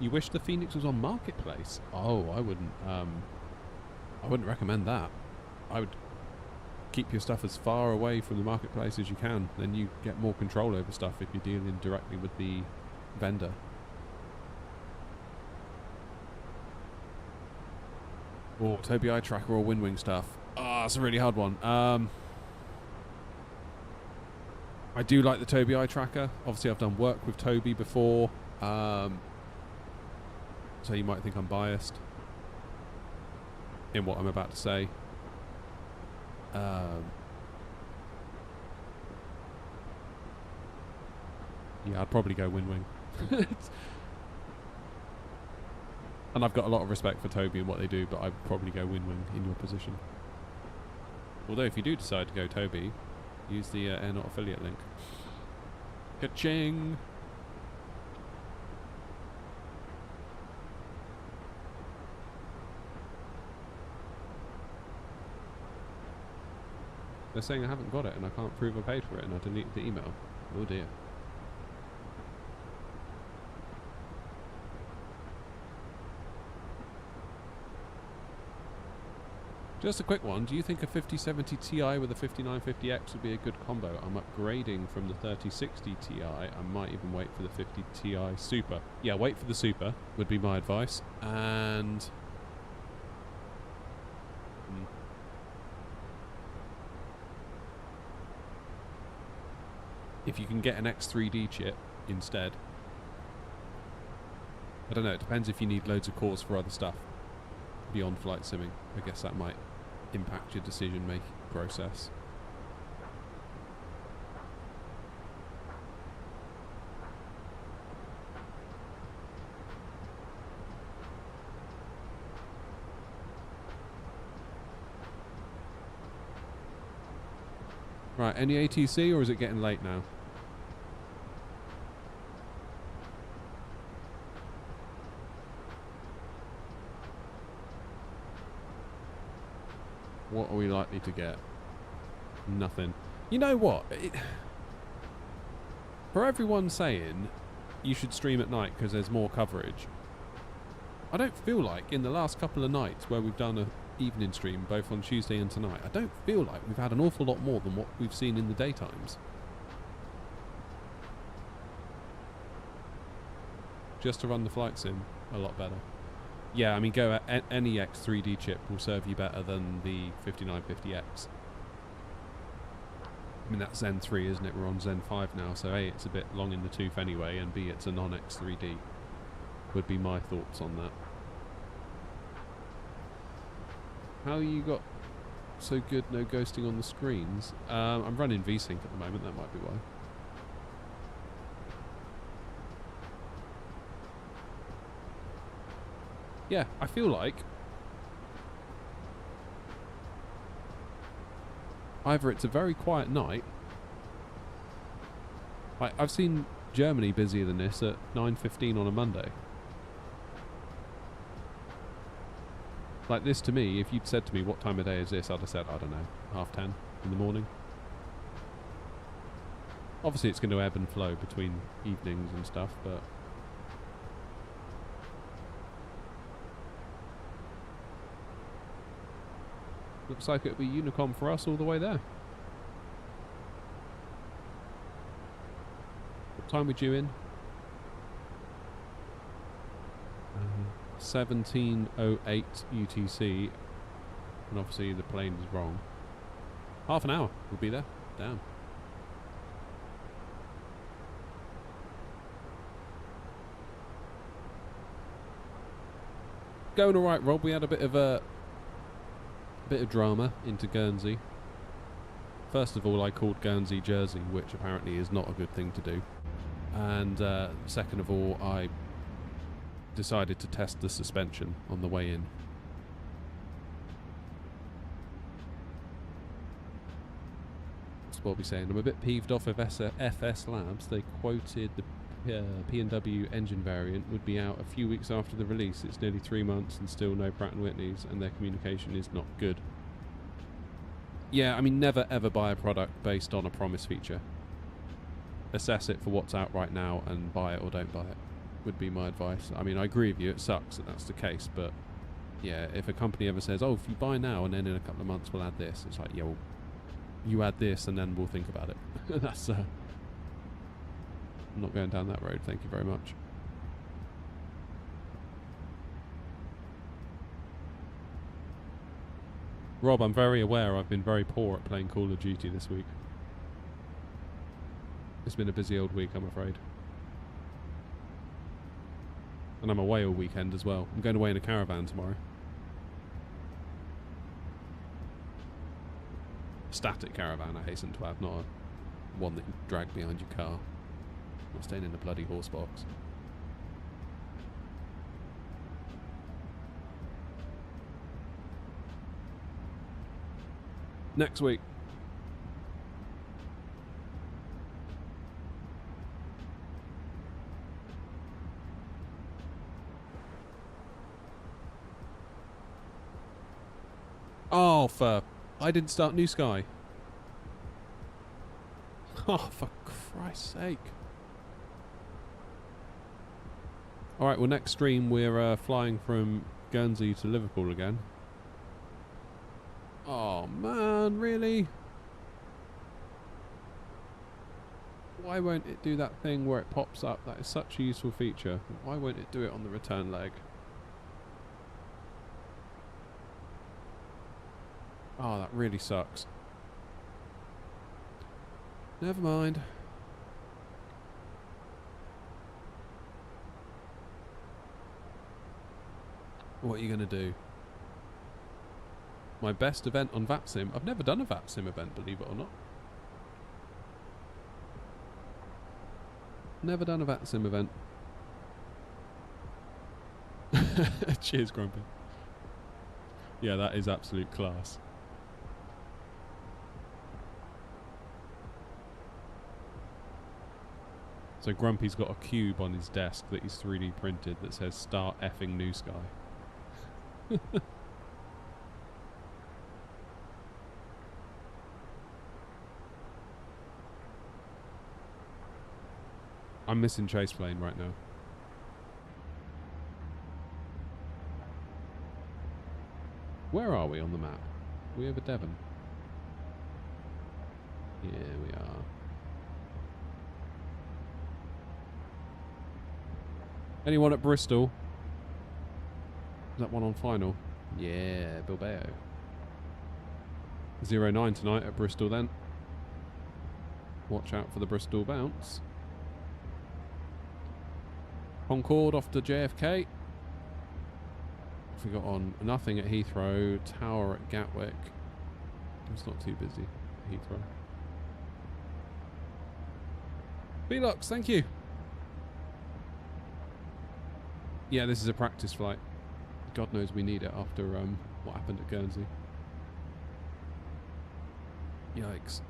[SPEAKER 1] You wish the Phoenix was on Marketplace? Oh, I wouldn't recommend that. I would keep your stuff as far away from the Marketplace as you can. Then you get more control over stuff if you're dealing directly with the vendor. Or Tobii Eye Tracker or Windwing stuff. Ah, that's a really hard one. I do like the Tobii Eye Tracker. Obviously, I've done work with Tobii before. So you might think I'm biased in what I'm about to say. Yeah, I'd probably go Windwing. And I've got a lot of respect for Tobii and what they do, but I'd probably go Windwing in your position. Although if you do decide to go Tobii, use the Airnaut affiliate link. Ka-ching! They're saying I haven't got it and I can't prove I paid for it, and I deleted the email. Oh dear. Just a quick one. Do you think a 5070 Ti with a 5950X would be a good combo? I'm upgrading from the 3060 Ti. I might even wait for the 50 Ti Super. Yeah, wait for the Super would be my advice. And... if you can get an X3D chip instead. I don't know, it depends if you need loads of cores for other stuff beyond flight simming. I guess that might impact your decision making process. Right, any ATC or is it getting late now? What are we likely to get? Nothing. You know what? For everyone saying you should stream at night because there's more coverage, I don't feel like in the last couple of nights where we've done an evening stream, both on Tuesday and tonight, I don't feel like we've had an awful lot more than what we've seen in the daytimes. Just to run the flight sim a lot better. Yeah, I mean, go at any X3D chip will serve you better than the 5950X. I mean, that's Zen 3, isn't it? We're on Zen 5 now, so A, it's a bit long in the tooth anyway, and B, it's a non-X3D. Would be my thoughts on that. How you got so good no ghosting on the screens? I'm running VSync at the moment, that might be why. Yeah, I feel like either it's a very quiet night I've seen Germany busier than this at 9:15 on a Monday. Like this to me, if you'd said to me what time of day is this, I'd have said, I don't know, 10:30 in the morning. Obviously it's going to ebb and flow between evenings and stuff, but... looks like it'll be Unicom for us all the way there. What time we due in? 17:08 UTC, and obviously the plane is wrong. Half an hour, we'll be there. Damn. Going alright, Rob. We had a bit of drama into Guernsey. First of all, I called Guernsey Jersey, which apparently is not a good thing to do. And second of all, I decided to test the suspension on the way in. That's what we'll be saying. I'm a bit peeved off of FS Labs. They quoted the P&W engine variant would be out a few weeks after the release. It's nearly 3 months and still no Pratt & Whitneys, and their communication is not good. Yeah, I mean, never ever buy a product based on a promise feature. Assess it for what's out right now and buy it or don't buy it, would be my advice. I mean, I agree with you, it sucks that that's the case, but yeah, if a company ever says, oh, if you buy now and then in a couple of months we'll add this, it's like, yeah, well, you add this and then we'll think about it. That's I'm not going down that road, thank you very much. Rob, I'm very aware I've been very poor at playing Call of Duty this week. It's been a busy old week, I'm afraid. And I'm away all weekend as well. I'm going away in a caravan tomorrow. Static caravan, I hasten to add, not a one that you drag behind your car. Not staying in the bloody horse box. Next week. Oh, I didn't start New Sky. Oh, for Christ's sake. Alright, well, next stream we're flying from Guernsey to Liverpool again. Oh, man, really? Why won't it do that thing where it pops up? That is such a useful feature. Why won't it do it on the return leg? Oh, that really sucks. Never mind. What are you going to do? My best event on VapSim. I've never done a VapSim event, believe it or not. Never done a VapSim event. Cheers, Grumpy. Yeah, that is absolute class. So Grumpy's got a cube on his desk that he's 3D printed that says "Start effing New Sky." I'm missing Chase Plane right now. Where are we on the map? Are we over Devon? Yeah, we are. Anyone at Bristol? Is that one on final? Yeah, Bilbao. 09 tonight at Bristol then. Watch out for the Bristol bounce. Concorde off to JFK. We got on nothing at Heathrow, Tower at Gatwick. It's not too busy at Heathrow. Velux, thank you. Yeah, this is a practice flight. God knows we need it after what happened at Guernsey. Yikes.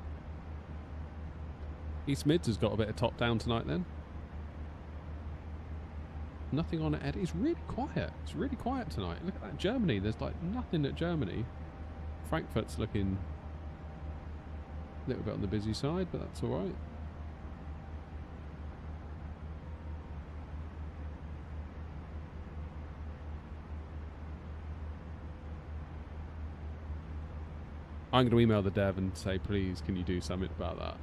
[SPEAKER 1] East Mids has got a bit of top down tonight then. Nothing on it, Eddie. It's really quiet. It's really quiet tonight. Look at that. Germany. There's like nothing at Germany. Frankfurt's looking a little bit on the busy side, but that's alright. I'm going to email the dev and say, please, can you do something about that?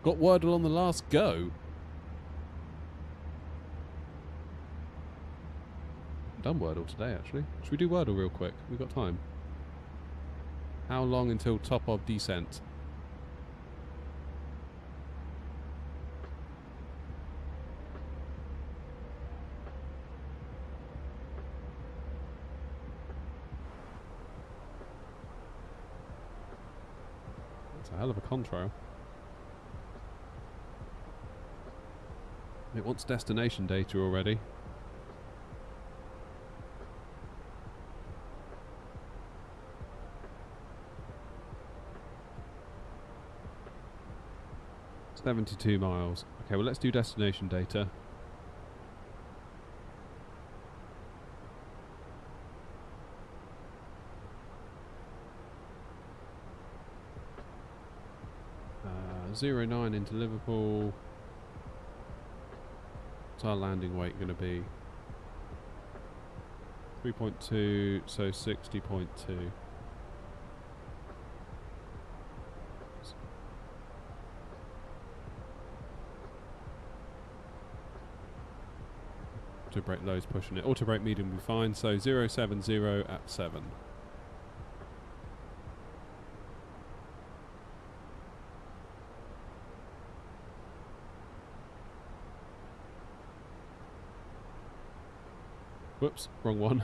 [SPEAKER 1] Got Wordle on the last go. Done Wordle today, actually. Should we do Wordle real quick? We've got time. How long until top of descent? That's a hell of a contrail. It wants destination data already. $72 miles. Okay, well let's do destination data. Uh, 09 into Liverpool. What's our landing weight going to be? 3.2, so 60.2. Auto brake low's pushing it. Auto brake medium will be fine. So 070 at 7. Whoops, wrong one.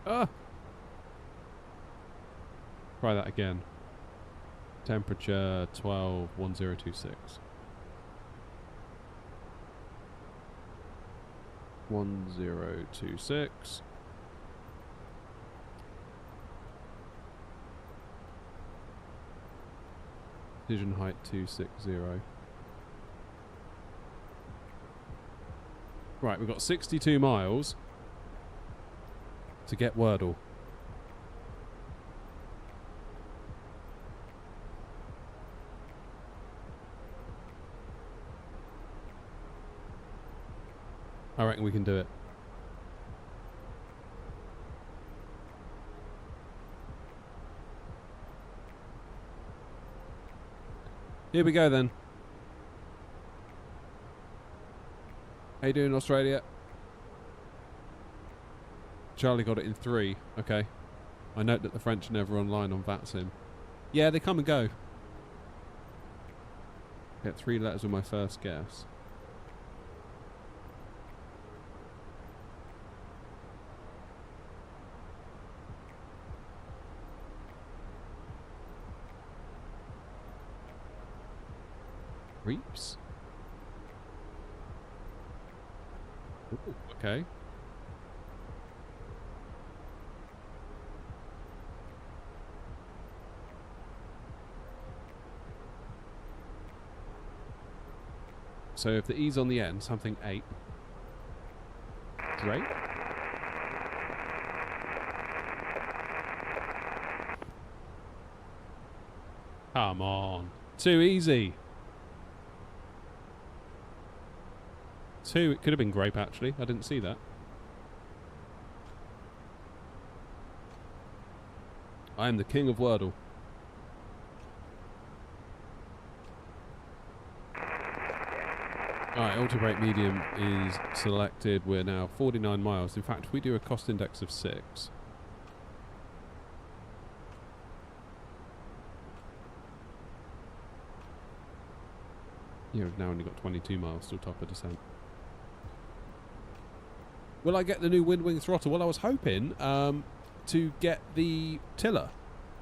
[SPEAKER 1] Ah! Try that again. Temperature 12, 1026. 1026. Vision height 260. Right, we've got 62 miles to get Wordle. I reckon we can do it. Here we go then. How you doing, Australia? Charlie got it in 3. Okay. I note that the French are never online on VATSIM. Yeah, they come and go. Get 3 letters with my first guess. Reaps. Ooh, okay. So if the E's on the end, something 8. Great. Come on. Too easy. 2, it could have been grape actually. I didn't see that. I am the king of Wordle. Alright, auto brake medium is selected. We're now 49 miles. In fact, if we do a cost index of 6. Yeah, we've now only got 22 miles till top of descent. Will I get the new wind wing throttle? Well, I was hoping to get the tiller,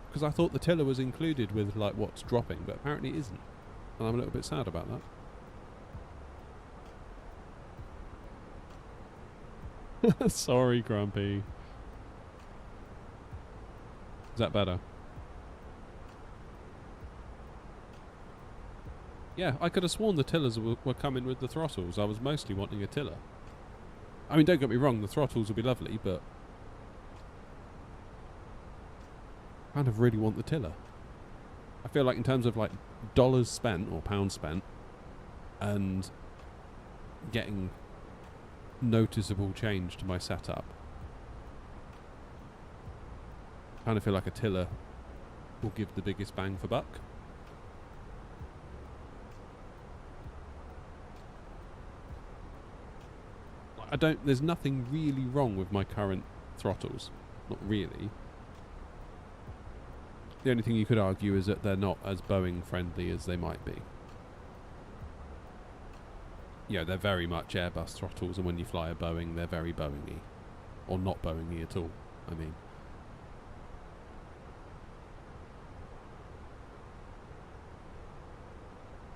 [SPEAKER 1] because I thought the tiller was included with like what's dropping, but apparently it isn't, and I'm a little bit sad about that. Sorry, Grumpy. Is that better? Yeah, I could have sworn the tillers were coming with the throttles. I was mostly wanting a tiller. I mean, don't get me wrong, the throttles will be lovely, but I kind of really want the tiller. I feel like in terms of like dollars spent or pounds spent and getting noticeable change to my setup, I kind of feel like a tiller will give the biggest bang for buck. There's nothing really wrong with my current throttles. Not really. The only thing you could argue is that they're not as Boeing friendly as they might be. Yeah, they're very much Airbus throttles, and when you fly a Boeing, they're very Boeing-y. Or not Boeing-y at all, I mean.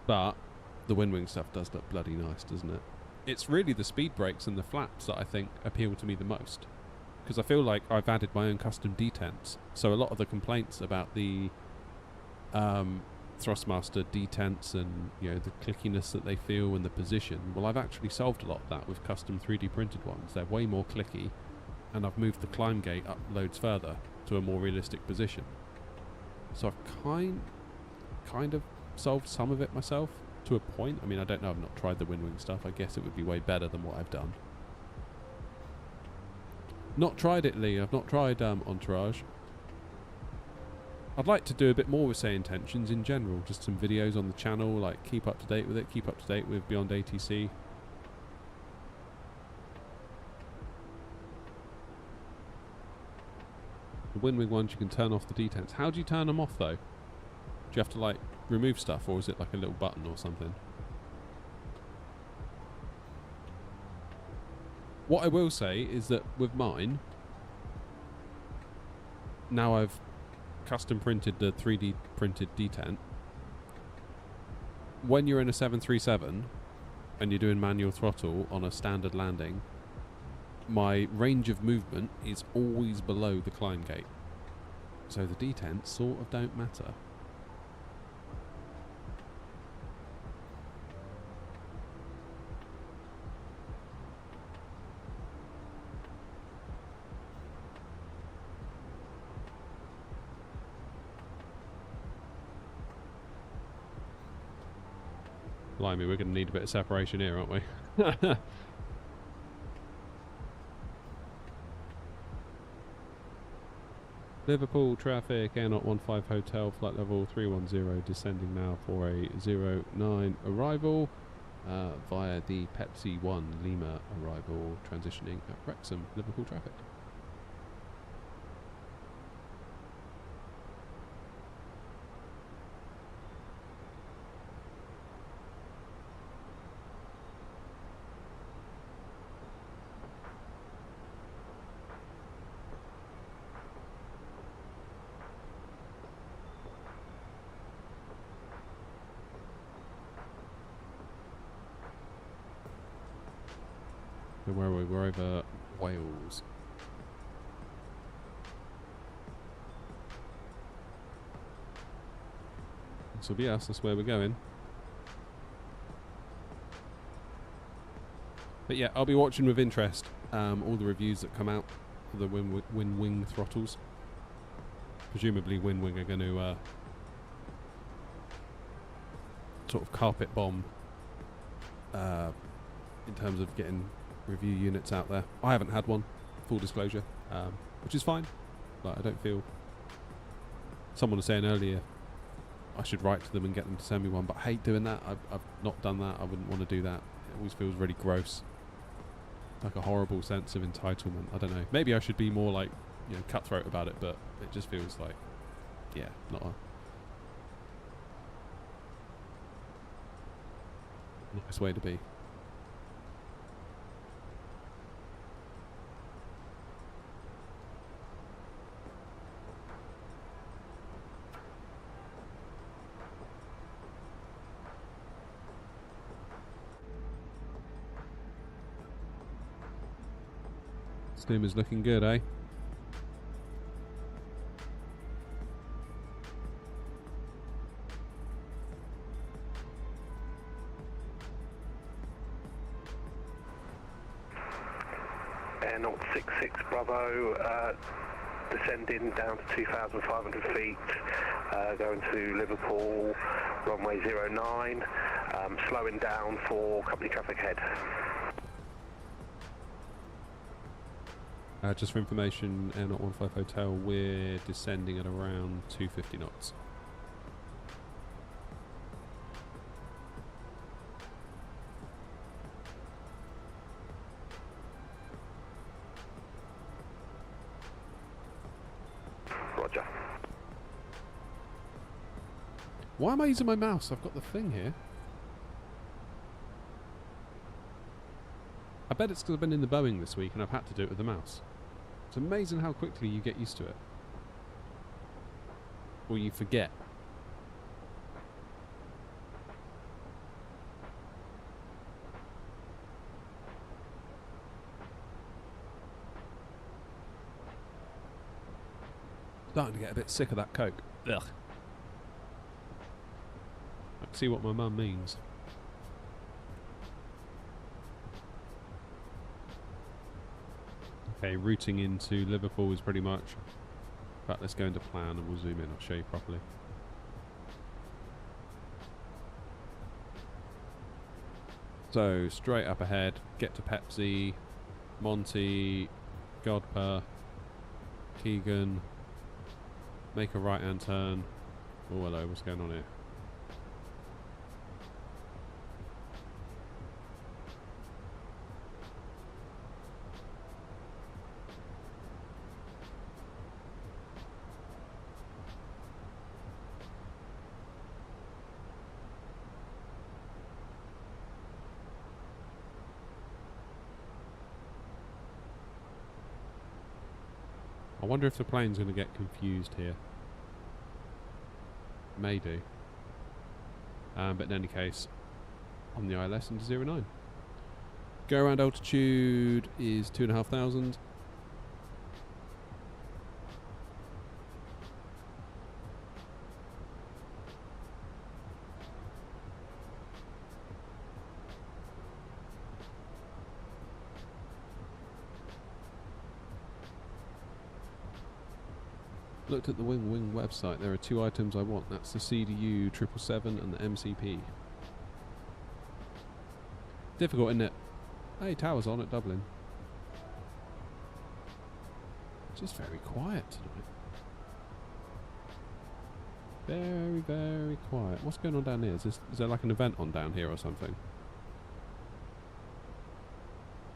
[SPEAKER 1] But the WinWing stuff does look bloody nice, doesn't it? It's really the speed brakes and the flaps that I think appeal to me the most. Because I feel like I've added my own custom detents. So a lot of the complaints about the Thrustmaster detents and, you know, the clickiness that they feel and the position, well, I've actually solved a lot of that with custom 3D printed ones. They're way more clicky, and I've moved the climb gate up loads further to a more realistic position. So I've kind of solved some of it myself. To a point. I mean, I don't know, I've not tried the WinWing stuff. I guess it would be way better than what I've done. Not tried it, Lee. I've not tried Entourage. I'd like to do a bit more with Say Intentions in general. Just some videos on the channel, like keep up to date with it, keep up to date with Beyond ATC. The WinWing ones, you can turn off the detents. How do you turn them off, though? Do you have to, like, remove stuff, or is it like a little button or something? What I will say is that with mine, now I've custom printed the 3D printed detent, when you're in a 737 and you're doing manual throttle on a standard landing, my range of movement is always below the climb gate. So the detents sort of don't matter. Blimey, we're going to need a bit of separation here, aren't we? Liverpool traffic, Air 015 Hotel, flight level 310, descending now for a 09 arrival via the Pepsi 1 Lima arrival, transitioning at Wrexham, Liverpool traffic. Where are we? We're over Wales. This will be us, that's where we're going. But yeah, I'll be watching with interest all the reviews that come out for the WinWing throttles. Presumably WinWing are going to sort of carpet bomb in terms of getting review units out there. I haven't had one, full disclosure, which is fine. Like, I don't feel... Someone was saying earlier I should write to them and get them to send me one, but I hate doing that. I've not done that. I wouldn't want to do that. It always feels really gross. Like a horrible sense of entitlement. I don't know. Maybe I should be more like, you know, cutthroat about it, but it just feels like, yeah, not a nice way to be. Stim is looking good, eh?
[SPEAKER 4] 66 Bravo, descending down to 2,500 feet, going to Liverpool, runway 09, slowing down for company traffic ahead.
[SPEAKER 1] Just for information, Air 015 Hotel, we're descending at around 250 knots.
[SPEAKER 4] Roger.
[SPEAKER 1] Why am I using my mouse? I've got the thing here. I bet it's because I've been in the Boeing this week and I've had to do it with the mouse. It's amazing how quickly you get used to it. Or you forget. Starting to get a bit sick of that Coke. Ugh. I can see what my mum means. Okay, routing into Liverpool is pretty much... In fact, let's go into plan and we'll zoom in. I'll show you properly. So, straight up ahead, get to Pepsi, Monty, Godper, Keegan, make a right-hand turn. Oh, hello, what's going on here? I wonder if the plane's going to get confused here. May do. But in any case, on the ILS into 09. Go around altitude is 2,500. Looked at the Wing website. There are two items I want. That's the CDU 777 and the MCP. Difficult, isn't it? Hey, tower's on at Dublin. Just very quiet tonight. Very, very quiet. What's going on down here? Is there like an event on down here or something?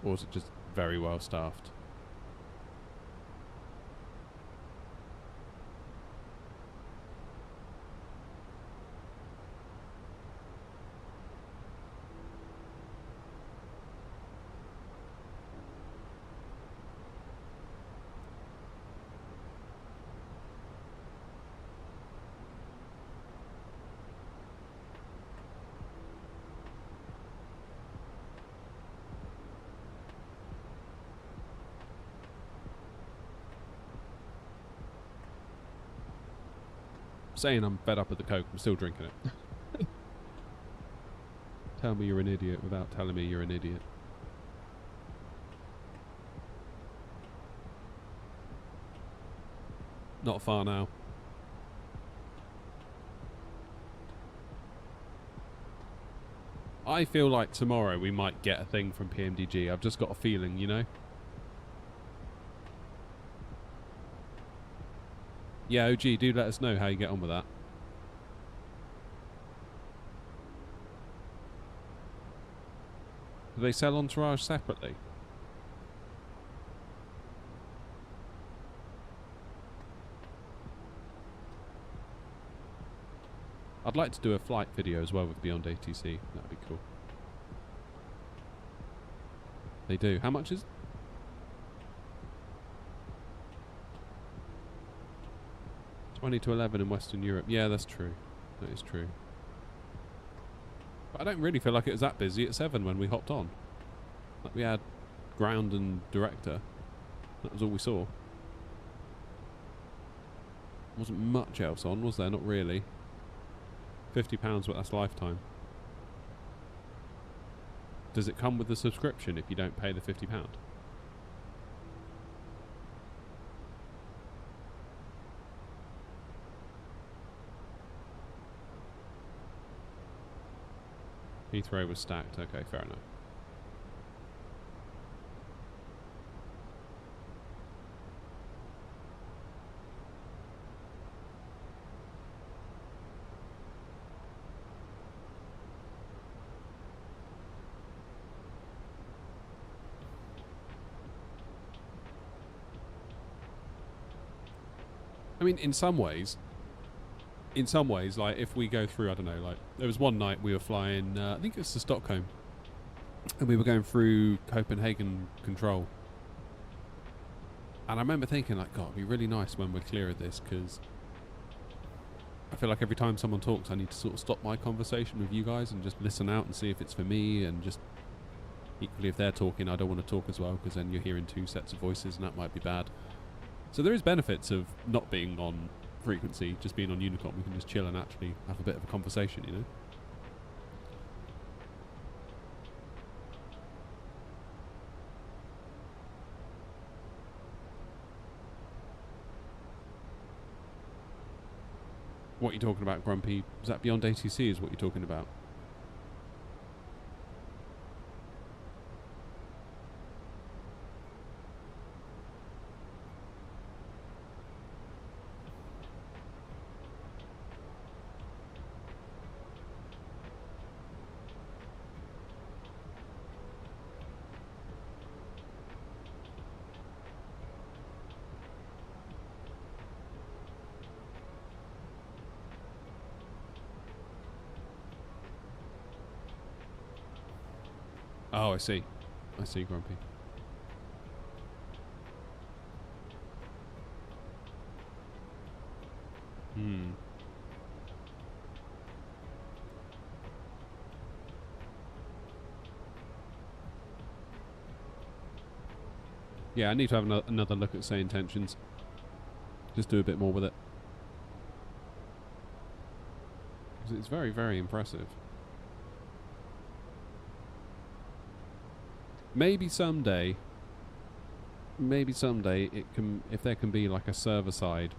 [SPEAKER 1] Or is it just very well staffed? Saying I'm fed up with the Coke, I'm still drinking it. Tell me you're an idiot without telling me you're an idiot. Not far now. I feel like tomorrow we might get a thing from PMDG. I've just got a feeling, you know? Yeah, OG, do let us know how you get on with that. Do they sell Entourage separately? I'd like to do a flight video as well with Beyond ATC. That'd be cool. They do. How much is it? 20 to 11 in Western Europe. Yeah, that's true. That is true. But I don't really feel like it was that busy at 7 when we hopped on. Like we had ground and director. That was all we saw. Wasn't much else on, was there? Not really. £50, but that's lifetime. Does it come with the subscription if you don't pay the £50? Heathrow was stacked. Okay, fair enough. I mean, in some ways, like, if we go through, I don't know, like, there was one night we were flying, I think it was to Stockholm, and we were going through Copenhagen control. And I remember thinking, like, God, it'd be really nice when we're clear of this, because I feel like every time someone talks, I need to sort of stop my conversation with you guys and just listen out and see if it's for me, and just equally, if they're talking, I don't want to talk as well, because then you're hearing two sets of voices, and that might be bad. So there is benefits of not being on frequency, just being on Unicom. We can just chill and actually have a bit of a conversation, you know? What are you talking about, Grumpy? Is that beyond ATC is what you're talking about? Oh, I see. I see, Grumpy. Hmm. Yeah, I need to have another look at say intentions. Just do a bit more with it. 'Cause it's very, very impressive. Maybe someday it can, if there can be like a server side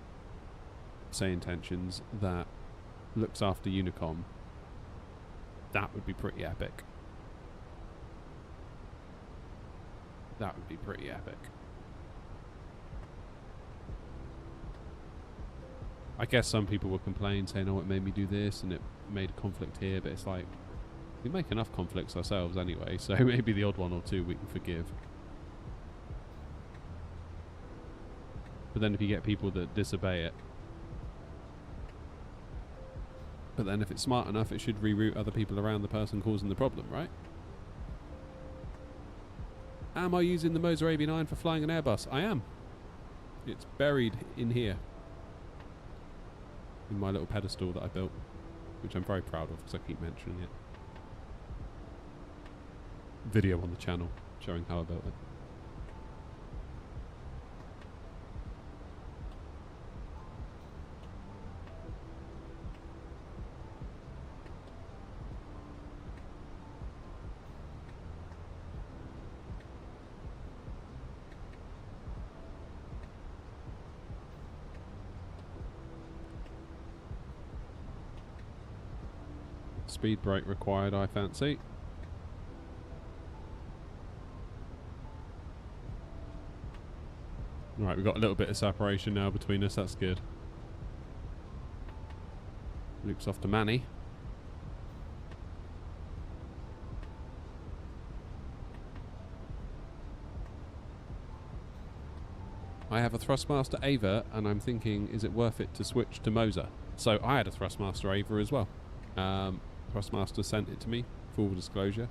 [SPEAKER 1] say intentions that looks after Unicom, that would be pretty epic. That would be pretty epic. I guess some people will complain saying, oh, it made me do this and it made a conflict here, but it's like, we make enough conflicts ourselves anyway, so maybe the odd one or two we can forgive. But then if you get people that disobey it, but then if it's smart enough, it should reroute other people around the person causing the problem, right? Am I using the Moser AB9 for flying an Airbus? I am. It's buried in here. In my little pedestal that I built, which I'm very proud of because I keep mentioning it. Video on the channel showing how I built it. Speed brake required, I fancy. Right, we've got a little bit of separation now between us, that's good. Luke's off to Manny. I have a Thrustmaster Ava, and I'm thinking, is it worth it to switch to Moser? So I had a Thrustmaster Ava as well. Thrustmaster sent it to me, full disclosure.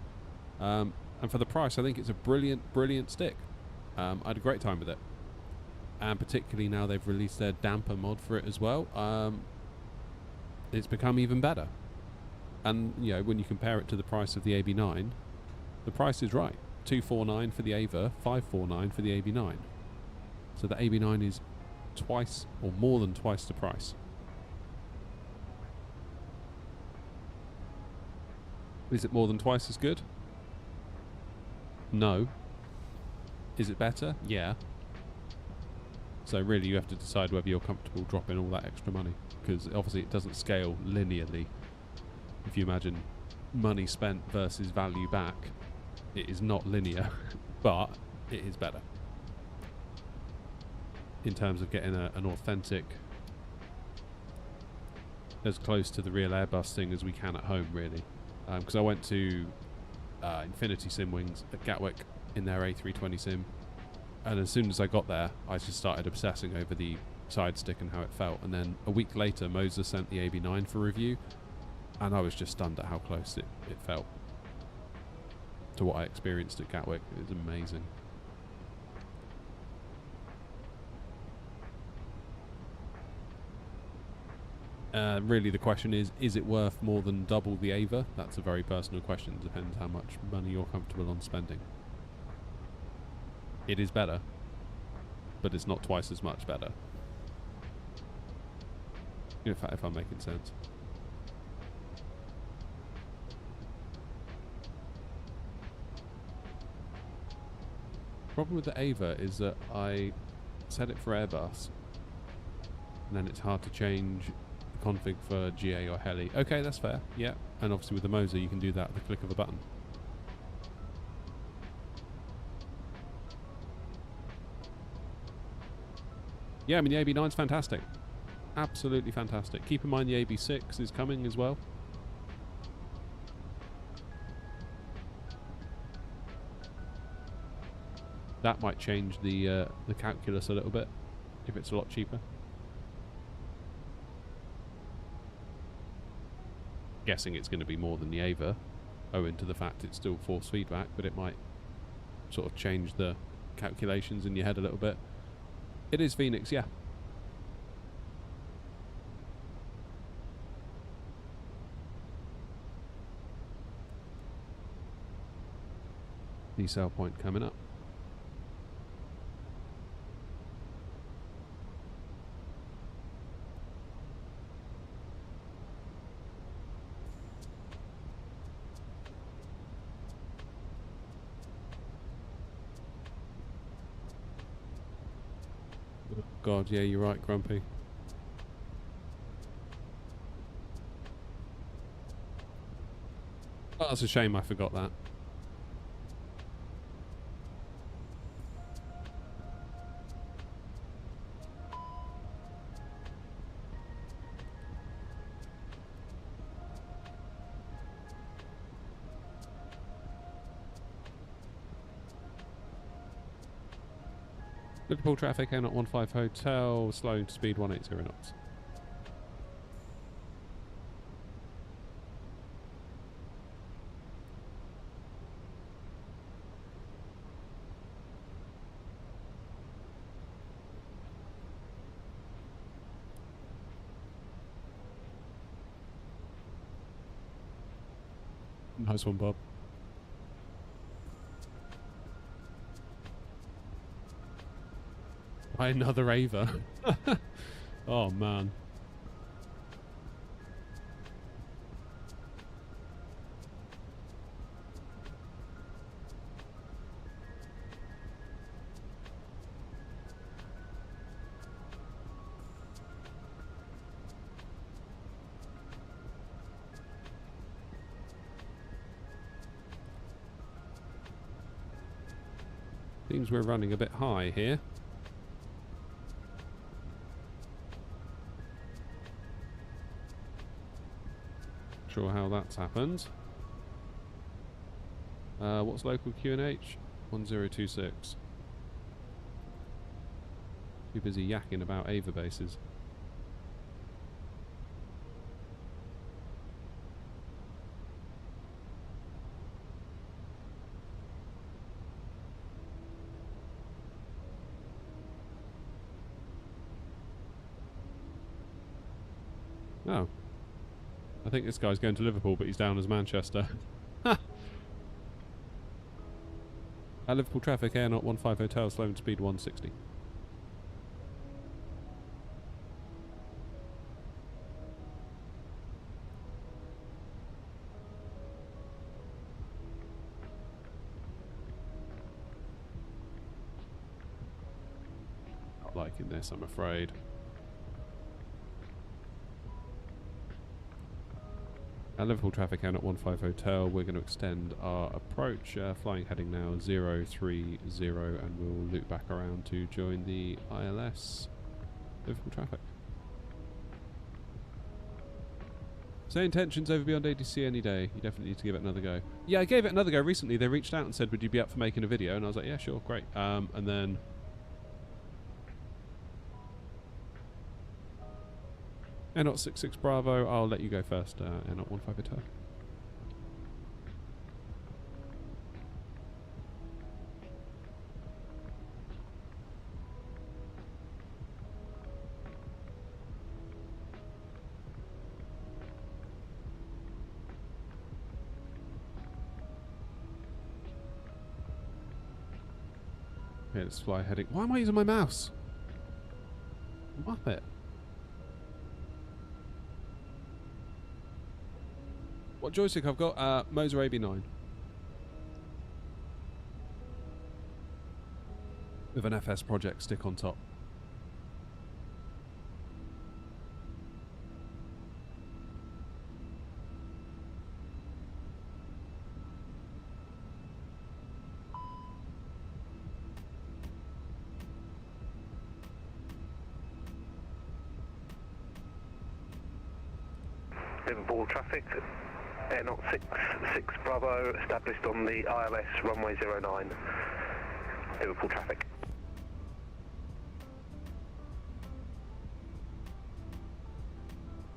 [SPEAKER 1] And for the price, I think it's a brilliant, brilliant stick. I had a great time with it. And particularly now they've released their damper mod for it as well, it's become even better. And, you know, when you compare it to the price of the AB9, the price is right. $249 for the Ava, $549 for the AB9. So the AB9 is twice or more than twice the price. Is it more than twice as good? No. Is it better? Yeah. So really you have to decide whether you're comfortable dropping all that extra money, because obviously it doesn't scale linearly. If you imagine money spent versus value back, it is not linear, but it is better in terms of getting an authentic, as close to the real Airbus thing as we can at home, really. Because I went to Infinity Sim Wings at Gatwick in their A320 sim, and as soon as I got there, I just started obsessing over the side stick and how it felt. And then a week later, Moses sent the AB9 for review, and I was just stunned at how close it felt to what I experienced at Gatwick. It was amazing. Really the question is it worth more than double the Ava? That's a very personal question. It depends how much money you're comfortable on spending. It is better, but it's not twice as much better. If I'm making sense. Problem with the Ava is that I set it for Airbus, and then it's hard to change the config for GA or Heli. Okay, that's fair. Yeah, and obviously with the Moser you can do that with the click of a button. Yeah, I mean the AB9's fantastic. Absolutely fantastic. Keep in mind the AB6 is coming as well. That might change the calculus a little bit if it's a lot cheaper. Guessing it's going to be more than the Ava, owing to the fact it's still force feedback, but it might sort of change the calculations in your head a little bit. It is Phoenix, yeah. Decel point coming up. Oh God, yeah, you're right, Grumpy. Oh, that's a shame I forgot that. Liverpool traffic, A015 Hotel, slowing to speed 180 knots. Nice one, Bob. Why another Ava? Oh man. Seems we're running a bit high here. Sure how that's happened. What's local QNH? 1026. Too busy yakking about Ava bases. Oh. I think this guy's going to Liverpool, but he's down as Manchester. Liverpool traffic, A015 Hotel, slowing speed 160. Not liking this, I'm afraid. Liverpool traffic out at 15 Hotel. We're going to extend our approach. Flying heading now 030, and we'll loop back around to join the ILS Liverpool traffic. Say intentions over beyond ADC any day. You definitely need to give it another go. Yeah, I gave it another go recently. They reached out and said, would you be up for making a video? And I was like, yeah, sure, great. And then... Airnaut 66 Bravo, I'll let you go first. Airnaut 15 Hotel. Okay, let's fly heading. Why am I using my mouse? Muppet. What joystick I've got? Moser AB9. With an FS Project stick on top.
[SPEAKER 4] Liverpool traffic, Airnaut 66 Bravo, established on the ILS runway 09. Liverpool traffic.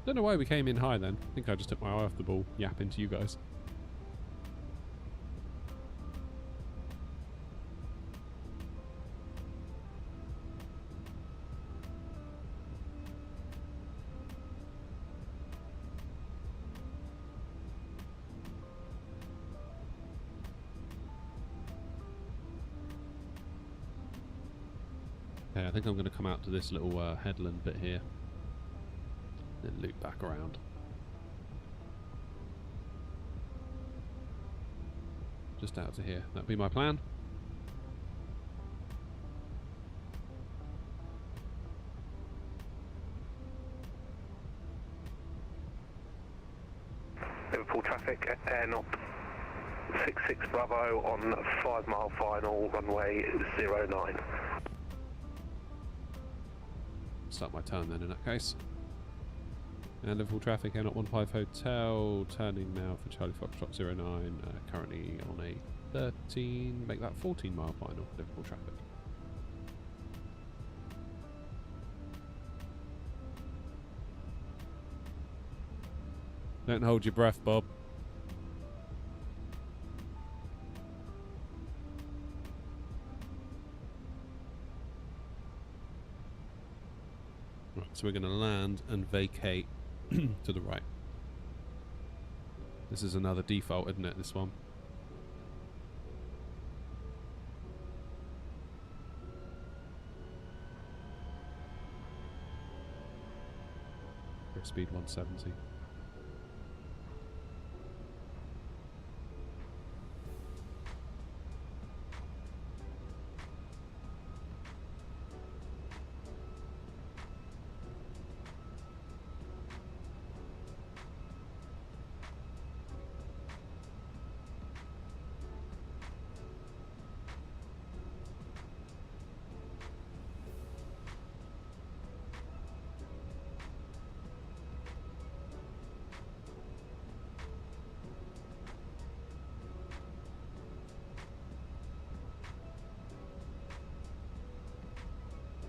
[SPEAKER 1] Don't know why we came in high then. I think I just took my eye off the ball, yapping to you guys. Okay, I think I'm going to come out to this little headland bit here. Then loop back around. Just out to here. That'd be my plan.
[SPEAKER 4] Liverpool traffic, Airnaut 66 Bravo on 5 mile final, runway 09.
[SPEAKER 1] Start my turn then in that case. And Liverpool traffic, Airnaut 15 Hotel, turning now for Charlie Foxtrot 09, currently on a 13, make that 14 mile final, Liverpool traffic. Don't hold your breath, Bob. Right, so we're going to land and vacate to the right. This is another default, isn't it, this one? Speed 170.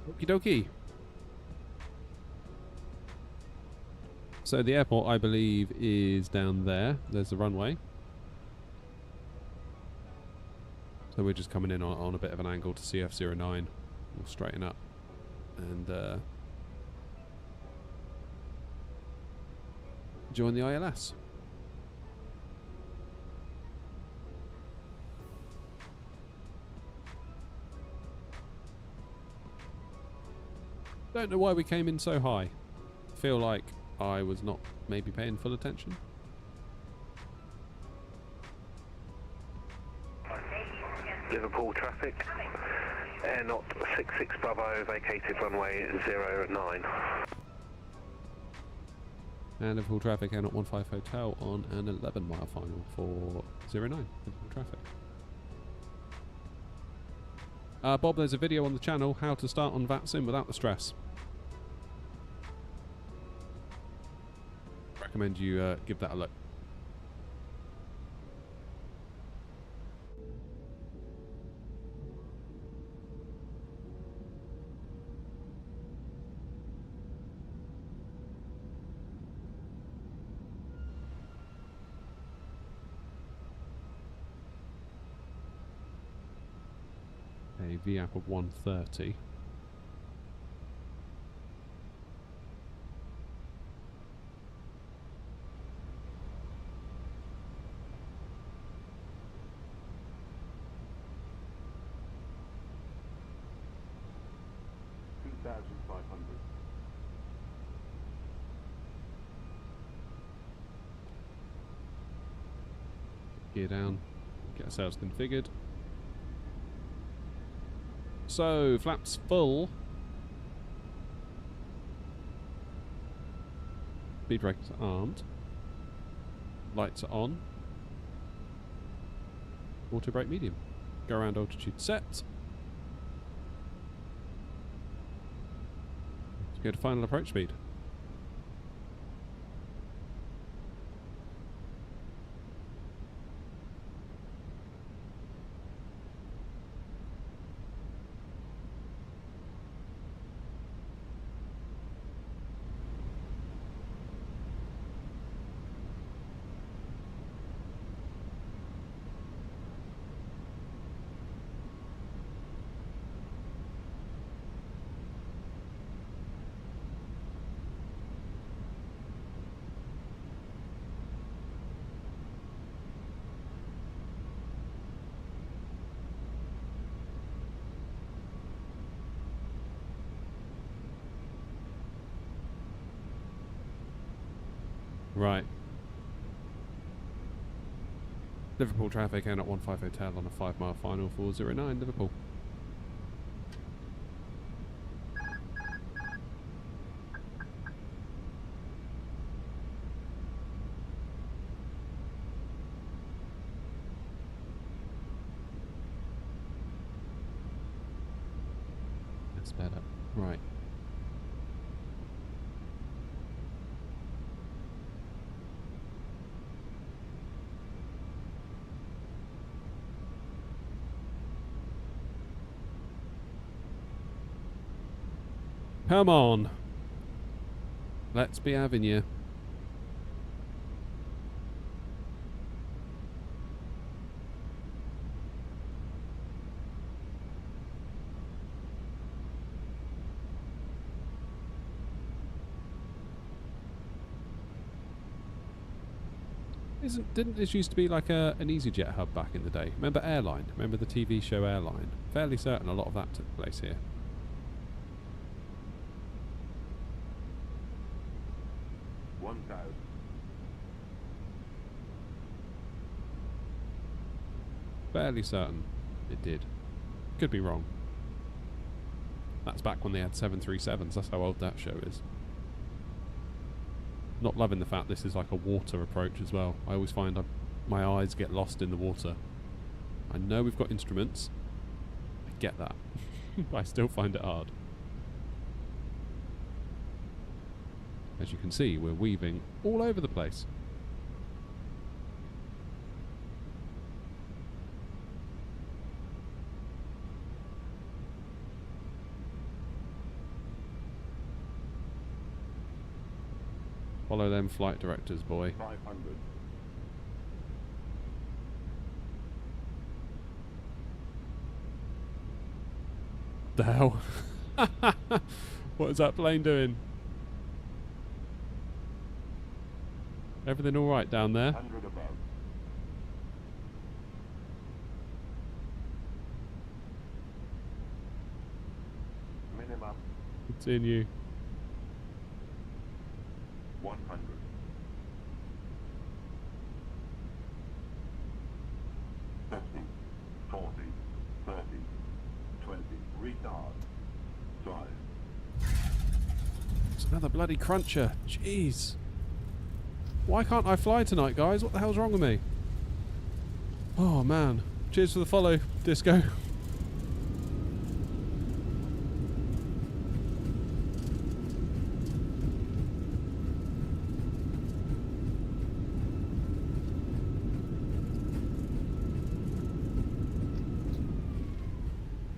[SPEAKER 1] Okie dokie. So the airport, I believe, is down there. There's the runway. So we're just coming in on a bit of an angle to CF09. We'll straighten up and join the ILS. Don't know why we came in so high. Feel like I was not maybe paying full attention.
[SPEAKER 4] Liverpool traffic, Airnaut 66 Bravo, vacated runway 09.
[SPEAKER 1] And Liverpool traffic, Air 015 Hotel on an 11-mile final for 09 Liverpool traffic. Bob, there's a video on the channel, how to start on VATSIM without the stress. Recommend you give that a look. A VAP of 130. Gear down, get ourselves configured. So, flaps full. Speed brakes are armed. Lights are on. Auto brake medium. Go around altitude set. Let's go to final approach speed. Right. Liverpool traffic, Air 015 Hotel on a 5-mile final for 09 Liverpool. That's better. Right. Come on. Let's be having you. Didn't this used to be like an EasyJet hub back in the day? Remember Airline? Remember the TV show Airline? Fairly certain a lot of that took place here. Fairly certain it did. Could be wrong. That's back when they had 737s. That's how old that show is. Not loving the fact this is like a water approach as well. I always find my eyes get lost in the water. I know we've got instruments. I get that. But I still find it hard. As you can see, we're weaving all over the place. Follow them flight directors, boy.
[SPEAKER 11] 500.
[SPEAKER 1] The hell? What is that plane doing? Everything all right down there?
[SPEAKER 11] 100 above. Minimum.
[SPEAKER 1] Continue.
[SPEAKER 11] 100. 50, 40, 30, 20. Retard. 5.
[SPEAKER 1] It's another bloody cruncher. Jeez. Why can't I fly tonight, guys? What the hell's wrong with me? Oh, man. Cheers for the follow, Disco.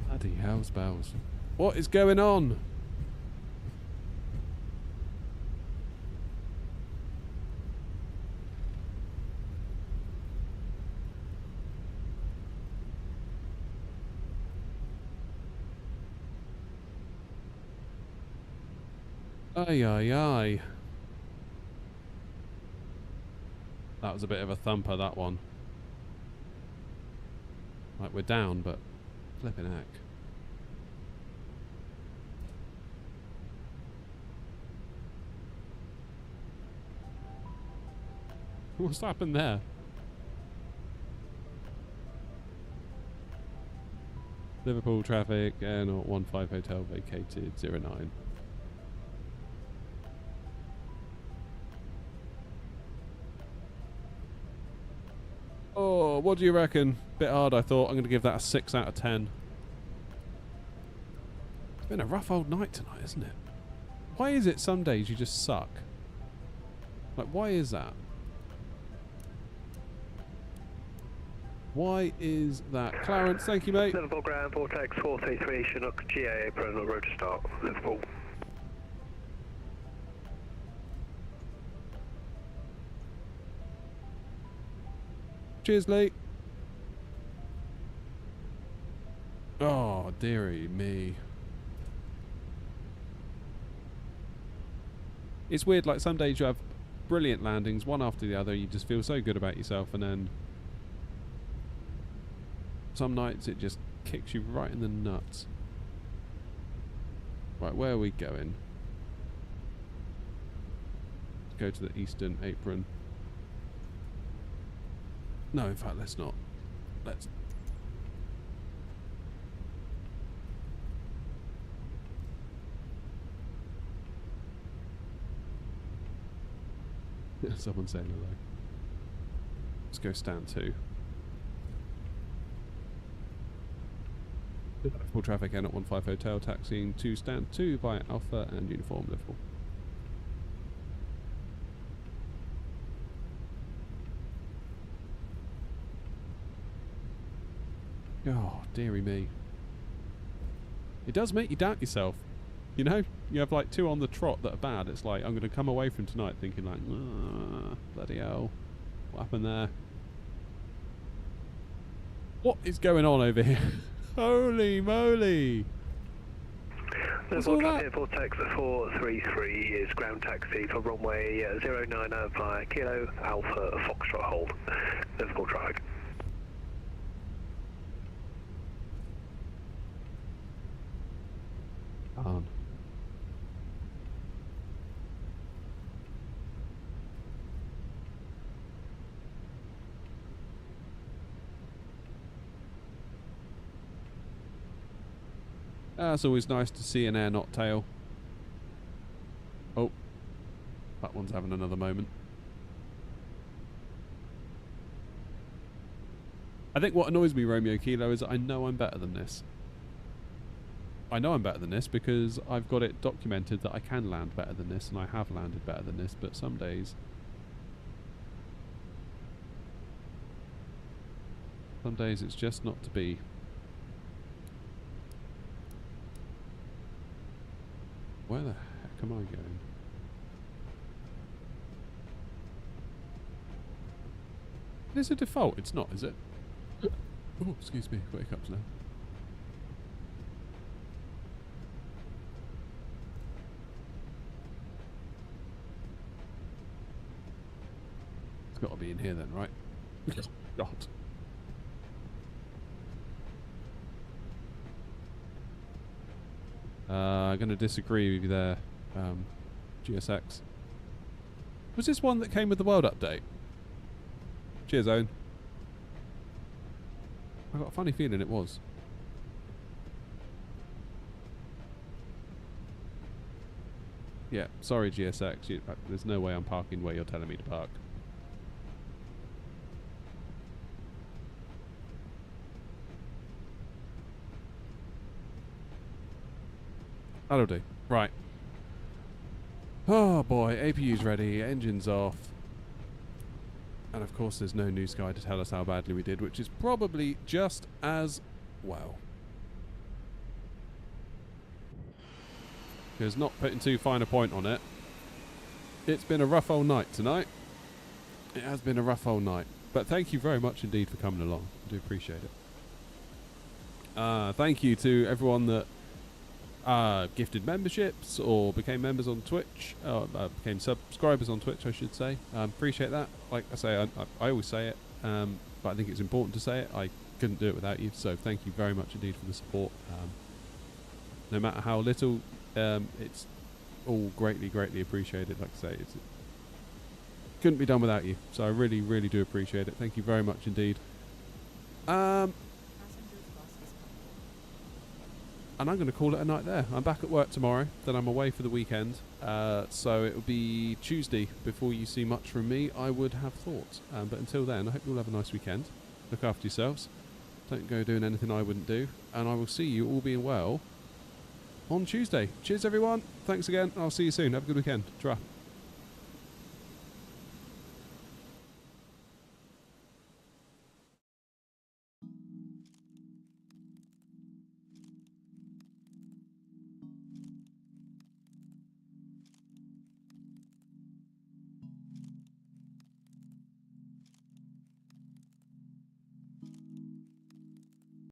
[SPEAKER 1] Bloody hell's bells. What is going on? Aye, aye, aye. That was a bit of a thumper, that one. Like, we're down, but flipping heck. What's happened there? Liverpool traffic, Air015 Hotel vacated 09. Oh, what do you reckon? Bit hard, I thought. I'm going to give that a 6 out of 10. It's been a rough old night tonight, isn't it? Why is it some days you just suck? Like, why is that? Why is that? Clarence, thank you, mate.
[SPEAKER 4] Liverpool ground, Vortex 433, Chinook, GA apron, or road to start, Liverpool.
[SPEAKER 1] Cheers, Lee. Oh, dearie me. It's weird, like some days you have brilliant landings, one after the other, you just feel so good about yourself, and then some nights it just kicks you right in the nuts. Right, where are we going? Go to the eastern apron. No, in fact, let's not. Let's... Someone saying hello. Let's go stand 2. Full traffic N15 Hotel, taxiing to stand 2 via Alpha and Uniform Liverpool. Oh, dearie me. It does make you doubt yourself. You know? You have like 2 on the trot that are bad. It's like, I'm going to come away from tonight thinking like, bloody hell. What happened there? What is going on over here? Holy moly! What's all that?
[SPEAKER 4] Vortex 433 is ground taxi for runway 09 via Kilo Alpha Foxtrot hold. Liverpool traffic.
[SPEAKER 1] On. It's always nice to see an air not tail. Oh, that one's having another moment. I think what annoys me, Romeo Kilo, is that I know I'm better than this. I know I'm better than this because I've got it documented that I can land better than this, and I have landed better than this, but some days it's just not to be. Where the heck am I going? Is it default? It's not, is it? Oh, excuse me. Got hiccups now. It's got to be in here then, right? God. I'm going to disagree with you there, GSX. Was this one that came with the world update? Cheers, Owen. I got a funny feeling it was. Yeah, sorry GSX, there's no way I'm parking where you're telling me to park. That'll do. Right. Oh boy, APU's ready, engine's off. And of course there's no new sky to tell us how badly we did, which is probably just as well. Because not putting too fine a point on it, it's been a rough old night tonight. It has been a rough old night. But thank you very much indeed for coming along. I do appreciate it. Thank you to everyone that gifted memberships or became members on Twitch, became subscribers on Twitch, I should say. Appreciate that. Like I say, I always say it, but I think it's important to say it. I couldn't do it without you, so thank you very much indeed for the support. No matter how little, it's all greatly appreciated. Like I say, it couldn't be done without you, so I really do appreciate it. Thank you very much indeed. And I'm going to call it a night there. I'm back at work tomorrow, then I'm away for the weekend, so it will be Tuesday before you see much from me, I would have thought. But until then, I hope you'll have a nice weekend. Look after yourselves. Don't go doing anything I wouldn't do. And I will see you, all being well, on Tuesday. Cheers everyone. Thanks again. I'll see you soon. Have a good weekend. Ta-ra.